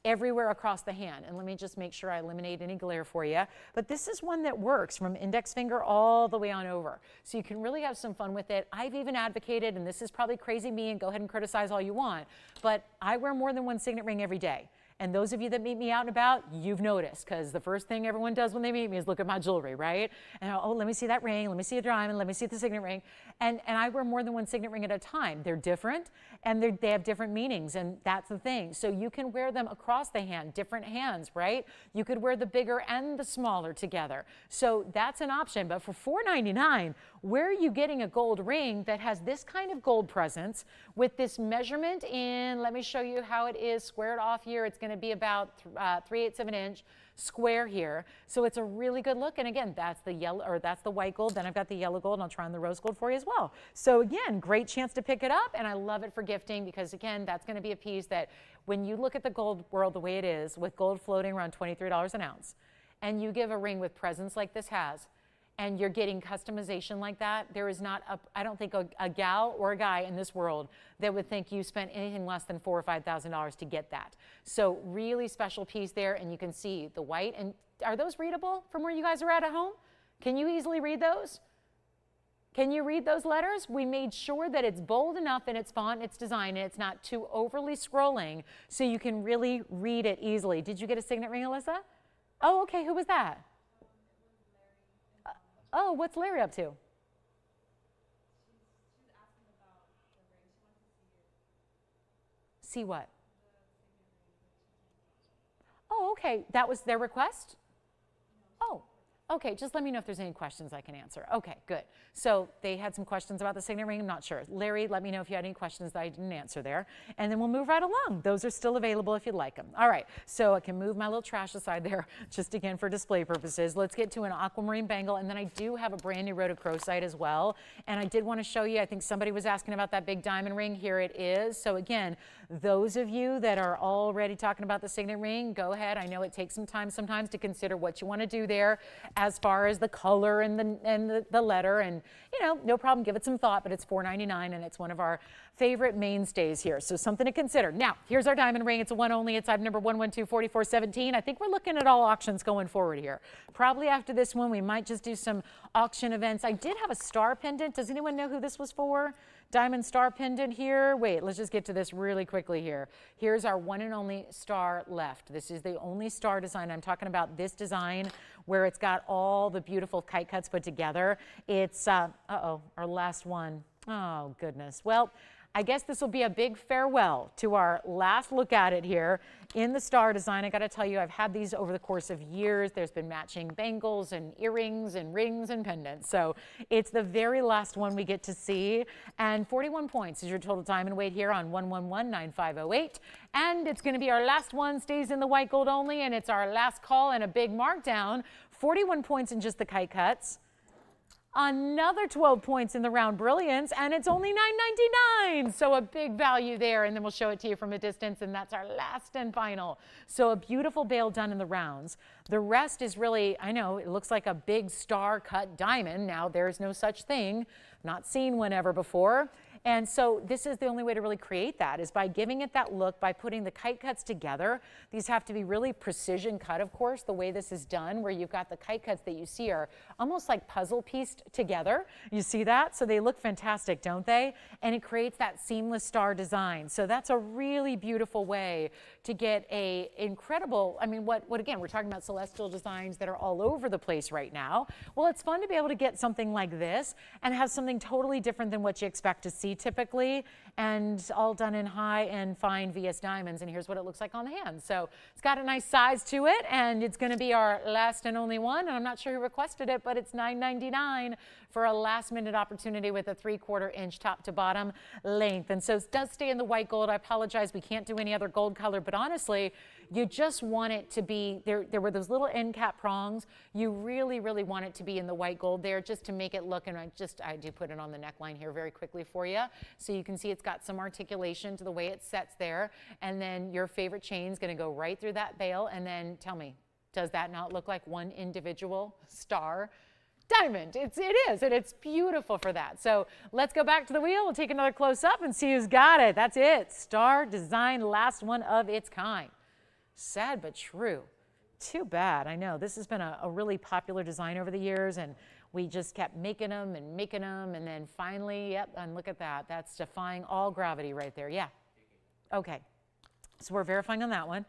everywhere across the hand. And let me just make sure I eliminate any glare for you. But this is one that works from index finger all the way on over. So you can really have some fun with it. I've even advocated, and this is probably crazy me, and go ahead and criticize all you want, but I wear more than one signet ring every day. And those of you that meet me out and about, you've noticed, because the first thing everyone does when they meet me is look at my jewelry, right? And oh, let me see that ring, let me see a diamond, let me see the signet ring. And I wear more than one signet ring at a time. They're different, and they have different meanings, and that's the thing. So you can wear them across the hand, different hands, right? You could wear the bigger and the smaller together. So that's an option. But for $499, where are you getting a gold ring that has this kind of gold presence with this measurement in, let me show you how it is squared off here. It's going to be about 3/8 of an inch square here. So it's a really good look. And again, that's the yellow, or that's the white gold. Then I've got the yellow gold, and I'll try on the rose gold for you as well. So again, great chance to pick it up. And I love it for gifting, because again, that's going to be a piece that when you look at the gold world the way it is, with gold floating around $23 an ounce, and you give a ring with presence like this has, and you're getting customization like that, there is not, I don't think a gal or a guy in this world that would think you spent anything less than $4,000 or $5,000 to get that. So really special piece there, and you can see the white. And are those readable from where you guys are at home? Can you easily read those? Can you read those letters? We made sure that it's bold enough in its font, its design, and it's not too overly scrolling, so you can really read it easily. Did you get a signet ring, Alyssa? Oh, okay, who was that? Oh, what's Larry up to? She's asking about the ring. She wants to see it. See what? Oh, okay. That was their request? Oh, okay. Just let me know if there's any questions I can answer. Okay, good. So they had some questions about the signet ring. I'm not sure. Larry, let me know if you had any questions that I didn't answer there. And then we'll move right along. Those are still available if you'd like them. All right. So I can move my little trash aside there just again for display purposes. Let's get to an aquamarine bangle. And then I do have a brand new rhodochrosite as well. And I did want to show you, I think somebody was asking about that big diamond ring. Here it is. So again, those of you that are already talking about the signet ring, go ahead. I know it takes some time sometimes to consider what you want to do there as far as the color and the letter. And, you know, no problem. Give it some thought, but it's $4.99 and it's one of our favorite mainstays here. So something to consider. Now, here's our diamond ring. It's a one only. It's item number 1124417. I think we're looking at all auctions going forward here. Probably after this one, we might just do some auction events. I did have a star pendant. Does anyone know who this was for? Diamond star pendant here. Wait, let's just get to this really quickly here. Here's our one and only star left. This is the only star design. I'm talking about this design where it's got all the beautiful kite cuts put together. It's, uh-oh, our last one. Oh, goodness. Well, I guess this will be a big farewell to our last look at it here in the star design. I got to tell you, I've had these over the course of years. There's been matching bangles and earrings and rings and pendants. So it's the very last one we get to see. And 41 points is your total diamond weight here on 111-9508. And it's going to be our last one, stays in the white gold only. And it's our last call and a big markdown. 41 points in just the kite cuts. Another 12 points in the round brilliance, and it's only $9.99. So a big value there, and then we'll show it to you from a distance, and that's our last and final. So a beautiful bail done in the rounds. The rest is really, I know, it looks like a big star cut diamond. Now, there's no such thing. Not seen one ever before. And so this is the only way to really create that is by giving it that look, by putting the kite cuts together. These have to be really precision cut, of course, the way this is done, where you've got the kite cuts that you see are almost like puzzle pieced together. You see that? So they look fantastic, don't they? And it creates that seamless star design. So that's a really beautiful way to get a incredible, I mean, what again, we're talking about celestial designs that are all over the place right now. Well, it's fun to be able to get something like this and have something totally different than what you expect to see typically, and all done in high and fine VS diamonds. And here's what it looks like on the hand. So it's got a nice size to it, and it's going to be our last and only one. And I'm not sure who requested it, but it's $9.99 for a last minute opportunity with a 3/4 inch top to bottom length. And so it does stay in the white gold. I apologize, we can't do any other gold color, but honestly, you just want it to be, there were those little end cap prongs. You really, really want it to be in the white gold there just to make it look, and I do put it on the neckline here very quickly for you. So you can see it's got some articulation to the way it sets there. And then your favorite chain is going to go right through that bail. And then tell me, does that not look like one individual star diamond? It is, and it's beautiful for that. So let's go back to the wheel. We'll take another close up and see who's got it. That's it. Star design, last one of its kind. Sad but true. Too bad. I know this has been a really popular design over the years, and we just kept making them, and then finally, yep, and look at that. That's defying all gravity right there. Yeah. Okay. So we're verifying on that one.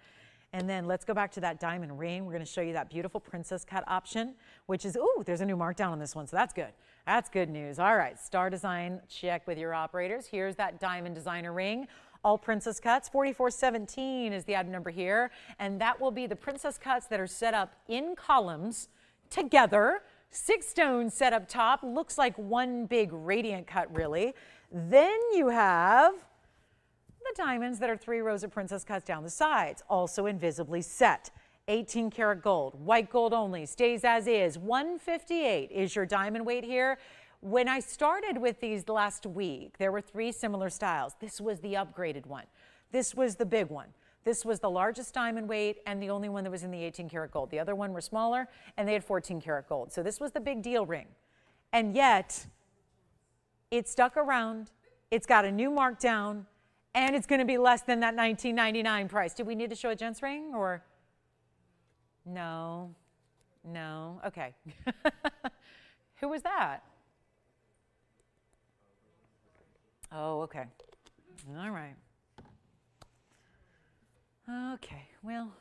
And then let's go back to that diamond ring. We're going to show you that beautiful princess cut option, which is, ooh, there's a new markdown on this one, so that's good. That's good news. All right, star design, check with your operators. Here's that diamond designer ring. All princess cuts, 4417 is the item number here. And that will be the princess cuts that are set up in columns together. 6 stones set up top, looks like one big radiant cut really. Then you have the diamonds that are 3 rows of princess cuts down the sides, also invisibly set. 18 karat gold, white gold only, stays as is. 158 is your diamond weight here. When I started with these last week, there were 3 similar styles. This was the upgraded one. This was the big one. This was the largest diamond weight and the only one that was in the 18 karat gold. The other one were smaller and they had 14 karat gold. So this was the big deal ring. And yet it stuck around. It's got a new markdown, and it's going to be less than that $19.99 price. Do we need to show a gents ring or? No. No. Okay. Who was that? Oh, okay. All right. Okay, well,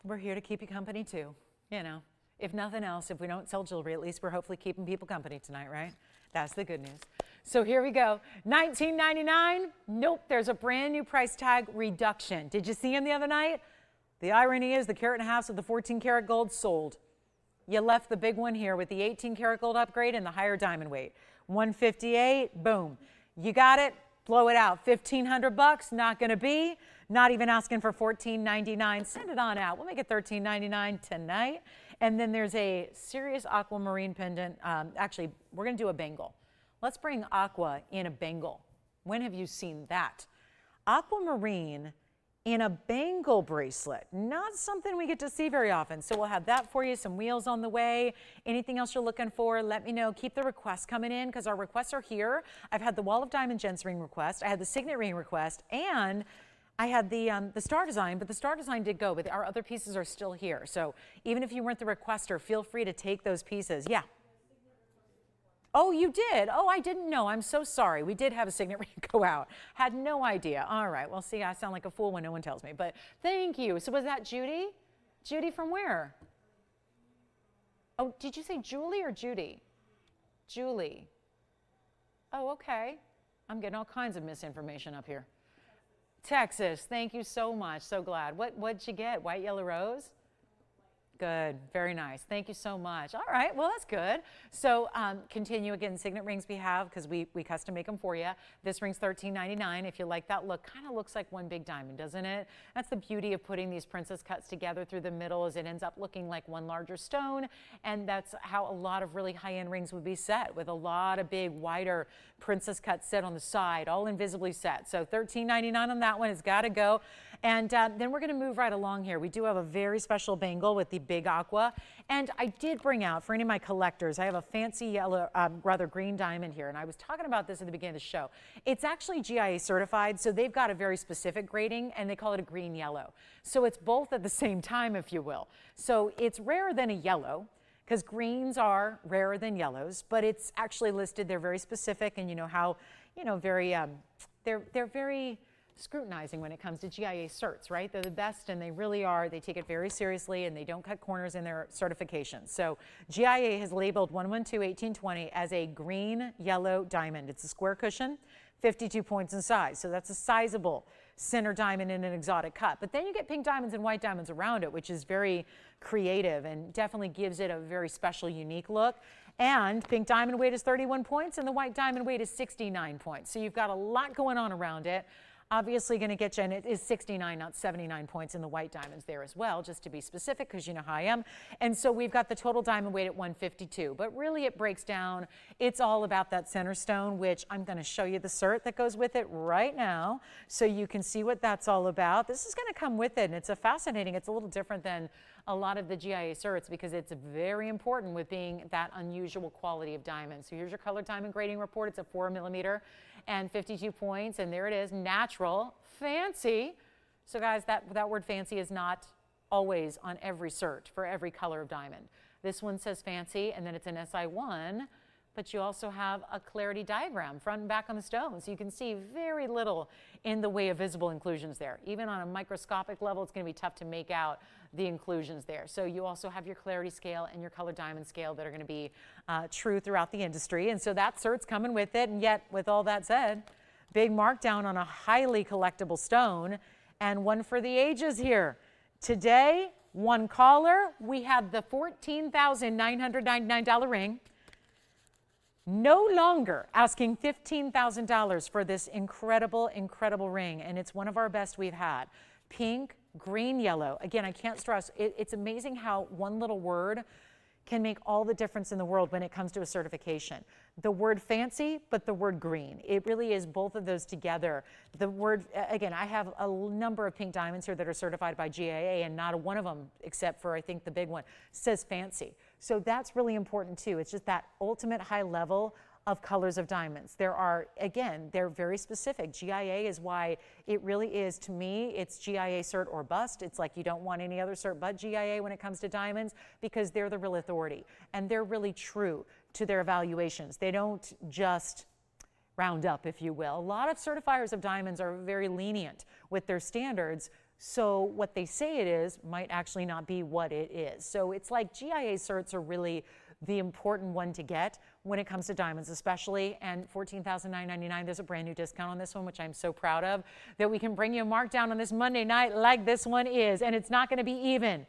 we're here to keep you company too. You know, if nothing else, if we don't sell jewelry, at least we're hopefully keeping people company tonight, right? That's the good news. So here we go. $19.99. Nope, there's a brand new price tag reduction. Did you see him the other night? The irony is the carat and a half of the 14 karat gold sold. You left the big one here with the 18 karat gold upgrade and the higher diamond weight. 158, boom. You got it, blow it out. 1,500 bucks, not gonna be. Not even asking for $14.99. Send it on out. We'll make it $13.99 tonight. And then there's a serious aquamarine pendant. Actually, we're gonna do a bangle. Let's bring aqua in a bangle. When have you seen that? Aquamarine in a bangle bracelet. Not something we get to see very often. So we'll have that for you, some wheels on the way. Anything else you're looking for, let me know. Keep the requests coming in because our requests are here. I've had the Wall of Diamond Gents ring request. I had the signet ring request, and I had the star design, but the star design did go, but our other pieces are still here. So even if you weren't the requester, feel free to take those pieces. Yeah. Oh, you did? Oh, I didn't know. I'm so sorry. We did have a signet ring go out. Had no idea. All right. Well, see, I sound like a fool when no one tells me, but thank you. So was that Judy? Judy from where? Oh, did you say Julie or Judy? Julie. Oh, okay. I'm getting all kinds of misinformation up here. Texas. Thank you so much. So glad. What'd you get? White, yellow rose? Good. Very nice. Thank you so much. All right. Well, that's good. So continue again. Signet rings we have because we custom make them for you. This ring's $13.99. If you like that look, kind of looks like one big diamond, doesn't it? That's the beauty of putting these princess cuts together through the middle, is it ends up looking like one larger stone. And that's how a lot of really high-end rings would be set, with a lot of big, wider princess cuts set on the side, all invisibly set. So $13.99 on that one. It's got to go. And then we're going to move right along here. We do have a very special bangle with the big aqua. And I did bring out, for any of my collectors, I have a fancy yellow, rather green diamond here. And I was talking about this at the beginning of the show. It's actually GIA certified, so they've got a very specific grading, and they call it a green yellow. So it's both at the same time, if you will. So it's rarer than a yellow, because greens are rarer than yellows, but it's actually listed. They're very specific, and you know how, very, they're very scrutinizing when it comes to GIA certs, right? They're the best, and they really are. They take it very seriously, and they don't cut corners in their certifications. So GIA has labeled 112-1820 as a green yellow diamond. It's a square cushion, 52 points in size. So that's a sizable center diamond in an exotic cut. But then you get pink diamonds and white diamonds around it, which is very creative and definitely gives it a very special, unique look. And pink diamond weight is 31 points, and the white diamond weight is 69 points. So you've got a lot going on around it. Obviously going to get you, and it is 69, not 79 points in the white diamonds there as well, just to be specific, because you know how I am. And so we've got the total diamond weight at 152, but really it breaks down. It's all about that center stone, which I'm going to show you the cert that goes with it right now, so you can see what that's all about. This is going to come with it, and it's a fascinating, it's a little different than a lot of the GIA certs, because it's very important with being that unusual quality of diamond. So here's your colored diamond grading report. It's a 4mm and 52 points, and there it is, natural, fancy. So guys, that word fancy is not always on every cert for every color of diamond. This one says fancy, and then it's an SI1, but you also have a clarity diagram front and back on the stone, so you can see very little in the way of visible inclusions there. Even on a microscopic level, it's going to be tough to make out the inclusions there. So you also have your clarity scale and your colored diamond scale that are going to be true throughout the industry. And so that cert's coming with it. And yet, with all that said, big markdown on a highly collectible stone, and one for the ages here. Today, one caller, we have the $14,999 ring. No longer asking $15,000 for this incredible, incredible ring. And it's one of our best we've had. Pink, green, yellow. Again, I can't stress, it's amazing how one little word can make all the difference in the world when it comes to a certification. The word fancy, but the word green. It really is both of those together. The word, again, I have a number of pink diamonds here that are certified by GIA, and not one of them, except for I think the big one, says fancy. So that's really important too. It's just that ultimate high level of colors of diamonds. There are, again, they're very specific. GIA is why it really is, to me, it's GIA cert or bust. It's like you don't want any other cert but GIA when it comes to diamonds, because they're the real authority, and they're really true to their evaluations. They don't just round up, if you will. A lot of certifiers of diamonds are very lenient with their standards, so what they say it is might actually not be what it is. So it's like GIA certs are really the important one to get when it comes to diamonds especially, and $14,999. There's a brand new discount on this one, which I'm so proud of, that we can bring you a markdown on this Monday night like this one is, and it's not going to be even.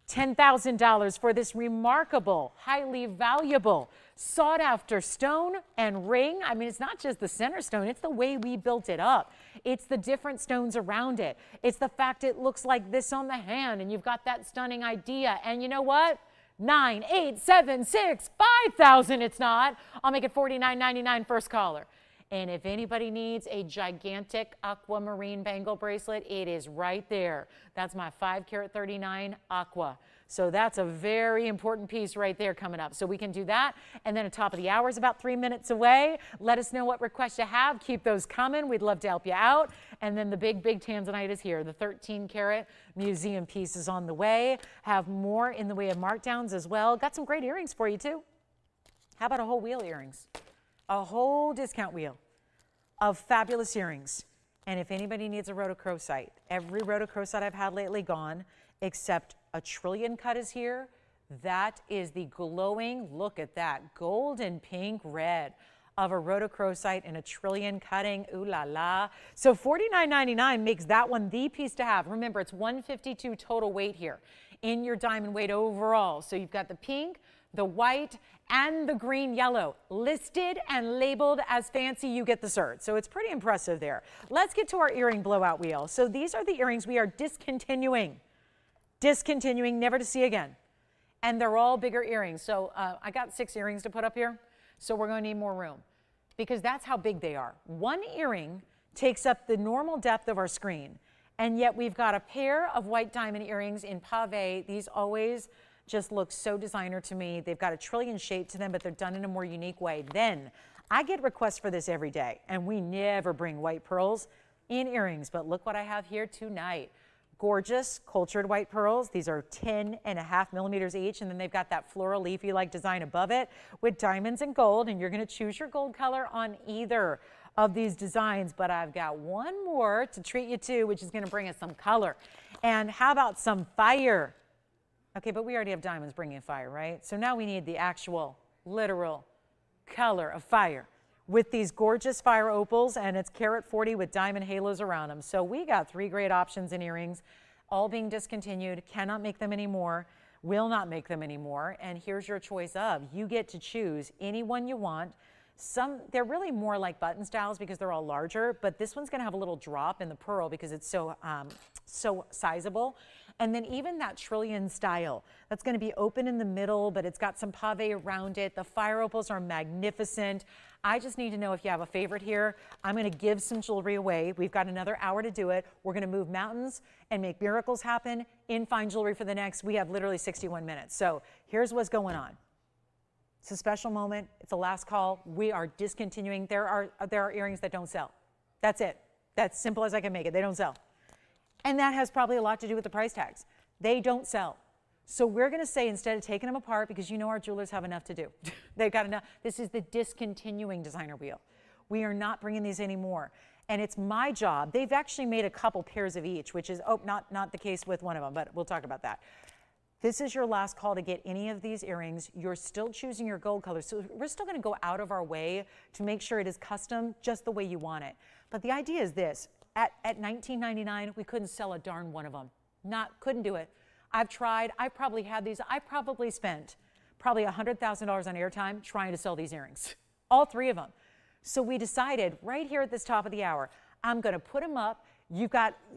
$10,000 for this remarkable, highly valuable, sought-after stone and ring. I mean, it's not just the center stone, it's the way we built it up. It's the different stones around it. It's the fact it looks like this on the hand, and you've got that stunning idea. And you know what? 9, 8, 7, 6, 5,000 it's not. I'll make it $49.99 first caller. And if anybody needs a gigantic aquamarine bangle bracelet, it is right there. That's my 5 carat 39 aqua. So that's a very important piece right there coming up. So we can do that. And then at top of the hour is about 3 minutes away. Let us know what requests you have. Keep those coming. We'd love to help you out. And then the big Tanzanite is here. The 13 carat museum piece is on the way. Have more in the way of markdowns as well. Got some great earrings for you too. How about a whole wheel earrings? A whole discount wheel of fabulous earrings. And if anybody needs a Rhodochrosite, every Rhodochrosite I've had lately gone, except a trillion cut is here. That is the glowing, look at that, golden pink red of a Rhodochrosite in a trillion cutting, ooh la la. So $49.99 makes that one the piece to have. Remember, it's 152 total weight here in your diamond weight overall. So you've got the pink, the white, and the green yellow listed and labeled as fancy. You get the cert. So it's pretty impressive there. Let's get to our earring blowout wheel. So these are the earrings we are discontinuing, never to see again. And they're all bigger earrings. So I got 6 earrings to put up here. So we're going to need more room because that's how big they are. One earring takes up the normal depth of our screen. And yet we've got a pair of white diamond earrings in pave. These always just look so designer to me. They've got a trillion shape to them, but they're done in a more unique way. Then I get requests for this every day, and we never bring white pearls in earrings, but look what I have here tonight. Gorgeous cultured white pearls. These are 10.5 millimeters each, and then they've got that floral leafy-like design above it with diamonds and gold, and you're gonna choose your gold color on either of these designs, but I've got one more to treat you to, which is gonna bring us some color. And how about some fire? Okay, but we already have diamonds bringing fire, right? So now we need the actual, literal color of fire with these gorgeous fire opals, and it's carat 40 with diamond halos around them. So we got 3 great options in earrings, all being discontinued, cannot make them anymore, will not make them anymore, and here's your choice of. You get to choose any one you want. They're really more like button styles because they're all larger, but this one's gonna have a little drop in the pearl because it's so sizable. And then even that trillion style, that's going to be open in the middle, but it's got some pave around it. The fire opals are magnificent. I just need to know if you have a favorite here. I'm going to give some jewelry away. We've got another hour to do it. We're going to move mountains and make miracles happen in fine jewelry for the next, we have literally 61 minutes. So here's what's going on. It's a special moment. It's the last call. We are discontinuing. There are earrings that don't sell. That's it. That's simple as I can make it. They don't sell. And that has probably a lot to do with the price tags. They don't sell. So we're going to say, instead of taking them apart, because you know our jewelers have enough to do. They've got enough. This is the discontinuing designer wheel. We are not bringing these anymore. And it's my job. They've actually made a couple pairs of each, which is, not the case with one of them, but we'll talk about that. This is your last call to get any of these earrings. You're still choosing your gold color. So we're still going to go out of our way to make sure it is custom just the way you want it. But the idea is this. At $19.99, we couldn't sell a darn one of them. Couldn't do it. I've tried. I probably had these. I probably spent $100,000 on airtime trying to sell these earrings. All 3 of them. So we decided right here at this top of the hour, I'm going to put them up.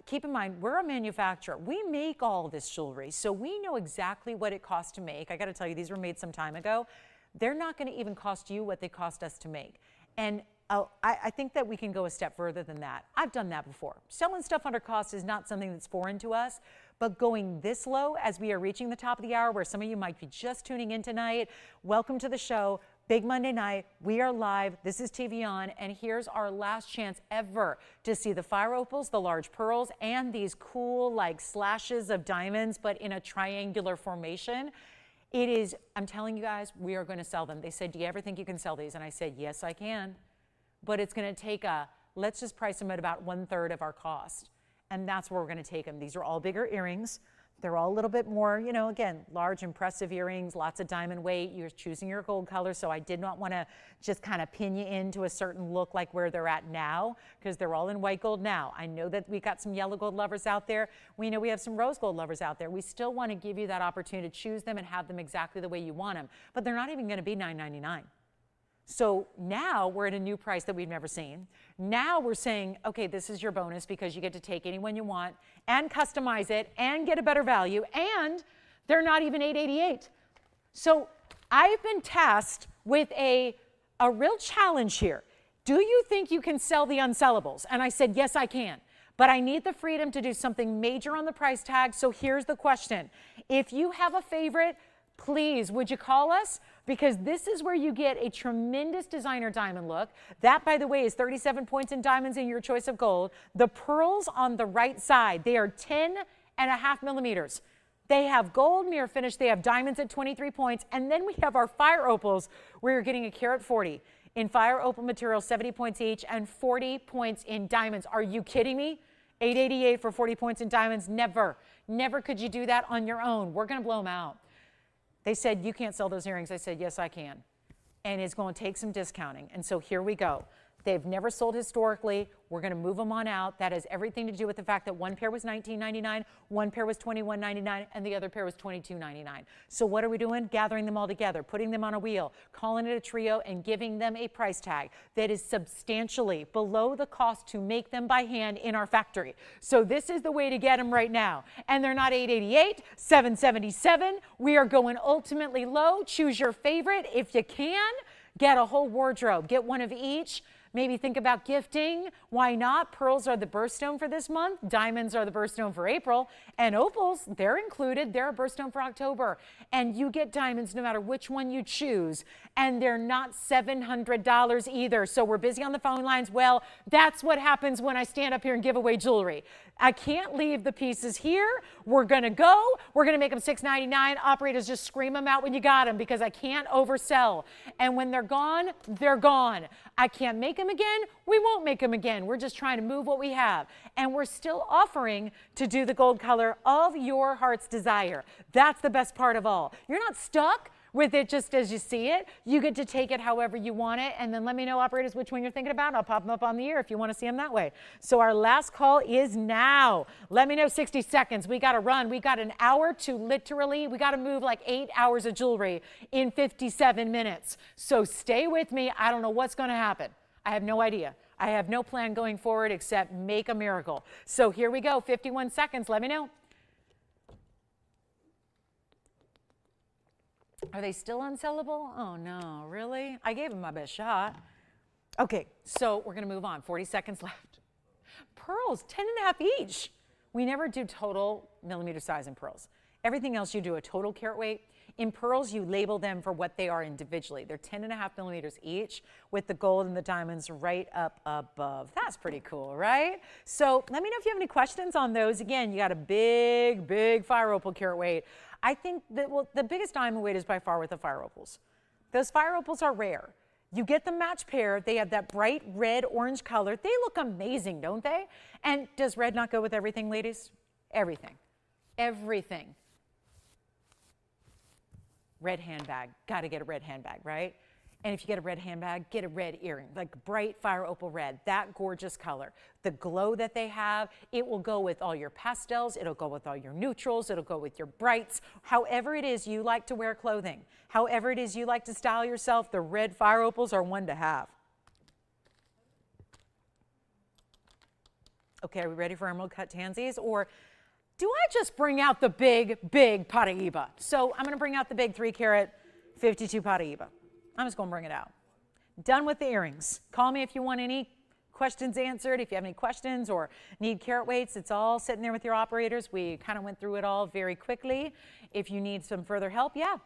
Keep in mind, we're a manufacturer. We make all this jewelry, so we know exactly what it costs to make. I got to tell you, these were made some time ago. They're not going to even cost you what they cost us to make. And I think that we can go a step further than that. I've done that before. Selling stuff under cost is not something that's foreign to us, but going this low as we are reaching the top of the hour, where some of you might be just tuning in tonight, welcome to the show. Big Monday night, we are live. This is TVON, and here's our last chance ever to see the fire opals, the large pearls, and these cool like slashes of diamonds, but in a triangular formation. It is, I'm telling you guys, we are going to sell them. They said, do you ever think you can sell these? And I said, yes, I can. But it's going to take let's just price them at about 1/3 of our cost. And that's where we're going to take them. These are all bigger earrings. They're all a little bit more, you know, again, large, impressive earrings, lots of diamond weight. You're choosing your gold color, so I did not want to just kind of pin you into a certain look like where they're at now, because they're all in white gold now. I know that we got some yellow gold lovers out there. We know we have some rose gold lovers out there. We still want to give you that opportunity to choose them and have them exactly the way you want them, but they're not even going to be $9.99. So now we're at a new price that we've never seen. Now we're saying, okay, this is your bonus because you get to take anyone you want and customize it and get a better value, and they're not even $888. So I've been tasked with a real challenge here. Do you think you can sell the unsellables? And I said, yes, I can. But I need the freedom to do something major on the price tag. So here's the question. If you have a favorite, please, would you call us? Because this is where you get a tremendous designer diamond look. That, by the way, is 37 points in diamonds in your choice of gold. The pearls on the right side, they are 10.5 millimeters. They have gold mirror finish. They have diamonds at 23 points. And then we have our fire opals, where you're getting a carat 40 in fire opal material, 70 points each, and 40 points in diamonds. Are you kidding me? $888 for 40 points in diamonds? Never. Never could you do that on your own. We're going to blow them out. They said, you can't sell those earrings. I said, yes, I can. And it's going to take some discounting. And so here we go. They've never sold historically. We're going to move them on out. That has everything to do with the fact that one pair was $19.99, one pair was $21.99, and the other pair was $22.99. So what are we doing? Gathering them all together, putting them on a wheel, calling it a trio, and giving them a price tag that is substantially below the cost to make them by hand in our factory. So this is the way to get them right now. And they're not $888, $777. We are going ultimately low. Choose your favorite. If you can, get a whole wardrobe. Get one of each. Maybe think about gifting. Why not? Pearls are the birthstone for this month. Diamonds are the birthstone for April. And opals, they're included. They're a birthstone for October. And you get diamonds no matter which one you choose. And they're not $700 either. So we're busy on the phone lines. Well, that's what happens when I stand up here and give away jewelry. I can't leave the pieces here. We're going to go. We're going to make them $6.99. Operators, just scream them out when you got them because I can't oversell. And when they're gone, they're gone. I can't make them again. We won't make them again. We're just trying to move what we have. And we're still offering to do the gold color of your heart's desire. That's the best part of all. You're not stuck with it just as you see it. You get to take it however you want it, and then let me know, operators, which one you're thinking about. I'll pop them up on the air if you want to see them that way. So our last call is now. Let me know, 60 seconds. We got to run. We got an hour to literally, we got to move like 8 hours of jewelry in 57 minutes. So stay with me. I don't know what's going to happen. I have no idea. I have no plan going forward except make a miracle. So here we go, 51 seconds. Let me know. Are they still unsellable? Oh no, really? I gave them my best shot. Okay, so we're gonna move on, 40 seconds left. Pearls, 10.5 each. We never do total millimeter size in pearls. Everything else you do a total carat weight. In pearls, you label them for what they are individually. They're 10.5 millimeters each with the gold and the diamonds right up above. That's pretty cool, right? So let me know if you have any questions on those. Again, you got a big, big fire opal carat weight. I think that, well, the biggest diamond weight is by far with the fire opals. Those fire opals are rare. You get the match pair. They have that bright red orange color. They look amazing, don't they? And does red not go with everything, ladies? Everything. Everything. Red handbag. Got to get a red handbag, right? And if you get a red handbag, get a red earring, like bright fire opal red, that gorgeous color. The glow that they have, it will go with all your pastels, it'll go with all your neutrals, it'll go with your brights. However it is you like to wear clothing, however it is you like to style yourself, the red fire opals are one to have. Okay, are we ready for emerald cut tansies? Or do I just bring out the big, big paraiba? So I'm gonna bring out the big 3 carat 52 paraiba. I'm just going to bring it out. Done with the earrings. Call me if you want any questions answered. If you have any questions or need carat weights, it's all sitting there with your operators. We kind of went through it all very quickly. If you need some further help, yeah.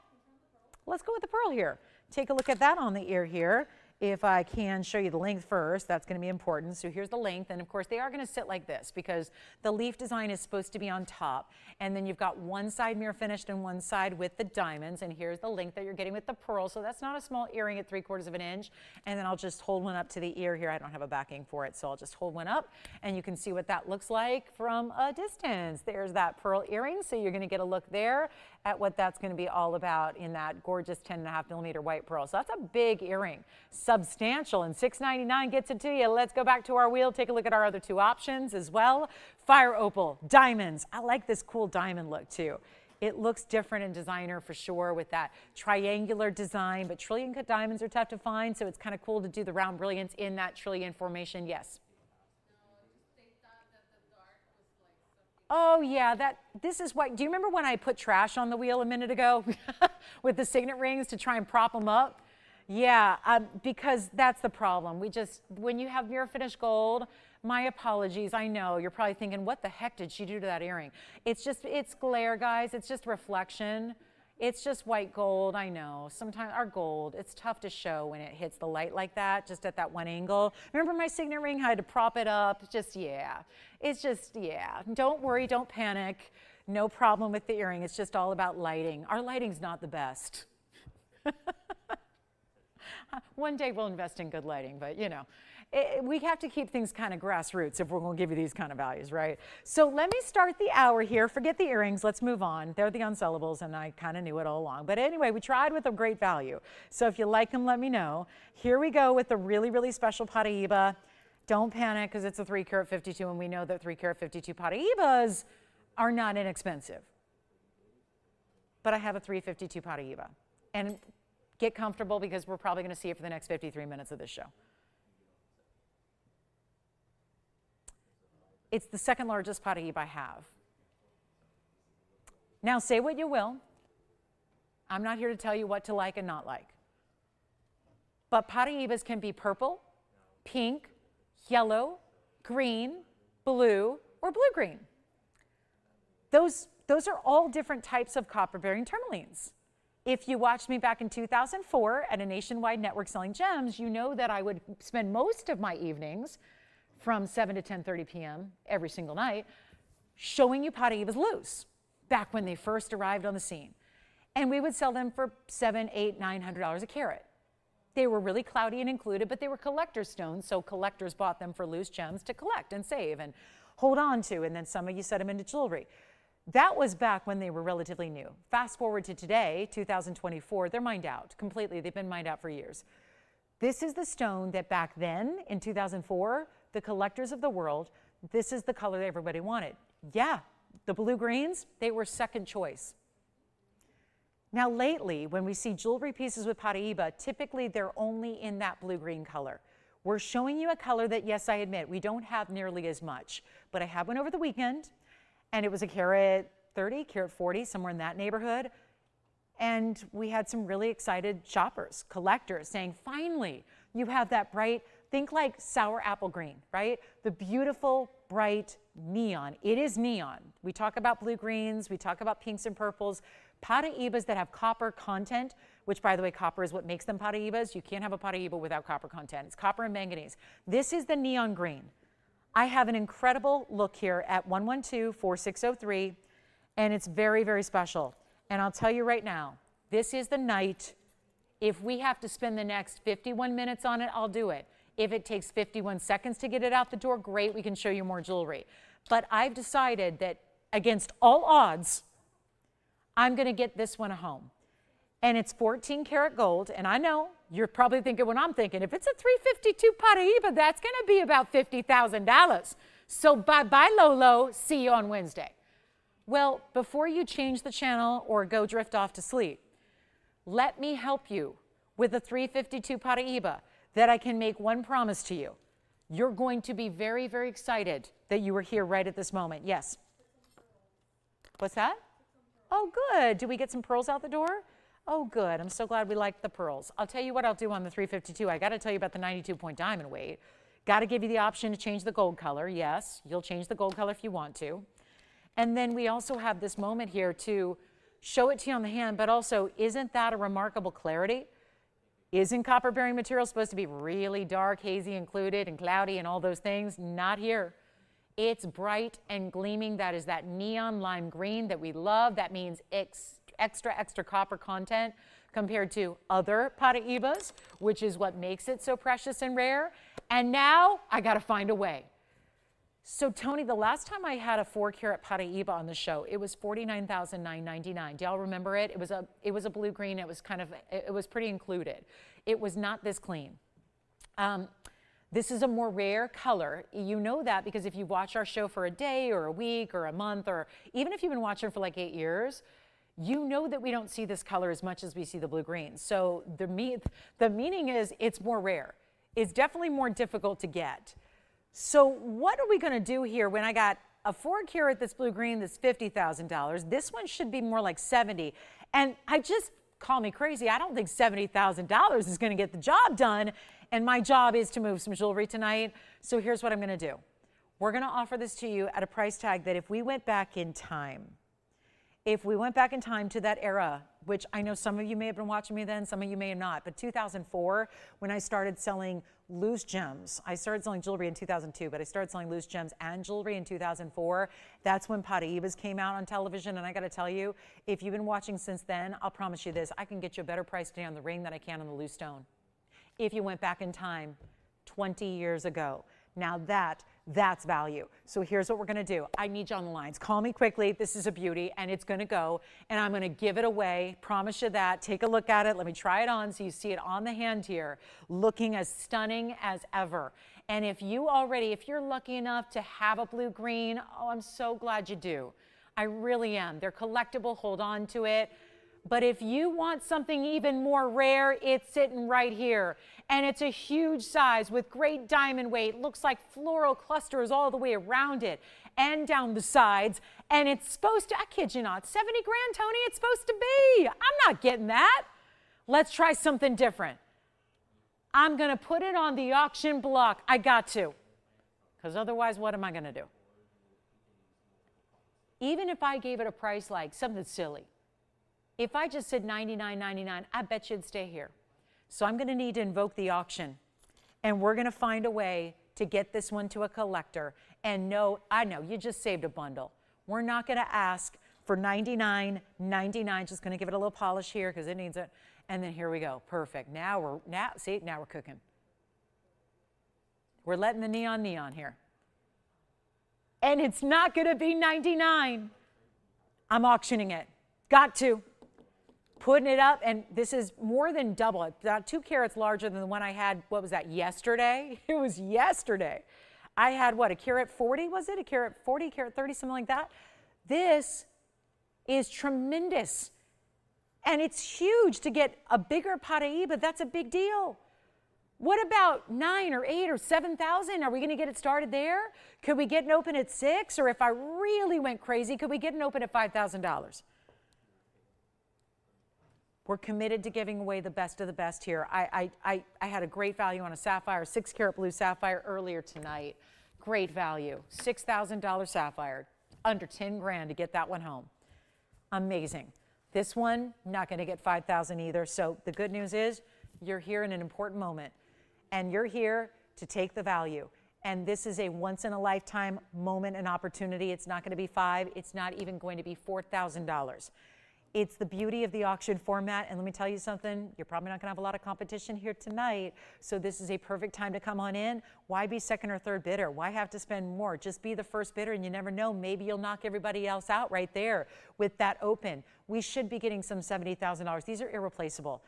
Let's go with the pearl here. Take a look at that on the ear here. if I can show you the length first, that's going to be important. So here's the length, and of course they are going to sit like this because the leaf design is supposed to be on top, and then you've got one side mirror finished and one side with the diamonds, and here's the length that you're getting with the pearl. So that's not a small earring at 3/4 of an inch, and then I'll just hold one up to the ear here. I don't have a backing for it, so I'll just hold one up, and you can see what that looks like from a distance. There's that pearl earring, so you're going to get a look there at what that's going to be all about in that gorgeous 10.5mm white pearl. So that's a big earring, substantial, and $6.99 gets it to you. Let's go back to our wheel, take a look at our other two options as well. Fire opal, diamonds. I like this cool diamond look too. It looks different in designer for sure with that triangular design, but trillion cut diamonds are tough to find, so it's kind of cool to do the round brilliance in that trillion formation. Yes? Oh yeah, this is what, do you remember when I put trash on the wheel a minute ago with the signet rings to try and prop them up? Yeah, because that's the problem. When you have mirror finished gold, my apologies, I know, you're probably thinking, what the heck did she do to that earring? It's glare, guys, it's just reflection. It's just white gold, I know. Sometimes our gold, it's tough to show when it hits the light like that, just at that one angle. Remember my signet ring, I had to prop it up, yeah. Don't worry, don't panic. No problem with the earring, it's just all about lighting. Our lighting's not the best. One day we'll invest in good lighting, but you know. We have to keep things kind of grassroots if we're going to give you these kind of values, right? So let me start the hour here. Forget the earrings. Let's move on. They're the unsellables, and I kind of knew it all along. But anyway, we tried with a great value. So if you like them, let me know. Here we go with the really, really special paraiba. Don't panic because it's a 3-carat 52, and we know that 3-carat 52 paraibas are not inexpensive. But I have a 352 paraiba. And get comfortable because we're probably going to see it for the next 53 minutes of this show. It's the second largest paraiba I have. Now say what you will. I'm not here to tell you what to like and not like. But paraibas can be purple, pink, yellow, green, blue, or blue-green. Those are all different types of copper-bearing tourmalines. If you watched me back in 2004 at a nationwide network selling gems, you know that I would spend most of my evenings from 7 to 10:30 p.m. every single night, showing you paraibas loose, back when they first arrived on the scene. And we would sell them for $700, $800, $900 a carat. They were really cloudy and included, but they were collector's stones, so collectors bought them for loose gems to collect and save and hold on to, and then some of you set them into jewelry. That was back when they were relatively new. Fast forward to today, 2024, they're mined out completely. They've been mined out for years. This is the stone that back then, in 2004, the collectors of the world, this is the color that everybody wanted. Yeah, the blue-greens, they were second choice. Now lately, when we see jewelry pieces with paraiba, typically they're only in that blue-green color. We're showing you a color that, yes, I admit, we don't have nearly as much, but I had one over the weekend, and it was a carat 30, carat 40, somewhere in that neighborhood. And we had some really excited shoppers, collectors, saying, finally, you have that bright, think like sour apple green, right? The beautiful, bright neon. It is neon. We talk about blue-greens, we talk about pinks and purples. Paraibas that have copper content, which, by the way, copper is what makes them paraibas. You can't have a paraiba without copper content. It's copper and manganese. This is the neon green. I have an incredible look here at 112-4603, and it's very, very special. And I'll tell you right now, this is the night. If we have to spend the next 51 minutes on it, I'll do it. If it takes 51 seconds to get it out the door, great, we can show you more jewelry. But I've decided that against all odds, I'm going to get this one home. And it's 14 karat gold, and I know you're probably thinking what I'm thinking. If it's a 352 paraiba, that's going to be about $50,000. So bye-bye, Lolo. See you on Wednesday. Well, before you change the channel or go drift off to sleep, let me help you with a 352 paraiba that I can make one promise to you. You're going to be very, very excited that you were here right at this moment. Yes? What's that? Oh, good. Do we get some pearls out the door? Oh, good. I'm so glad we liked the pearls. I'll tell you what I'll do on the 352. I got to tell you about the 92-point diamond weight. Got to give you the option to change the gold color. Yes, you'll change the gold color if you want to. And then we also have this moment here to show it to you on the hand, but also, isn't that a remarkable clarity? Isn't copper-bearing material supposed to be really dark, hazy, included, and cloudy, and all those things? Not here. It's bright and gleaming. That is that neon lime green that we love. That means extra copper content compared to other paraibas, which is what makes it so precious and rare. And now I got to find a way. So Tony, the last time I had a 4-carat paraiba on the show, it was $49,999. Do y'all remember it? It was a blue green. It was pretty included. It was not this clean. This is a more rare color. You know that because if you watch our show for a day or a week or a month, or even if you've been watching for like 8 years, you know that we don't see this color as much as we see the blue green. So the meaning is it's more rare. It's definitely more difficult to get. So what are we going to do here when I got a 4-carat that's blue green that's $50,000? This one should be more like $70,000. And call me crazy, I don't think $70,000 is going to get the job done. And my job is to move some jewelry tonight. So here's what I'm going to do. We're going to offer this to you at a price tag that if we went back in time to that era, which I know some of you may have been watching me then, some of you may have not, but 2004, when I started selling loose gems, I started selling jewelry in 2002, but I started selling loose gems and jewelry in 2004. That's when paraibas came out on television, and I got to tell you, if you've been watching since then, I'll promise you this, I can get you a better price today on the ring than I can on the loose stone. If you went back in time 20 years ago. Now that's value. So here's what we're going to do. I need you on the lines. Call me quickly. This is a beauty, and it's going to go, and I'm going to give it away. Promise you that. Take a look at it. Let me try it on so you see it on the hand here, looking as stunning as ever. And if you're lucky enough to have a blue green, oh, I'm so glad you do. I really am. They're collectible. Hold on to it. But if you want something even more rare, it's sitting right here. And it's a huge size with great diamond weight. Looks like floral clusters all the way around it and down the sides. And it's supposed to, I kid you not, 70 grand, Tony, it's supposed to be. I'm not getting that. Let's try something different. I'm going to put it on the auction block. I got to. Because otherwise, what am I going to do? Even if I gave it a price like something silly, if I just said $99.99, I bet you'd stay here. So I'm going to need to invoke the auction, and we're going to find a way to get this one to a collector. And no, I know, you just saved a bundle. We're not going to ask for $99.99. Just going to give it a little polish here because it needs it. And then here we go. Perfect. Now we're cooking. We're letting the neon here. And it's not going to be $99. I'm auctioning it. Got to. Putting it up, and this is more than double. It's about 2 carats larger than the one I had, what was that, yesterday? It was yesterday. I had, what, a carat 40, was it? A carat 40, carat 30, something like that. This is tremendous. And it's huge to get a bigger paraiba. That's a big deal. What about 9 or 8 or 7,000? Are we going to get it started there? Could we get an open at 6? Or if I really went crazy, could we get an open at $5,000? We're committed to giving away the best of the best here. I had a great value on a sapphire, 6-carat blue sapphire earlier tonight. Great value, $6,000 sapphire, under 10 grand to get that one home. Amazing. This one, not going to get 5,000 either. So the good news is you're here in an important moment, and you're here to take the value. And this is a once-in-a-lifetime moment and opportunity. It's not going to be $5,000. It's not even going to be $4,000. It's the beauty of the auction format, and let me tell you something, you're probably not going to have a lot of competition here tonight, so this is a perfect time to come on in. Why be second or third bidder? Why have to spend more? Just be the first bidder, and you never know, maybe you'll knock everybody else out right there with that open. We should be getting some $70,000. These are irreplaceable.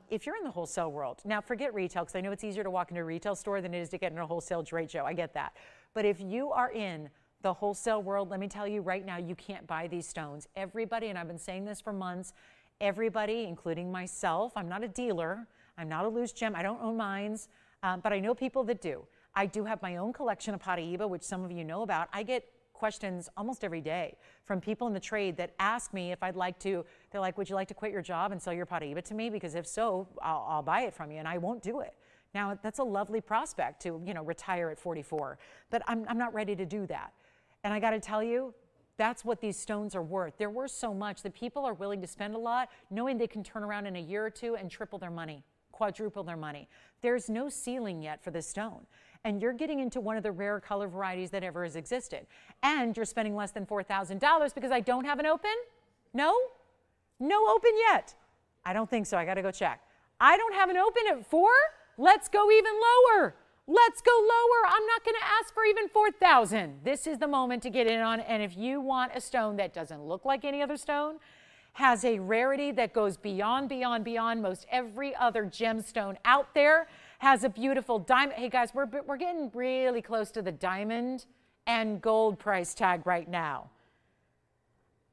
If you're in the wholesale world, now forget retail, because I know it's easier to walk into a retail store than it is to get in a wholesale trade show. I get that. But if you are in the wholesale world, let me tell you right now, you can't buy these stones. Everybody, and I've been saying this for months, everybody, including myself, I'm not a dealer, I'm not a loose gem, I don't own mines, but I know people that do. I do have my own collection of paraiba, which some of you know about. I get questions almost every day from people in the trade that ask me if I'd like to, they're like, would you like to quit your job and sell your paraiba to me? Because if so, I'll buy it from you, and I won't do it. Now, that's a lovely prospect to, retire at 44, but I'm not ready to do that. And I got to tell you, that's what these stones are worth. They're worth so much that people are willing to spend a lot knowing they can turn around in a year or two and triple their money. quadruple their money. There's no ceiling yet for this stone. And you're getting into one of the rare color varieties that ever has existed. And you're spending less than $4,000 because I don't have an open? No? No open yet. I don't think so. I got to go check. I don't have an open at 4? Let's go even lower. Let's go lower. I'm not going to ask for even 4,000. This is the moment to get in on. And if you want a stone that doesn't look like any other stone, has a rarity that goes beyond most every other gemstone out there, has a beautiful diamond. Hey guys, we're getting really close to the diamond and gold price tag right now.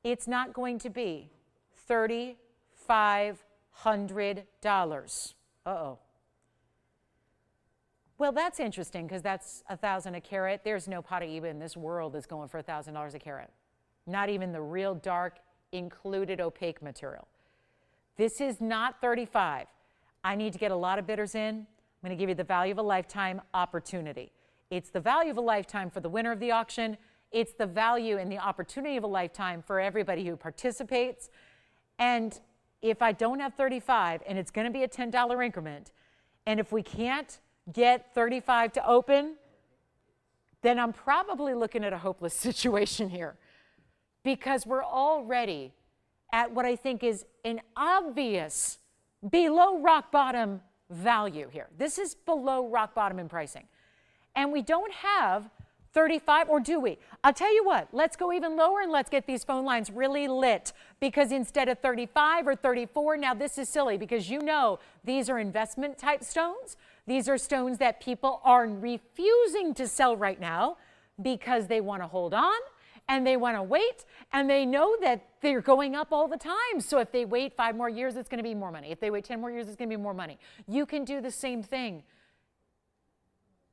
It's not going to be $3,500. Uh-oh. Well, that's interesting because that's $1,000 a carat. There's no paraiba in this world that's going for $1,000 a carat. Not even the real dark included opaque material. This is not 35. I need to get a lot of bidders in. I'm going to give you the value of a lifetime opportunity. It's the value of a lifetime for the winner of the auction. It's the value and the opportunity of a lifetime for everybody who participates. And if I don't have 35 and it's going to be a $10 increment, and if we can't get 35 to open, then I'm probably looking at a hopeless situation here, because we're already at what I think is an obvious below rock bottom value here. This is below rock bottom in pricing. And we don't have 35, or do we? I'll tell you what, let's go even lower and let's get these phone lines really lit, because instead of 35 or 34, now this is silly because you know these are investment type stones. These are stones that people are refusing to sell right now because they want to hold on and they want to wait, and they know that they're going up all the time. So if they wait 5 more years, it's going to be more money. If they wait 10 more years, it's going to be more money. You can do the same thing.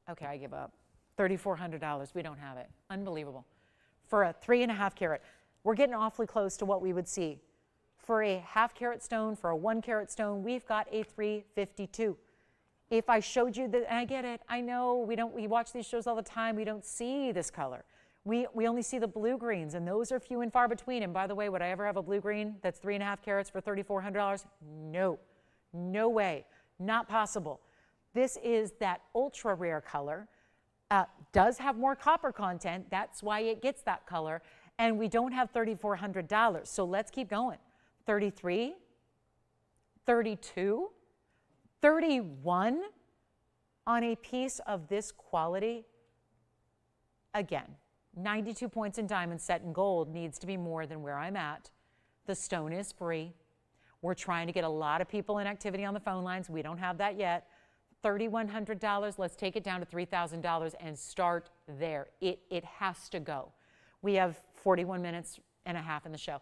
Okay, I give up. $3,400, we don't have it. Unbelievable. For a 3.5 carat, we're getting awfully close to what we would see. For a 1/2 carat stone, for a 1 carat stone, we've got a $352. If I showed you that, and I get it, I know we watch these shows all the time, we don't see this color. We only see the blue greens, and those are few and far between. And by the way, would I ever have a blue green that's 3.5 carats for $3,400? No, no way, not possible. This is that ultra rare color. Does have more copper content. That's why it gets that color. And we don't have $3,400. So let's keep going. 33, 32, 31 on a piece of this quality. Again, 92 points in diamond set in gold needs to be more than where I'm at. The stone is free. We're trying to get a lot of people in activity on the phone lines. We don't have that yet. $3,100, let's take it down to $3,000 and start there. It has to go. We have 41 minutes and a half in the show.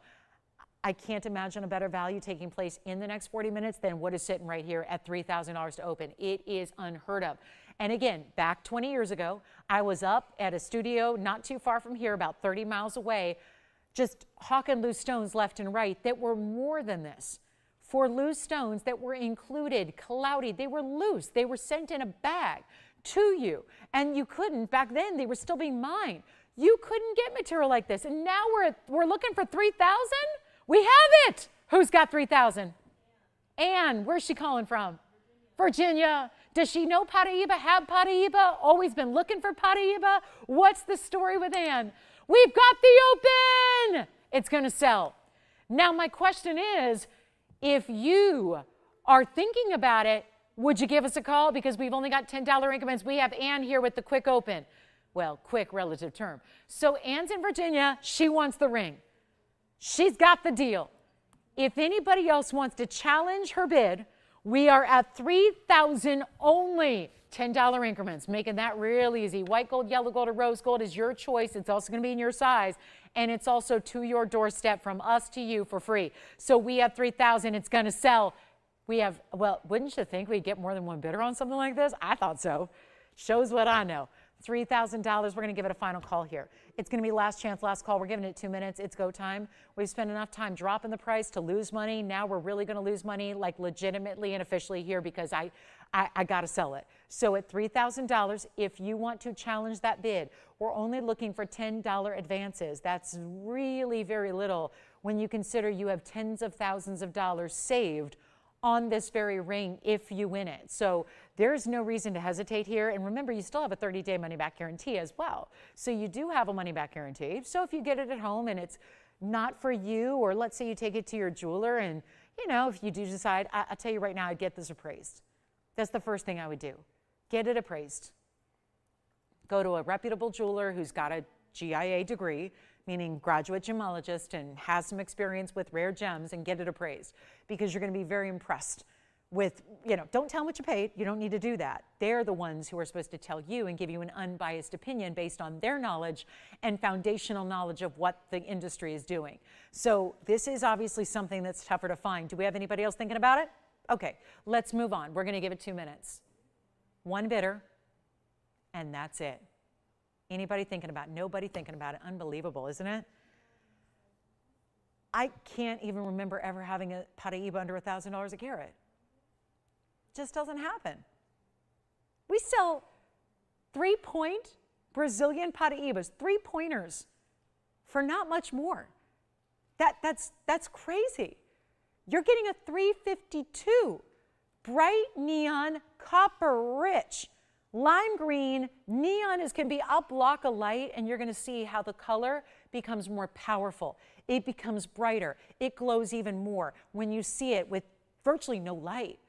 I can't imagine a better value taking place in the next 40 minutes than what is sitting right here at $3,000 to open. It is unheard of. And again, back 20 years ago, I was up at a studio not too far from here, about 30 miles away, just hawking loose stones left and right that were more than this. For loose stones that were included, cloudy, they were loose. They were sent in a bag to you. And you couldn't, back then, they were still being mined. You couldn't get material like this. And now we're looking for 3,000? We have it. Who's got 3,000? Ann, where's she calling from? Virginia. Does she know paraiba, have paraiba? Always been looking for paraiba? What's the story with Ann? We've got the open. It's going to sell. Now, my question is, if you are thinking about it, would you give us a call? Because we've only got $10 increments. We have Ann here with the quick open. Well, quick relative term. So Ann's in Virginia. She wants the ring. She's got the deal. If anybody else wants to challenge her bid, we are at $3,000 only. $10 increments, making that real easy. White gold, yellow gold, or rose gold is your choice. It's also going to be in your size. And it's also to your doorstep from us to you for free. So we have $3,000. It's going to sell. We have, well, wouldn't you think we'd get more than one bidder on something like this? I thought so. Shows what I know. $3,000. We're going to give it a final call here. It's going to be last chance, last call. We're giving it 2 minutes. It's go time. We've spent enough time dropping the price to lose money. Now we're really going to lose money, like legitimately and officially here, because I got to sell it. So at $3,000, if you want to challenge that bid, we're only looking for $10 advances. That's really very little when you consider you have tens of thousands of dollars saved on this very ring if you win it. So there's no reason to hesitate here. And remember, you still have a 30-day money-back guarantee as well. So you do have a money-back guarantee. So if you get it at home and it's not for you, or let's say you take it to your jeweler and, you know, if you do decide, I'll tell you right now, I'd get this appraised. That's the first thing I would do. Get it appraised. Go to a reputable jeweler who's got a GIA degree, meaning graduate gemologist, and has some experience with rare gems, and get it appraised, because you're going to be very impressed with, you know, don't tell them what you paid. You don't need to do that. They're the ones who are supposed to tell you and give you an unbiased opinion based on their knowledge and foundational knowledge of what the industry is doing. So this is obviously something that's tougher to find. Do we have anybody else thinking about it? Okay, let's move on. We're going to give it 2 minutes. One bidder, and that's it. Anybody thinking about it? Nobody thinking about it. Unbelievable, isn't it? I can't even remember ever having a paraiba under $1,000 a carat. Just doesn't happen. We sell 3-point Brazilian paraibas, 3-pointers, for not much more. That's crazy. You're getting a 352, bright neon, copper rich, lime green. Neon can be, I'll block a light and you're going to see how the color becomes more powerful. It becomes brighter. It glows even more when you see it with virtually no light.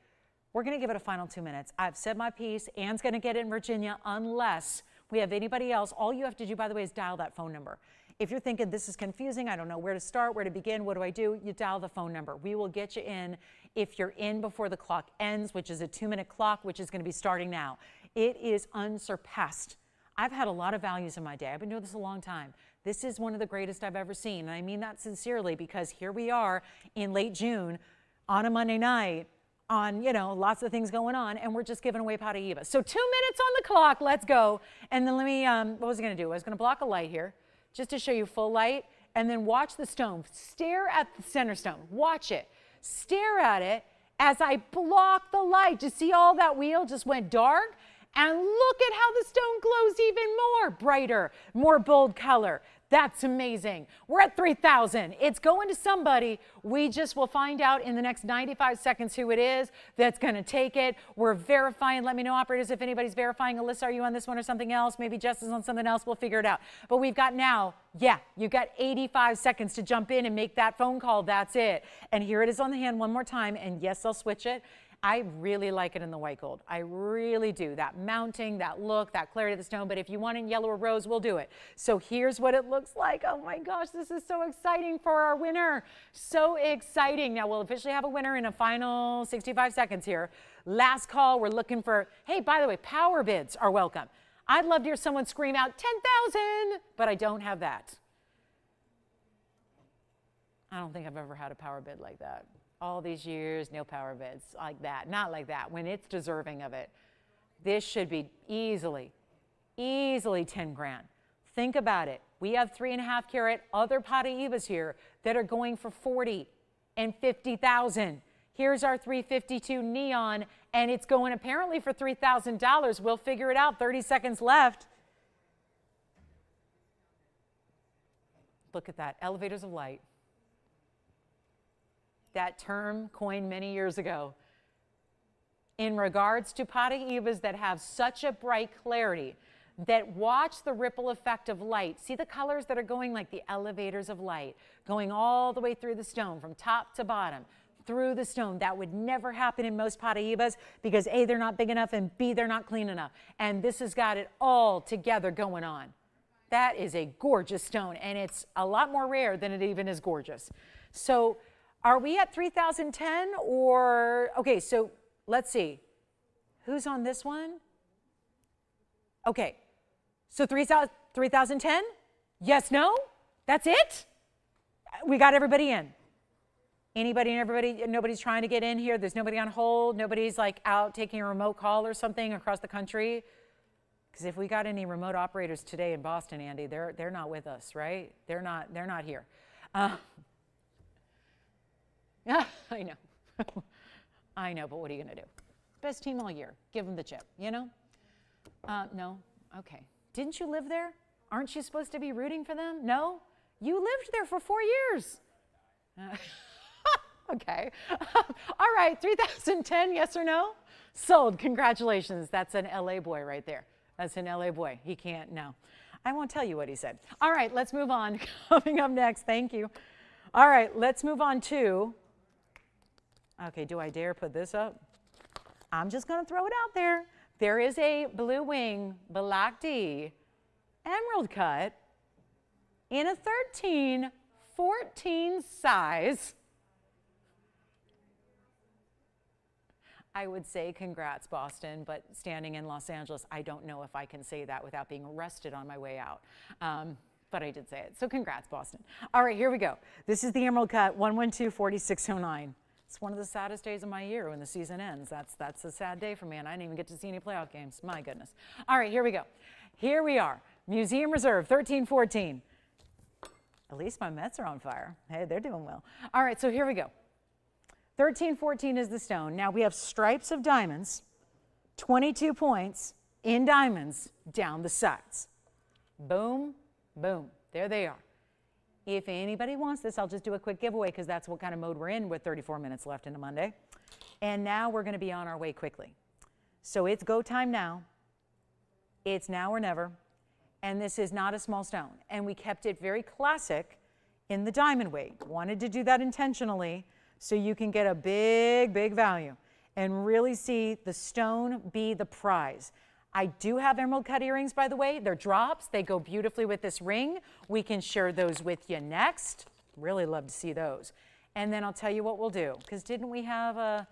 We're going to give it a final 2 minutes. I've said my piece. Anne's going to get it in Virginia unless we have anybody else. All you have to do, by the way, is dial that phone number. If you're thinking this is confusing, I don't know where to start, where to begin, what do I do? You dial the phone number. We will get you in if you're in before the clock ends, which is a 2-minute clock, which is going to be starting now. It is unsurpassed. I've had a lot of values in my day. I've been doing this a long time. This is one of the greatest I've ever seen. And I mean that sincerely, because here we are in late June on a Monday night, on, you know, lots of things going on, and we're just giving away paraiba. So 2 minutes on the clock, let's go. And then let me, what was I going to do? I was going to block a light here just to show you full light, and then watch the stone. Stare at the center stone. Watch it. Stare at it as I block the light. You see all that wheel just went dark? And look at how the stone glows even more brighter, more bold color. That's amazing. We're at 3,000. It's going to somebody. We just will find out in the next 95 seconds who it is that's going to take it. We're verifying. Let me know, operators, if anybody's verifying. Alyssa, are you on this one or something else? Maybe Jess is on something else. We'll figure it out. But we've got now, yeah, you've got 85 seconds to jump in and make that phone call. That's it. And here it is on the hand one more time. And yes, I'll switch it. I really like it in the white gold. I really do. That mounting, that look, that clarity of the stone. But if you want it in yellow or rose, we'll do it. So here's what it looks like. Oh my gosh, this is so exciting for our winner. So exciting. Now we'll officially have a winner in a final 65 seconds here. Last call, we're looking for, hey, by the way, power bids are welcome. I'd love to hear someone scream out 10,000, but I don't have that. I don't think I've ever had a power bid like that. All these years, no power bids like that. Not like that, when it's deserving of it. This should be easily 10 grand. Think about it. We have 3.5 carat other paraibas here that are going for 40 and 50,000. Here's our 352 neon, and it's going apparently for $3,000. We'll figure it out. 30 seconds left. Look at that, elevators of light. That term coined many years ago in regards to paraibas that have such a bright clarity, that watch the ripple effect of light. See the colors that are going like the elevators of light, going all the way through the stone from top to bottom, through the stone. That would never happen in most paraibas because A, they're not big enough, and B, they're not clean enough. And this has got it all together going on. That is a gorgeous stone, and it's a lot more rare than it even is gorgeous. So are we at 3,010 or, okay, so let's see. Who's on this one? Okay, so 3,010? Yes, no? That's it? We got everybody in. Anybody and everybody, nobody's trying to get in here? There's nobody on hold? Nobody's like out taking a remote call or something across the country? Because if we got any remote operators today in Boston, Andy, they're not with us, right? They're not here. I know. I know, but what are you going to do? Best team all year. Give them the chip, you know? No? Okay. Didn't you live there? Aren't you supposed to be rooting for them? No? You lived there for 4 years. Okay. All right, 3010, yes or no? Sold. Congratulations. That's an LA boy right there. That's an LA boy. He can't, no. I won't tell you what he said. All right, let's move on. Coming up next, thank you. All right, let's move on to, okay, do I dare put this up? I'm just going to throw it out there. There is a blue wing Black D emerald cut in a 13-14 size. I would say congrats, Boston, but standing in Los Angeles, I don't know if I can say that without being arrested on my way out. But I did say it. So congrats, Boston. All right, here we go. This is the emerald cut, 112-4609. It's one of the saddest days of my year when the season ends. That's a sad day for me, and I didn't even get to see any playoff games. My goodness. All right, here we go. Here we are. Museum Reserve, 1314. At least my Mets are on fire. Hey, they're doing well. All right, so here we go. 1314 is the stone. Now we have stripes of diamonds, 22 points in diamonds down the sides. Boom, boom. There they are. If anybody wants this, I'll just do a quick giveaway because that's what kind of mode we're in with 34 minutes left into Monday. And now we're going to be on our way quickly. So it's go time now. It's now or never. And this is not a small stone. And we kept it very classic in the diamond weight. Wanted to do that intentionally so you can get a big, big value and really see the stone be the prize. I do have emerald cut earrings, by the way. They're drops. They go beautifully with this ring. We can share those with you next. Really love to see those. And then I'll tell you what we'll do, because didn't we have a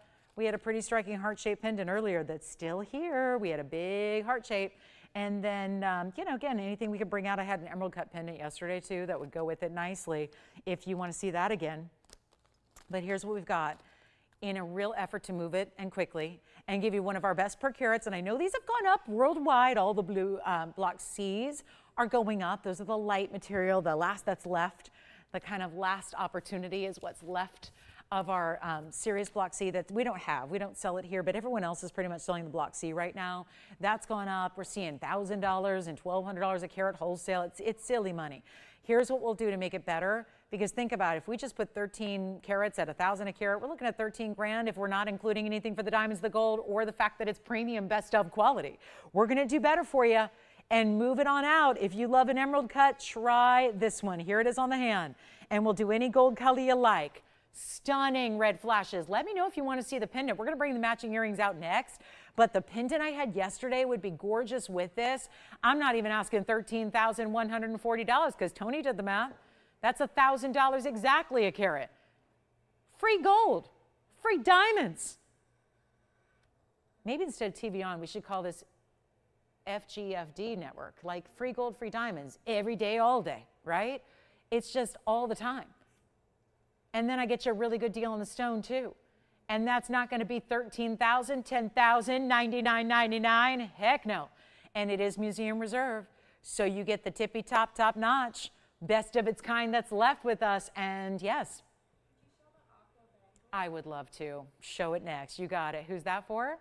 pretty striking heart-shaped pendant earlier that's still here. We had a big heart shape. And then, you know, again, anything we could bring out. I had an emerald cut pendant yesterday, too, that would go with it nicely if you want to see that again. But here's what we've got in a real effort to move it and quickly and give you one of our best per carats. And I know these have gone up worldwide. All the blue block C's are going up. Those are the light material, the last that's left. The kind of last opportunity is what's left of our Sirius Block C that we don't have. We don't sell it here, but everyone else is pretty much selling the Block C right now. That's gone up. We're seeing $1,000 and $1,200 a carat wholesale. It's silly money. Here's what we'll do to make it better, because think about it. If we just put 13 carats at $1,000 a carat, we're looking at 13 grand if we're not including anything for the diamonds, the gold, or the fact that it's premium best of quality. We're going to do better for you and move it on out. If you love an emerald cut, try this one. Here it is on the hand, and we'll do any gold color you like. Stunning red flashes. Let me know if you want to see the pendant. We're going to bring the matching earrings out next, but the pendant I had yesterday would be gorgeous with this. I'm not even asking $13,140 because Tony did the math. That's $1,000 exactly a carat. Free gold, free diamonds. Maybe instead of TVON, we should call this FGFD network, like free gold, free diamonds, every day, all day, right? It's just all the time. And then I get you a really good deal on the stone too. And that's not going to be $13,000, $10,000, $99.99. Heck no. And it is Museum Reserve. So you get the tippy top, top notch, best of its kind that's left with us. And yes, I would love to. Show it next. You got it. Who's that for?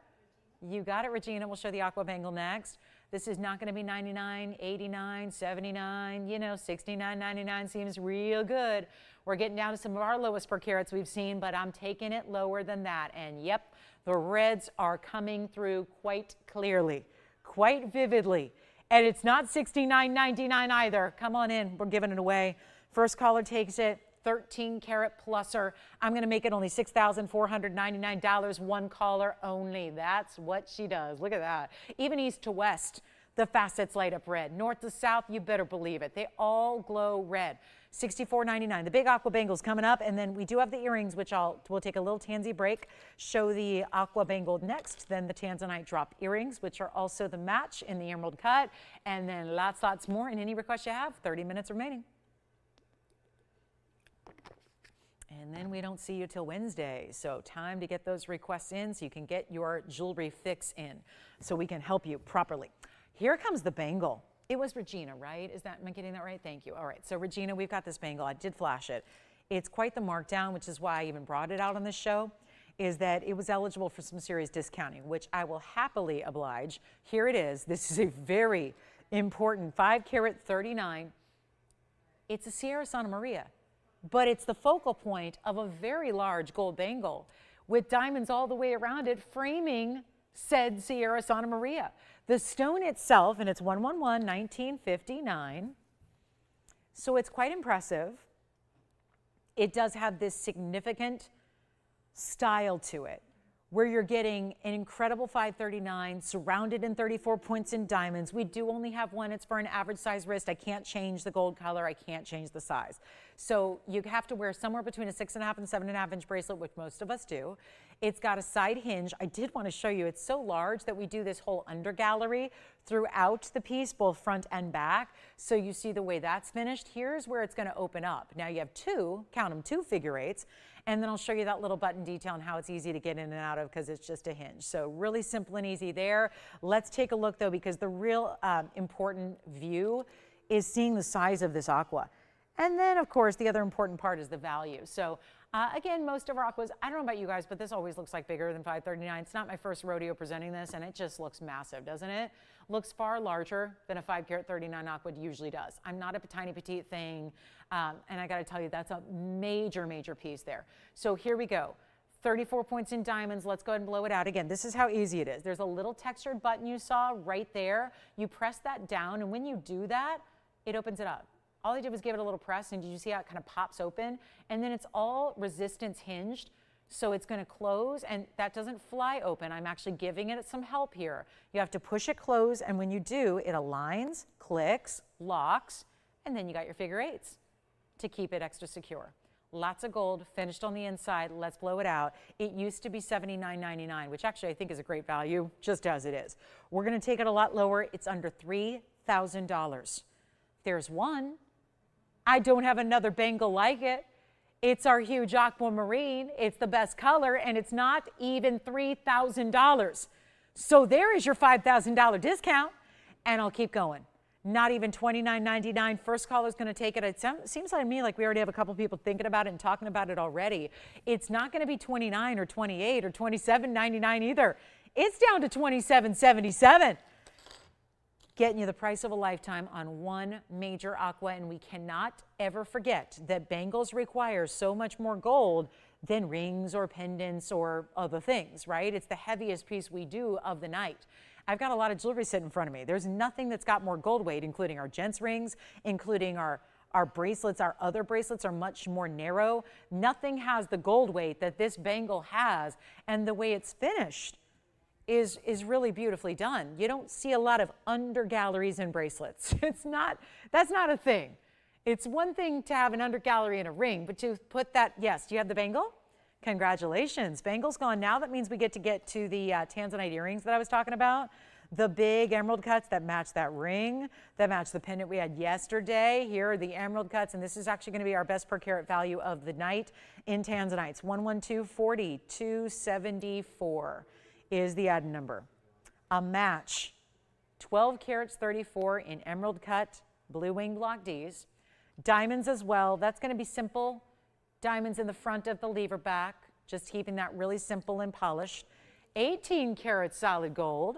You got it, Regina. We'll show the aqua bangle next. This is not going to be $99, $89, $79, you know, $69.99 seems real good. We're getting down to some of our lowest per carats we've seen, but I'm taking it lower than that. And yep, the reds are coming through quite clearly, quite vividly. And it's not $69.99 either. Come on in, we're giving it away. First caller takes it, 13 carat pluser. I'm going to make it only $6,499, one caller only. That's what she does. Look at that. Even east to west, the facets light up red. North to south, you better believe it. They all glow red. $64.99. The big aqua bangle's coming up, and then we do have the earrings, which we'll take a little tansy break, show the aqua bangle next, then the Tanzanite drop earrings, which are also the match in the emerald cut, and then lots more. And any requests you have, 30 minutes remaining. And then we don't see you till Wednesday, so time to get those requests in so you can get your jewelry fix in so we can help you properly. Here comes the bangle. It was Regina, right? Am I getting that right? Thank you. All right, so Regina, we've got this bangle. I did flash it. It's quite the markdown, which is why I even brought it out on this show, is that it was eligible for some serious discounting, which I will happily oblige. Here it is. This is a very important 5 carat 39. It's a Sierra Santa Maria. but it's the focal point of a very large gold bangle with diamonds all the way around it, framing said Sierra Santa Maria. The stone itself, and it's 111, 1959, so it's quite impressive. It does have this significant style to it, where you're getting an incredible 539 surrounded in 34 points in diamonds. We do only have one. It's for an average size wrist. I can't change the gold color. I can't change the size. So you have to wear somewhere between a 6.5 and 7.5 inch bracelet, which most of us do. It's got a side hinge. I did want to show you, it's so large that we do this whole under gallery throughout the piece, both front and back. So you see the way that's finished. Here's where it's going to open up. Now you have two, count them, 2 figure eights. And then I'll show you that little button detail and how it's easy to get in and out of because it's just a hinge. So really simple and easy there. Let's take a look though, because the real important view is seeing the size of this aqua. And then of course the other important part is the value. So again, most of our aquas, I don't know about you guys, but this always looks like bigger than 539. It's not my first rodeo presenting this, and it just looks massive, doesn't it? Looks far larger than a 5 carat 39 aqua usually does. I'm not a tiny petite thing, and I got to tell you, that's a major, major piece there. So here we go. 34 points in diamonds. Let's go ahead and blow it out. Again, this is how easy it is. There's a little textured button you saw right there. You press that down, and when you do that, it opens it up. All I did was give it a little press, and did you see how it kind of pops open? And then it's all resistance hinged, so it's going to close, and that doesn't fly open. I'm actually giving it some help here. You have to push it close, and when you do, it aligns, clicks, locks, and then you got your figure eights to keep it extra secure. Lots of gold, finished on the inside. Let's blow it out. It used to be $79.99, which actually I think is a great value, just as it is. We're going to take it a lot lower. It's under $3,000. There's one. I don't have another bangle like it. It's our huge aquamarine. It's the best color, and it's not even $3,000. So there is your $5,000 discount, and I'll keep going. Not even $29.99. First caller is going to take it. It seems like me like we already have a couple people thinking about it and talking about it already. It's not going to be $29 or $28 or $27.99 either. It's down to $27.77. Getting you the price of a lifetime on one major aqua, and we cannot ever forget that bangles require so much more gold than rings or pendants or other things, right? It's the heaviest piece we do of the night. I've got a lot of jewelry sitting in front of me. There's nothing that's got more gold weight, including our gents rings, including our bracelets. Our other bracelets are much more narrow. Nothing has the gold weight that this bangle has, and the way it's finished is really beautifully done. You don't see a lot of under galleries in bracelets. That's not a thing. It's one thing to have an under gallery in a ring, but to put that, yes, do you have the bangle? Congratulations, bangle's gone. Now that means we get to the Tanzanite earrings that I was talking about. The big emerald cuts that match that ring, that match the pendant we had yesterday. Here are the emerald cuts, and this is actually gonna be our best per carat value of the night in Tanzanites. 11240, 274. Is the add number. A match, 12 carats 34 in emerald cut, blue wing block Ds. Diamonds as well, that's gonna be simple. Diamonds in the front of the lever back, just keeping that really simple and polished. 18 karat solid gold,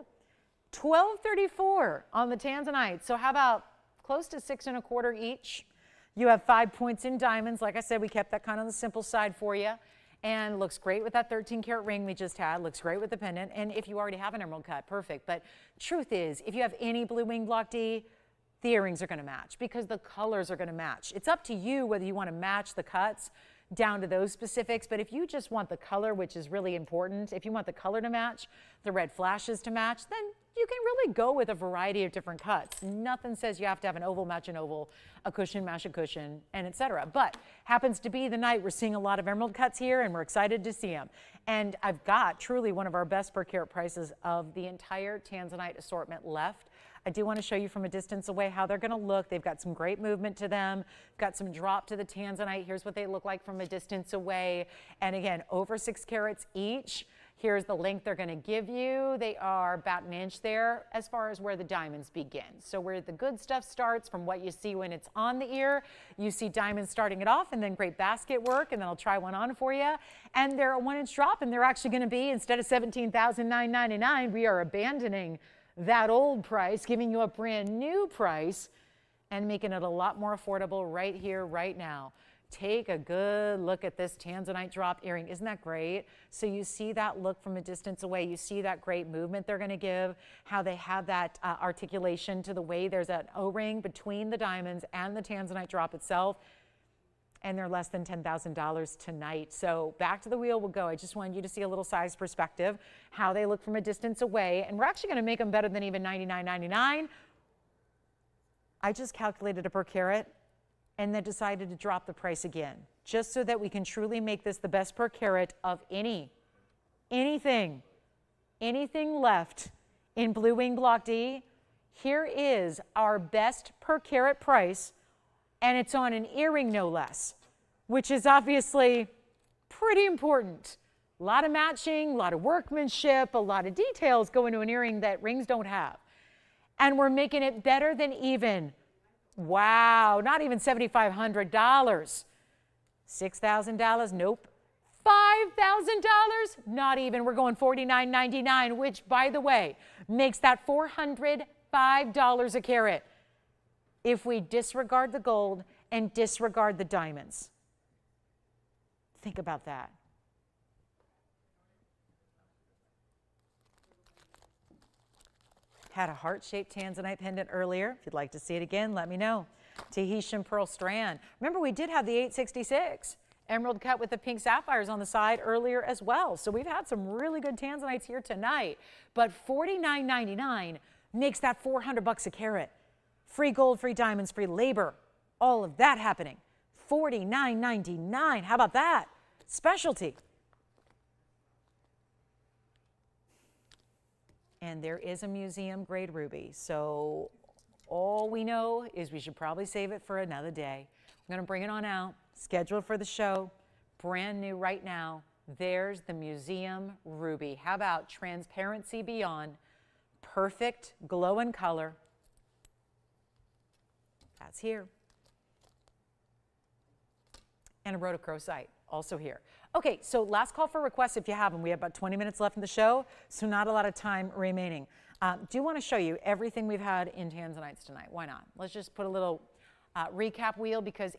1234 on the Tanzanite. So how about close to 6 1/4 each? You have 5 points in diamonds. Like I said, we kept that kind of on the simple side for you. And looks great with that 13 karat ring we just had, looks great with the pendant, and if you already have an emerald cut, perfect. But truth is, if you have any blue wing block D, the earrings are gonna match because the colors are gonna match. It's up to you whether you wanna match the cuts down to those specifics, but if you just want the color, which is really important, if you want the color to match, the red flashes to match, then you can really go with a variety of different cuts. Nothing says you have to have an oval match an oval, a cushion match a cushion, and etc. But happens to be the night we're seeing a lot of emerald cuts here, and we're excited to see them. And I've got truly one of our best per carat prices of the entire Tanzanite assortment left. I do want to show you from a distance away how they're going to look. They've got some great movement to them. Got some drop to the Tanzanite. Here's what they look like from a distance away. And again, over 6 carats each. Here's the length they're going to give you. They are about an inch there as far as where the diamonds begin. So where the good stuff starts from what you see when it's on the ear, you see diamonds starting it off and then great basket work, and then I'll try one on for you. And they're a 1 inch drop, and they're actually going to be, instead of $17,999, we are abandoning that old price, giving you a brand new price and making it a lot more affordable right here, right now. Take a good look at this Tanzanite drop earring. Isn't that great? So you see that look from a distance away. You see that great movement they're going to give, how they have that articulation to the way there's an O-ring between the diamonds and the Tanzanite drop itself. And they're less than $10,000 tonight. So back to the wheel we'll go. I just wanted you to see a little size perspective, how they look from a distance away. And we're actually going to make them better than even $99.99. I just calculated a per carat and then decided to drop the price again, just so that we can truly make this the best per carat of anything left in Blue Wing Block D. Here is our best per carat price, and it's on an earring no less, which is obviously pretty important. A lot of matching, a lot of workmanship, a lot of details go into an earring that rings don't have. And we're making it better than even, wow, not even $7,500. $6,000, nope. $5,000, not even. We're going $49.99, which, by the way, makes that $405 a carat if we disregard the gold and disregard the diamonds. Think about that. Had a heart-shaped Tanzanite pendant earlier. If you'd like to see it again, let me know. Tahitian pearl strand. Remember, we did have the 866 emerald cut with the pink sapphires on the side earlier as well. So we've had some really good Tanzanites here tonight. But $49.99 makes that $400 a carat. Free gold, free diamonds, free labor. All of that happening. $49.99. How about that? Specialty. And there is a museum grade ruby. So all we know is we should probably save it for another day. I'm going to bring it on out, scheduled for the show, brand new right now. There's the museum ruby. How about transparency beyond, perfect glow and color. That's here. And a rhodochrosite, also here. Okay, so last call for requests if you have them. We have about 20 minutes left in the show, so not a lot of time remaining. Do want to show you everything we've had in Tanzanites tonight. Why not? Let's just put a little recap wheel, because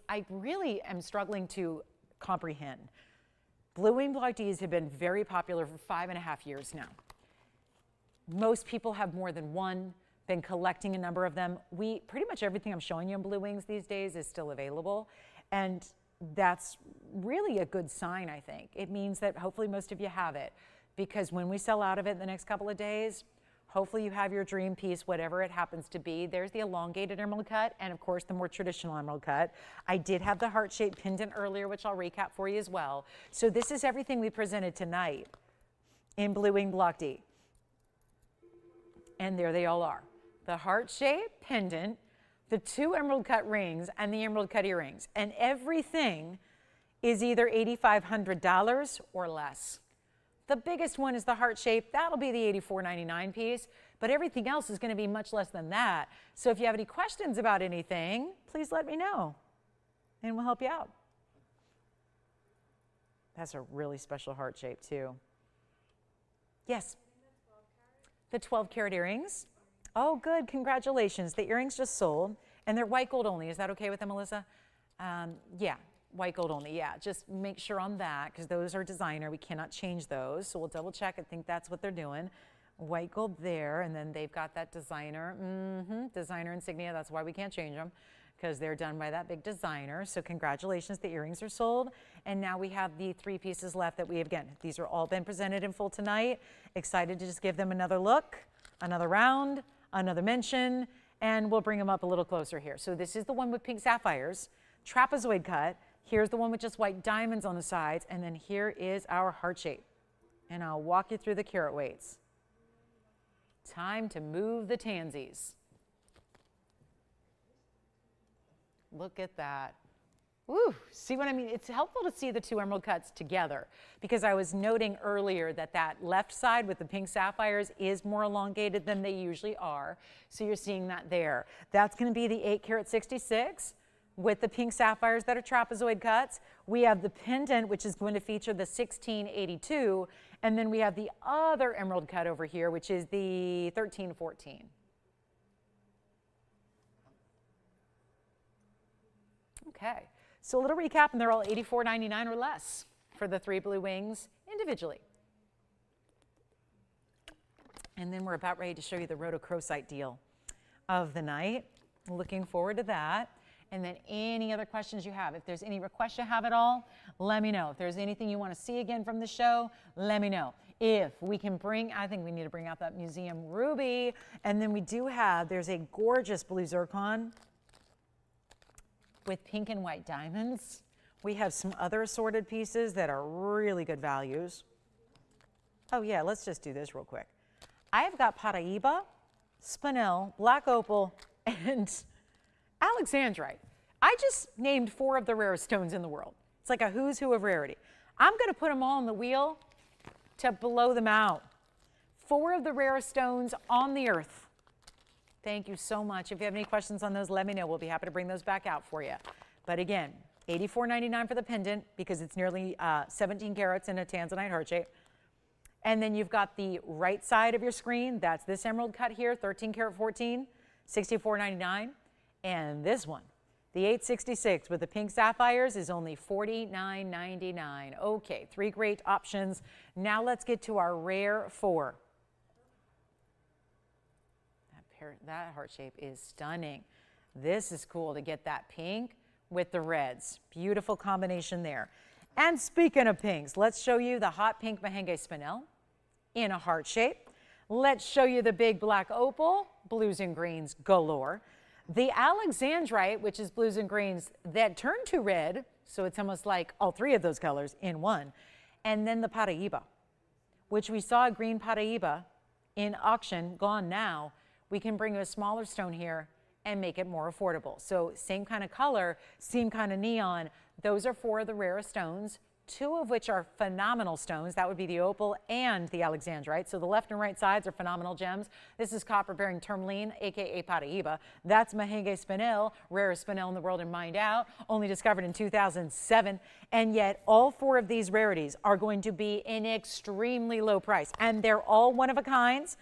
I really am struggling to comprehend. Blue Wing Block Ds have been very popular for 5.5 years now. Most people have more than one, been collecting a number of them. Pretty much everything I'm showing you in Blue Wings these days is still available. And that's really a good sign, I think. It means that hopefully most of you have it, because when we sell out of it in the next couple of days, hopefully you have your dream piece, whatever it happens to be. There's the elongated emerald cut, and of course the more traditional emerald cut. I did have the heart-shaped pendant earlier, which I'll recap for you as well. So this is everything we presented tonight in Blue Wing Block D. And there they all are. The heart-shaped pendant, the 2 emerald cut rings, and the emerald cut earrings. And everything is either $8,500 or less. The biggest one is the heart shape. That'll be the $84.99 piece, but everything else is going to be much less than that. So if you have any questions about anything, please let me know, and we'll help you out. That's a really special heart shape too. Yes? The 12 karat earrings. Oh, good. Congratulations. The earrings just sold, and they're white gold only. Is that okay with them, Melissa? Yeah, white gold only. Yeah, just make sure on that, because those are designer. We cannot change those, so we'll double check. I think that's what they're doing. White gold there, and then they've got that designer, designer insignia. That's why we can't change them, because they're done by that big designer. So congratulations, the earrings are sold. And now we have the 3 pieces left that we have, again, these are all been presented in full tonight. Excited to just give them another look, another round, another mention, and we'll bring them up a little closer here. So this is the one with pink sapphires, trapezoid cut. Here's the one with just white diamonds on the sides, and then here is our heart shape. And I'll walk you through the carat weights. Time to move the tansies. Look at that. Ooh, see what I mean? It's helpful to see the 2 emerald cuts together, because I was noting earlier that that left side with the pink sapphires is more elongated than they usually are. So you're seeing that there. That's going to be the 8 karat 66 with the pink sapphires that are trapezoid cuts. We have the pendant, which is going to feature the 1682. And then we have the other emerald cut over here, which is the 1314. Okay. So a little recap, and they're all $84.99 or less for the 3 blue wings individually. And then we're about ready to show you the Rhodochrosite deal of the night. Looking forward to that. And then any other questions you have. If there's any requests you have at all, let me know. If there's anything you want to see again from the show, let me know. If we can bring, I think we need to bring out that museum ruby. And then we do have, there's a gorgeous blue zircon with pink and white diamonds. We have some other assorted pieces that are really good values. Oh yeah, let's just do this real quick. I've got paraiba, spinel, black opal, and alexandrite. I just named 4 of the rarest stones in the world. It's like a who's who of rarity. I'm going to put them all on the wheel to blow them out. 4 of the rarest stones on the earth. Thank you so much. If you have any questions on those, let me know. We'll be happy to bring those back out for you. But again, $84.99 for the pendant because it's nearly 17 carats in a Tanzanite heart shape. And then you've got the right side of your screen. That's this emerald cut here, 13 karat 14, $64.99. And this one, the 866 with the pink sapphires is only $49.99. Okay, 3 great options. Now let's get to our rare 4. That heart shape is stunning. This is cool to get that pink with the reds. Beautiful combination there. And speaking of pinks, let's show you the hot pink Mahenge spinel in a heart shape. Let's show you the big black opal, blues and greens galore. The alexandrite, which is blues and greens that turn to red, so it's almost like all 3 of those colors in one. And then the paraiba, which we saw a green paraiba in auction, gone now. We can bring you a smaller stone here and make it more affordable. So same kind of color, same kind of neon. Those are 4 of the rarest stones, 2 of which are phenomenal stones. That would be the opal and the alexandrite. So the left and right sides are phenomenal gems. This is copper-bearing tourmaline, aka paraiba. That's Mahenge spinel, rarest spinel in the world and mined out, only discovered in 2007. And yet all 4 of these rarities are going to be an extremely low price. And they're all one of a kinds.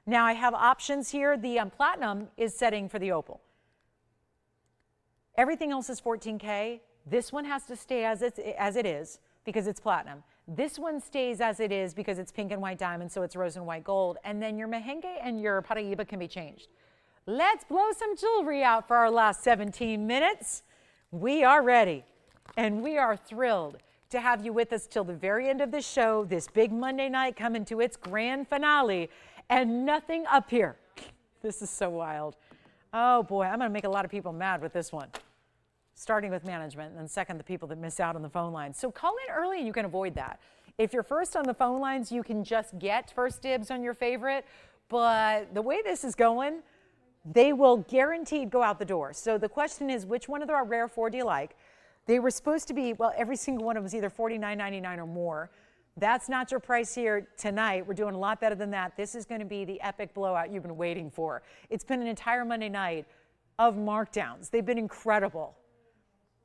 Now I have options here. The platinum is setting for the opal. Everything else is 14K. This one has to stay as it is because it's platinum. This one stays as it is because it's pink and white diamond, so it's rose and white gold. And then your Mahenge and your paraiba can be changed. Let's blow some jewelry out for our last 17 minutes. We are ready, and we are thrilled to have you with us till the very end of the show, this big Monday night coming to its grand finale. And nothing up here. This is so wild. Oh boy, I'm going to make a lot of people mad with this one. Starting with management, and then second, the people that miss out on the phone lines. So call in early and you can avoid that. If you're first on the phone lines, you can just get first dibs on your favorite. But the way this is going, they will guaranteed go out the door. So the question is, which one of our rare 4 do you like? They were supposed to be, well, every single one of them was either $49.99 or more. That's not your price here tonight. We're doing a lot better than that. This is going to be the epic blowout you've been waiting for. It's been an entire Monday night of markdowns. They've been incredible.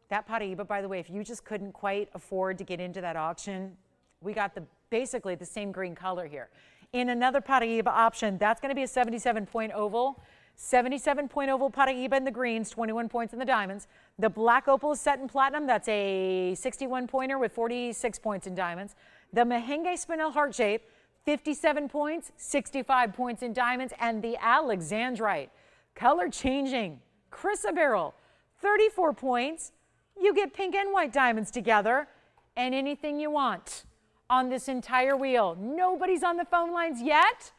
That paraiba, by the way, if you just couldn't quite afford to get into that auction, we got basically the same green color here. In another paraiba option, that's going to be a 77-point oval. 77-point oval paraiba in the greens, 21 points in the diamonds. The black opal is set in platinum. That's a 61-pointer with 46 points in diamonds. The Mahenge spinel heart shape, 57 points, 65 points in diamonds. And the alexandrite, color changing, chrysoberyl, 34 points. You get pink and white diamonds together and anything you want on this entire wheel. Nobody's on the phone lines yet.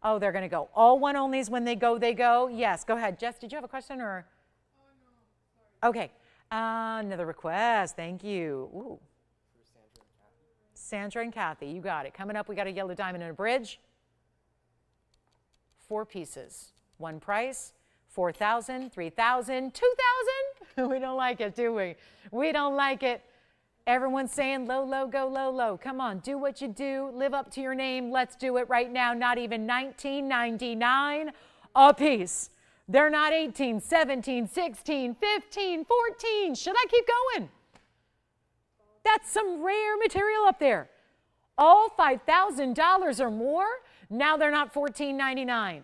Oh, they're going to go. All one onlys when they go, they go. Yes, go ahead. Jess, did you have a question or? Oh, no. Okay. Another request. Thank you. Ooh. Sandra and Kathy, you got it. Coming up, we got a yellow diamond and a bridge. 4 pieces. One price. 4,000, 3,000, 2,000. We don't like it, do we? We don't like it. Everyone's saying low, low, go low, low. Come on, do what you do. Live up to your name. Let's do it right now. Not even $19.99 a piece. They're not 18, 17, 16, 15, 14. Should I keep going? That's some rare material up there. All $5,000 or more. Now they're not $14.99.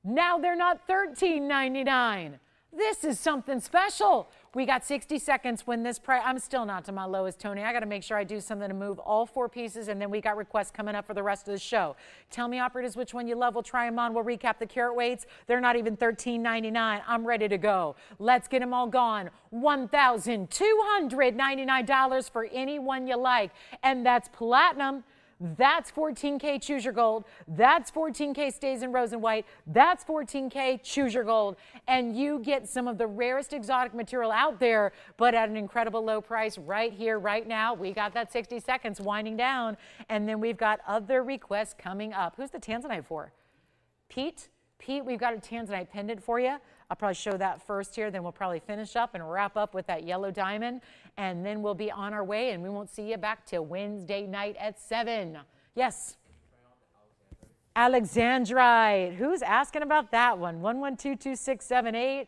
Now they're not $13.99. This is something special. We got 60 seconds when this price, I'm still not to my lowest, Tony. I got to make sure I do something to move all 4 pieces, and then we got requests coming up for the rest of the show. Tell me, operators, which one you love. We'll try them on. We'll recap the carat weights. They're not even $13.99. I'm ready to go. Let's get them all gone. $1,299 for any one you like, and that's platinum. That's 14K choose your gold. That's 14K stays in rose and white. That's 14K choose your gold. And you get some of the rarest exotic material out there, but at an incredible low price right here, right now. We got that 60 seconds winding down. And then we've got other requests coming up. Who's the Tanzanite for? Pete? Pete, we've got a Tanzanite pendant for you. I'll probably show that first here, then we'll probably finish up and wrap up with that yellow diamond, and then we'll be on our way, and we won't see you back till Wednesday night at 7. Yes? Alexandrite. Who's asking about that one? 1122678.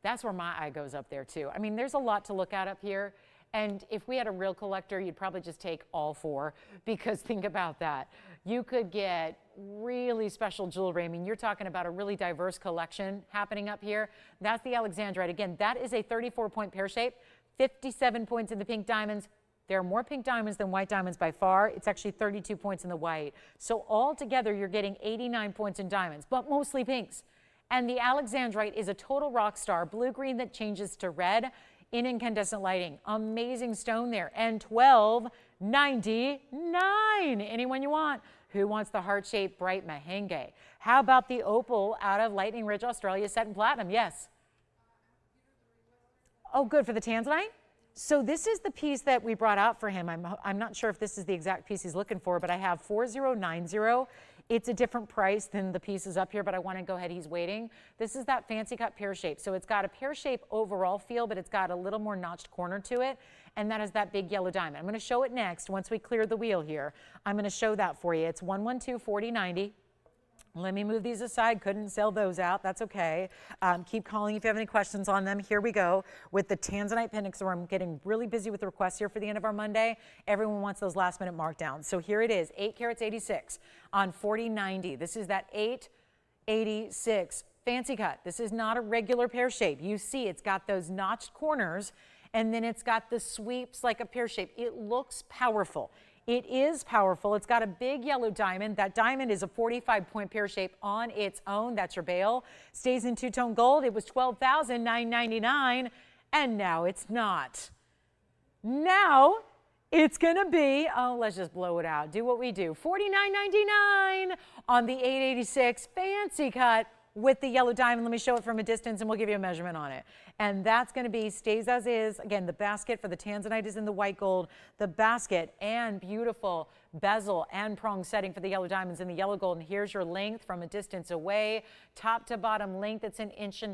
That's where my eye goes up there, too. I mean, there's a lot to look at up here. And if we had a real collector, you'd probably just take all 4, because think about that. You could get really special jewelry. I mean, you're talking about a really diverse collection happening up here. That's the Alexandrite. Again, that is a 34-point pear shape, 57 points in the pink diamonds. There are more pink diamonds than white diamonds by far. It's actually 32 points in the white. So altogether, you're getting 89 points in diamonds, but mostly pinks. And the Alexandrite is a total rock star, blue-green that changes to red in incandescent lighting. Amazing stone there. And $12.99. Anyone you want. Who wants the heart-shaped bright mahenge? How about the opal out of Lightning Ridge, Australia, set in platinum? Yes. Oh, good, for the Tanzanite? So this is the piece that we brought out for him. I'm not sure if this is the exact piece he's looking for, but I have 4090. It's a different price than the pieces up here, but I want to go ahead. He's waiting. This is that fancy cut pear shape. So it's got a pear shape overall feel, but it's got a little more notched corner to it. And that is that big yellow diamond. I'm going to show it next once we clear the wheel here. I'm going to show that for you. It's 1124090. Let me move these aside. Couldn't sell those out. That's okay. Keep calling if you have any questions on them. Here we go with the Tanzanite pendant. So I'm getting really busy with the requests here for the end of our Monday. Everyone wants those last minute markdowns. So here it is, 8 carats 86 on 4090. This is that 886 fancy cut. This is not a regular pear shape. You see it's got those notched corners, and then it's got the sweeps like a pear shape. It looks powerful. It is powerful. It's got a big yellow diamond. That diamond is a 45-point pear shape on its own. That's your bail. Stays in two-tone gold. It was $12,999, and now it's not. Now it's going to be, oh, let's just blow it out. Do what we do. $49.99 on the 886 fancy cut with the yellow diamond. Let me show it from a distance, and we'll give you a measurement on it. And that's going to be stays as is. Again, the basket for the Tanzanite is in the white gold. The basket and beautiful bezel and prong setting for the yellow diamonds in the yellow gold. And here's your length from a distance away. Top to bottom length, it's 1 1/4 inches.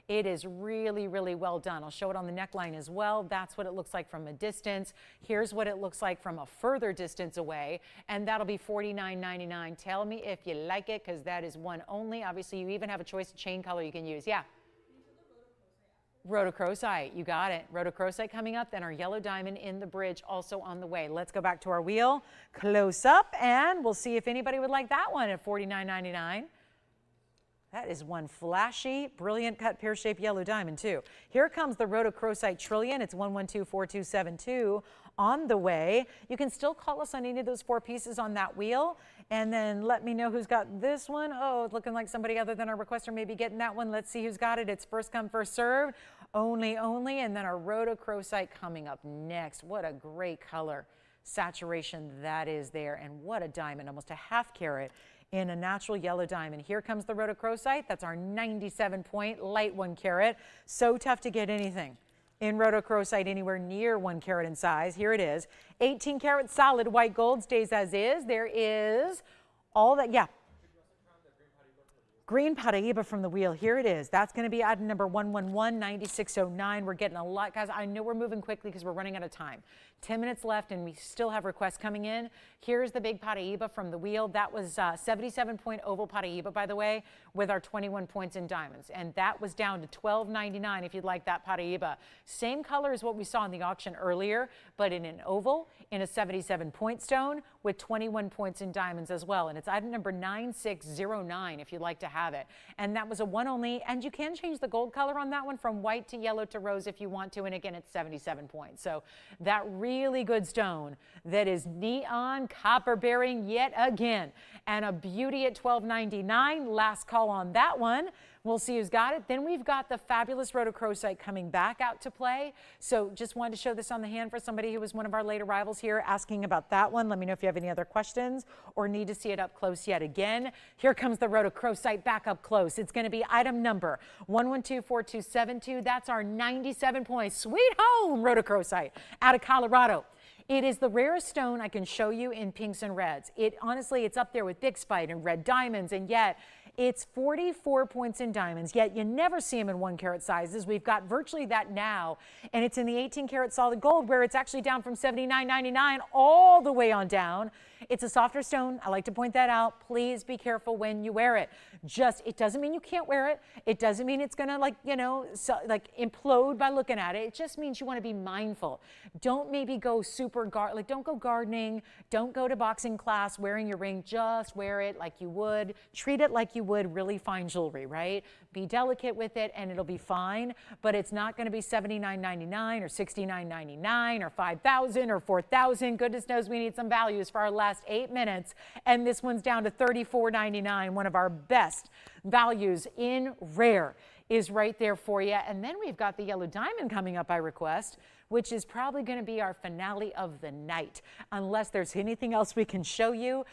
It is really, really well done. I'll show it on the neckline as well. That's what it looks like from a distance. Here's what it looks like from a further distance away. And that'll be $49.99. Tell me if you like it, because that is one only. Obviously, you even have a choice of chain color you can use. Yeah. Rhodochrosite, you got it. Rhodochrosite coming up, then our yellow diamond in the bridge also on the way. Let's go back to our wheel, close up, and we'll see if anybody would like that one at $49.99. That is one flashy, brilliant cut pear-shaped yellow diamond too. Here comes the Rhodochrosite Trillion. It's 1124272 on the way. You can still call us on any of those 4 pieces on that wheel, and then let me know who's got this one. Oh, it's looking like somebody other than our requester may be getting that one. Let's see who's got it. It's first come, first served. Only, and then our Rhodochrosite coming up next. What a great color saturation that is there, and what a diamond, almost a ½ carat in a natural yellow diamond. Here comes the Rhodochrosite. That's our 97-point light 1 carat. So tough to get anything in Rhodochrosite anywhere near 1 carat in size. Here it is. 18 karat solid white gold, stays as is. There is all that, yeah. Green paraiba from the wheel. Here it is. That's going to be item number 1119609. We're getting a lot, guys. I know we're moving quickly because we're running out of time. 10 minutes left, and we still have requests coming in. Here's the big paraiba from the wheel. That was 77-point oval paraiba, by the way, with our 21 points in diamonds. And that was down to $12.99 if you'd like that paraiba. Same color as what we saw in the auction earlier, but in an oval, in a 77-point stone, with 21 points in diamonds as well. And it's item number 9609 if you'd like to have it. And that was a one only. And you can change the gold color on that one from white to yellow to rose if you want to. And again, it's 77 points. So that really good stone that is neon copper bearing yet again. And a beauty at $12.99. Last call on that one. We'll see who's got it. Then we've got the fabulous Rhodochrosite coming back out to play. So just wanted to show this on the hand for somebody who was one of our late arrivals here asking about that one. Let me know if you have any other questions or need to see it up close yet again. Here comes the Rhodochrosite back up close. It's going to be item number 1124272. That's our 97 points. Sweet home Rhodochrosite out of Colorado. It is the rarest stone I can show you in pinks and reds. Honestly, it's up there with Big Spite and red diamonds, and yet it's 44 points in diamonds, yet you never see them in 1 carat sizes. We've got virtually that now, and it's in the 18 karat solid gold where it's actually down from $79.99 all the way on down. It's a softer stone. I like to point that out. Please be careful when you wear it. It doesn't mean you can't wear it. It doesn't mean it's going to implode by looking at it. It just means you want to be mindful. Don't maybe go don't go gardening. Don't go to boxing class wearing your ring. Just wear it like you would. Treat it like you would really fine jewelry, right? Be delicate with it and it'll be fine, but it's not going to be $79.99 or $69.99 or $5,000 or $4,000. Goodness knows we need some values for our last 8 minutes, and this one's down to $34.99. One of our best values in rare is right there for you. And then we've got the yellow diamond coming up by request, which is probably going to be our finale of the night, unless there's anything else we can show you,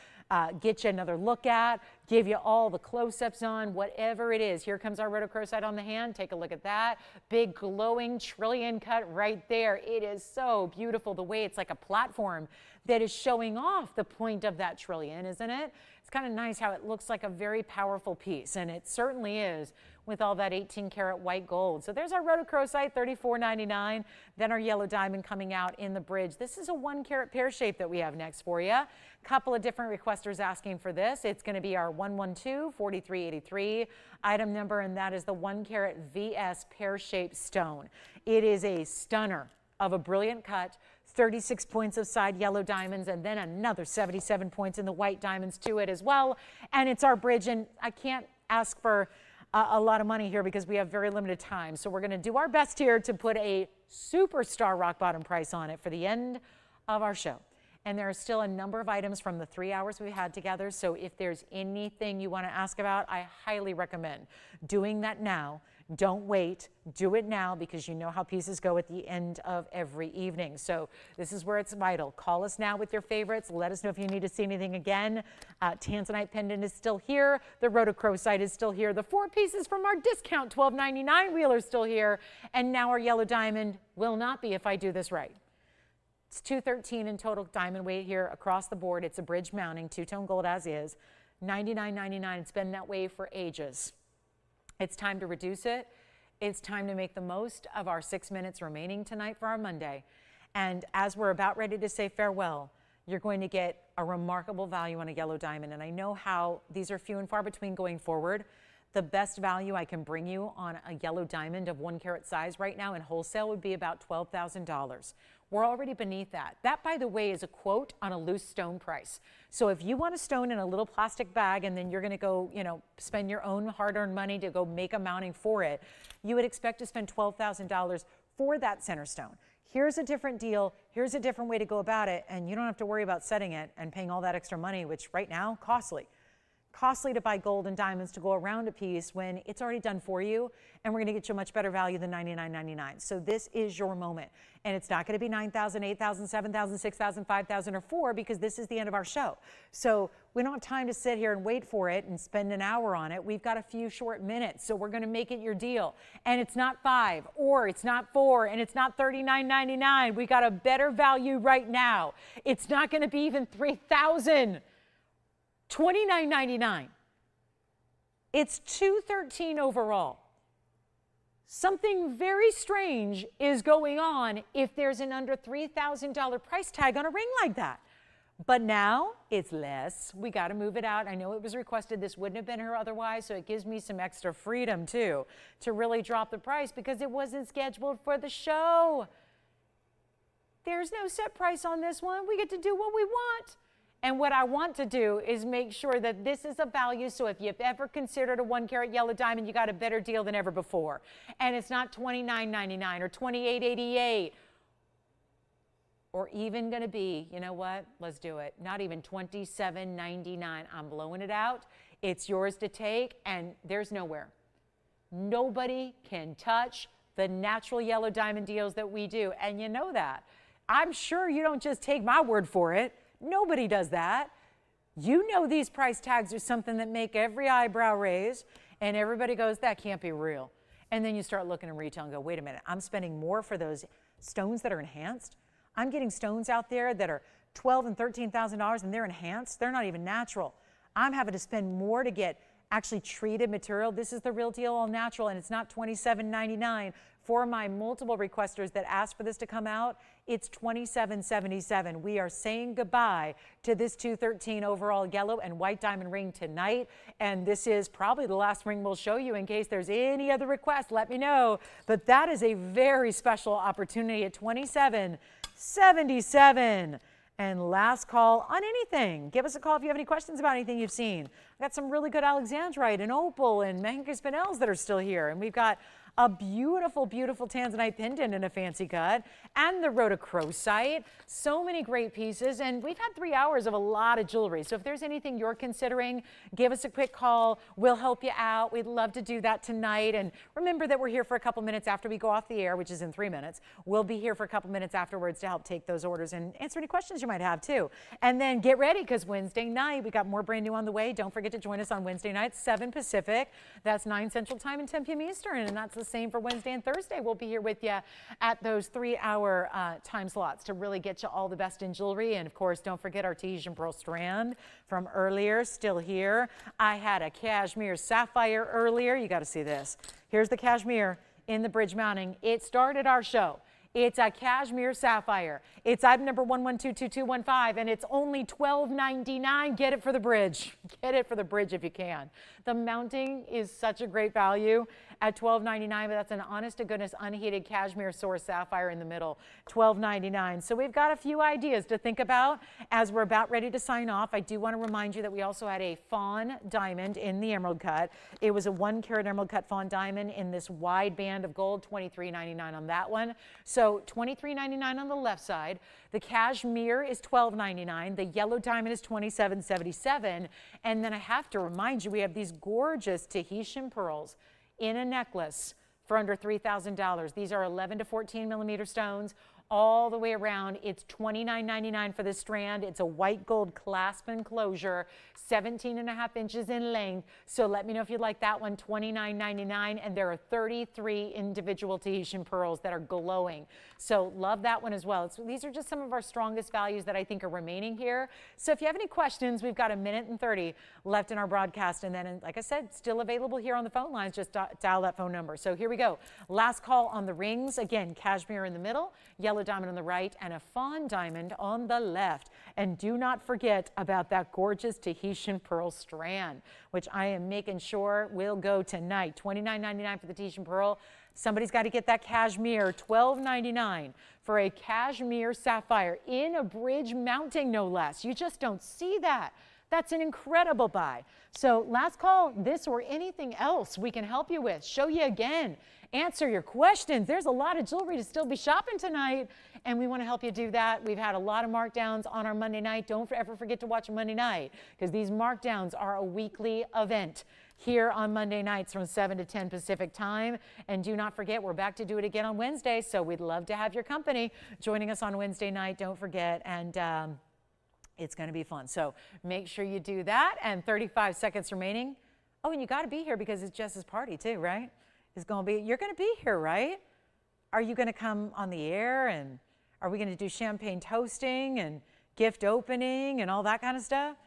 get you another look at, give you all the close-ups on, whatever it is. Here comes our Rhodochrosite on the hand. Take a look at that. Big glowing trillion cut right there. It is so beautiful the way it's like a platform that is showing off the point of that trillion, isn't it? It's kind of nice how it looks like a very powerful piece, and it certainly is with all that 18 karat white gold. So there's our Rhodochrosite, $34.99. Then our yellow diamond coming out in the bridge. This is a 1 carat pear shape that we have next for you. Couple of different requesters asking for this. It's going to be our 112-4383 item number, and that is the 1 carat VS pear shaped stone. It is a stunner of a brilliant cut. 36 points of side yellow diamonds, and then another 77 points in the white diamonds to it as well. And it's our bridge, and I can't ask for a lot of money here because we have very limited time. So we're going to do our best here to put a superstar rock bottom price on it for the end of our show. And there are still a number of items from the 3 hours we had together. So if there's anything you want to ask about, I highly recommend doing that now. Don't wait. Do it now because you know how pieces go at the end of every evening. So this is where it's vital. Call us now with your favorites. Let us know if you need to see anything again. Tanzanite pendant is still here. The Rhodochrosite is still here. The 4 pieces from our discount $12.99 wheel are still here. And now our yellow diamond will not be if I do this right. It's $213 in total diamond weight here across the board. It's a bridge mounting, two-tone gold as is. $99.99. It's been that way for ages. It's time to reduce it. It's time to make the most of our 6 minutes remaining tonight for our Monday. And as we're about ready to say farewell, you're going to get a remarkable value on a yellow diamond. And I know how these are few and far between going forward. The best value I can bring you on a yellow diamond of 1 carat size right now in wholesale would be about $12,000. We're already beneath that. That, by the way, is a quote on a loose stone price. So if you want a stone in a little plastic bag and then you're going to go, spend your own hard-earned money to go make a mounting for it, you would expect to spend $12,000 for that center stone. Here's a different deal. Here's a different way to go about it, and you don't have to worry about setting it and paying all that extra money, which right now, costly. Costly to buy gold and diamonds to go around a piece when it's already done for you, and we're going to get you a much better value than $99.99. So this is your moment, and it's not going to be $9,000, $8,000, $7,000, $6,000, $5,000, or $4,000 because this is the end of our show. So we don't have time to sit here and wait for it and spend an hour on it. We've got a few short minutes, so we're going to make it your deal. And it's not $5,000, or it's not $4,000, and it's not $39.99. We got a better value right now. It's not going to be even $3,000. $29.99. It's $213 overall. Something very strange is going on if there's an under $3,000 price tag on a ring like that. But now it's less. We got to move it out. I know it was requested. This wouldn't have been here otherwise, so it gives me some extra freedom too to really drop the price because it wasn't scheduled for the show. There's no set price on this one. We get to do what we want. And what I want to do is make sure that this is a value. So if you've ever considered a 1 carat yellow diamond, you got a better deal than ever before. And it's not $29.99 or $28.88 or even going to be, you know what? Let's do it. Not even $27.99. I'm blowing it out. It's yours to take, and there's nowhere. Nobody can touch the natural yellow diamond deals that we do. And you know that. I'm sure you don't just take my word for it. Nobody does that. You know these price tags are something that make every eyebrow raise, and everybody goes, that can't be real. And then you start looking in retail and go, wait a minute, I'm spending more for those stones that are enhanced. I'm getting stones out there that are $12,000 and $13,000, and they're enhanced. They're not even natural. I'm having to spend more to get actually treated material. This is the real deal, all natural, and it's not $27.99. For my multiple requesters that asked for this to come out, it's $27.77. We are saying goodbye to this 213 overall yellow and white diamond ring tonight, and this is probably the last ring we'll show you. In case there's any other requests, let me know. But that is a very special opportunity at $27.77. And last call on anything. Give us a call if you have any questions about anything you've seen. I've got some really good alexandrite and opal and Mexican spinels that are still here. And we've got a beautiful, beautiful Tanzanite pendant in a fancy cut, and the Rhodochrosite. So many great pieces, and we've had 3 hours of a lot of jewelry. So if there's anything you're considering, give us a quick call. We'll help you out. We'd love to do that tonight. And remember that we're here for a couple minutes after we go off the air, which is in 3 minutes. We'll be here for a couple minutes afterwards to help take those orders and answer any questions you might have too. And then get ready, because Wednesday night, we got more brand new on the way. Don't forget to join us on Wednesday night, 7 Pacific. That's 9 Central Time and 10 p.m. Eastern, and that's the same for Wednesday and Thursday. We'll be here with you at those 3-hour time slots to really get you all the best in jewelry. And of course, don't forget our Tahitian pearl strand from earlier, still here. I had a cashmere sapphire earlier. You got to see this. Here's the cashmere in the bridge mounting. It started our show. It's a cashmere sapphire. It's item number 11222215, and it's only $12.99. Get it for the bridge. Get it for the bridge if you can. The mounting is such a great value at $12.99, but that's an honest to goodness unheated cashmere source sapphire in the middle, $12.99. So we've got a few ideas to think about as we're about ready to sign off. I do want to remind you that we also had a fawn diamond in the emerald cut. It was a 1 carat emerald cut fawn diamond in this wide band of gold, $23.99 on that one. So $23.99 on the left side. The cashmere is $12.99. The yellow diamond is $27.77. And then I have to remind you, we have these gorgeous Tahitian pearls in a necklace for under $3,000. These are 11 to 14 millimeter stones all the way around. It's $29.99 for this strand. It's a white gold clasp and closure, 17.5 inches in length. So let me know if you'd like that one, $29.99. And there are 33 individual Tahitian pearls that are glowing. So love that one as well. These are just some of our strongest values that I think are remaining here. So if you have any questions, we've got 1:30 left in our broadcast. And then, like I said, still available here on the phone lines. Just dial that phone number. So here we go. Last call on the rings. Again, cashmere in the middle, yellow diamond on the right, and a fawn diamond on the left. And do not forget about that gorgeous Tahitian pearl strand, which I am making sure will go tonight. $29.99 for the Tahitian pearl. Somebody's got to get that cashmere, $12.99 for a cashmere sapphire in a bridge mounting, no less. You just don't see that. That's an incredible buy. So last call, this or anything else we can help you with, show you again, answer your questions. There's a lot of jewelry to still be shopping tonight, and we want to help you do that. We've had a lot of markdowns on our Monday night. Don't ever forget to watch Monday night, because these markdowns are a weekly event here on Monday nights from 7 to 10 Pacific time. And do not forget, we're back to do it again on Wednesday, so we'd love to have your company joining us on Wednesday night. Don't forget, and it's going to be fun. So make sure you do that. And 35 seconds remaining. Oh, and you got to be here because it's Jess's party too, right? It's going to be, you're going to be here, right? Are you going to come on the air, and are we going to do champagne toasting and gift opening and all that kind of stuff?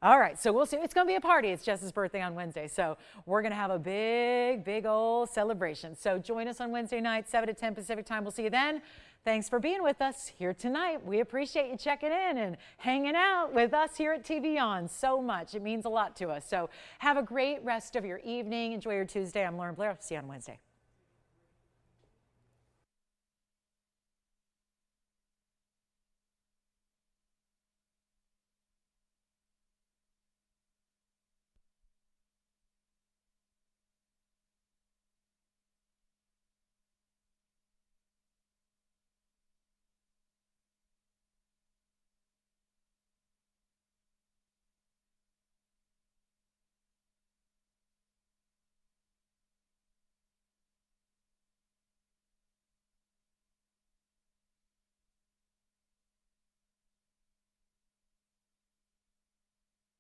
All right, so we'll see. It's going to be a party. It's Jess's birthday on Wednesday, so we're going to have a big, big old celebration. So join us on Wednesday night, 7 to 10 Pacific time. We'll see you then. Thanks for being with us here tonight. We appreciate you checking in and hanging out with us here at TVON so much. It means a lot to us. So have a great rest of your evening. Enjoy your Tuesday. I'm Lauren Blair. See you on Wednesday.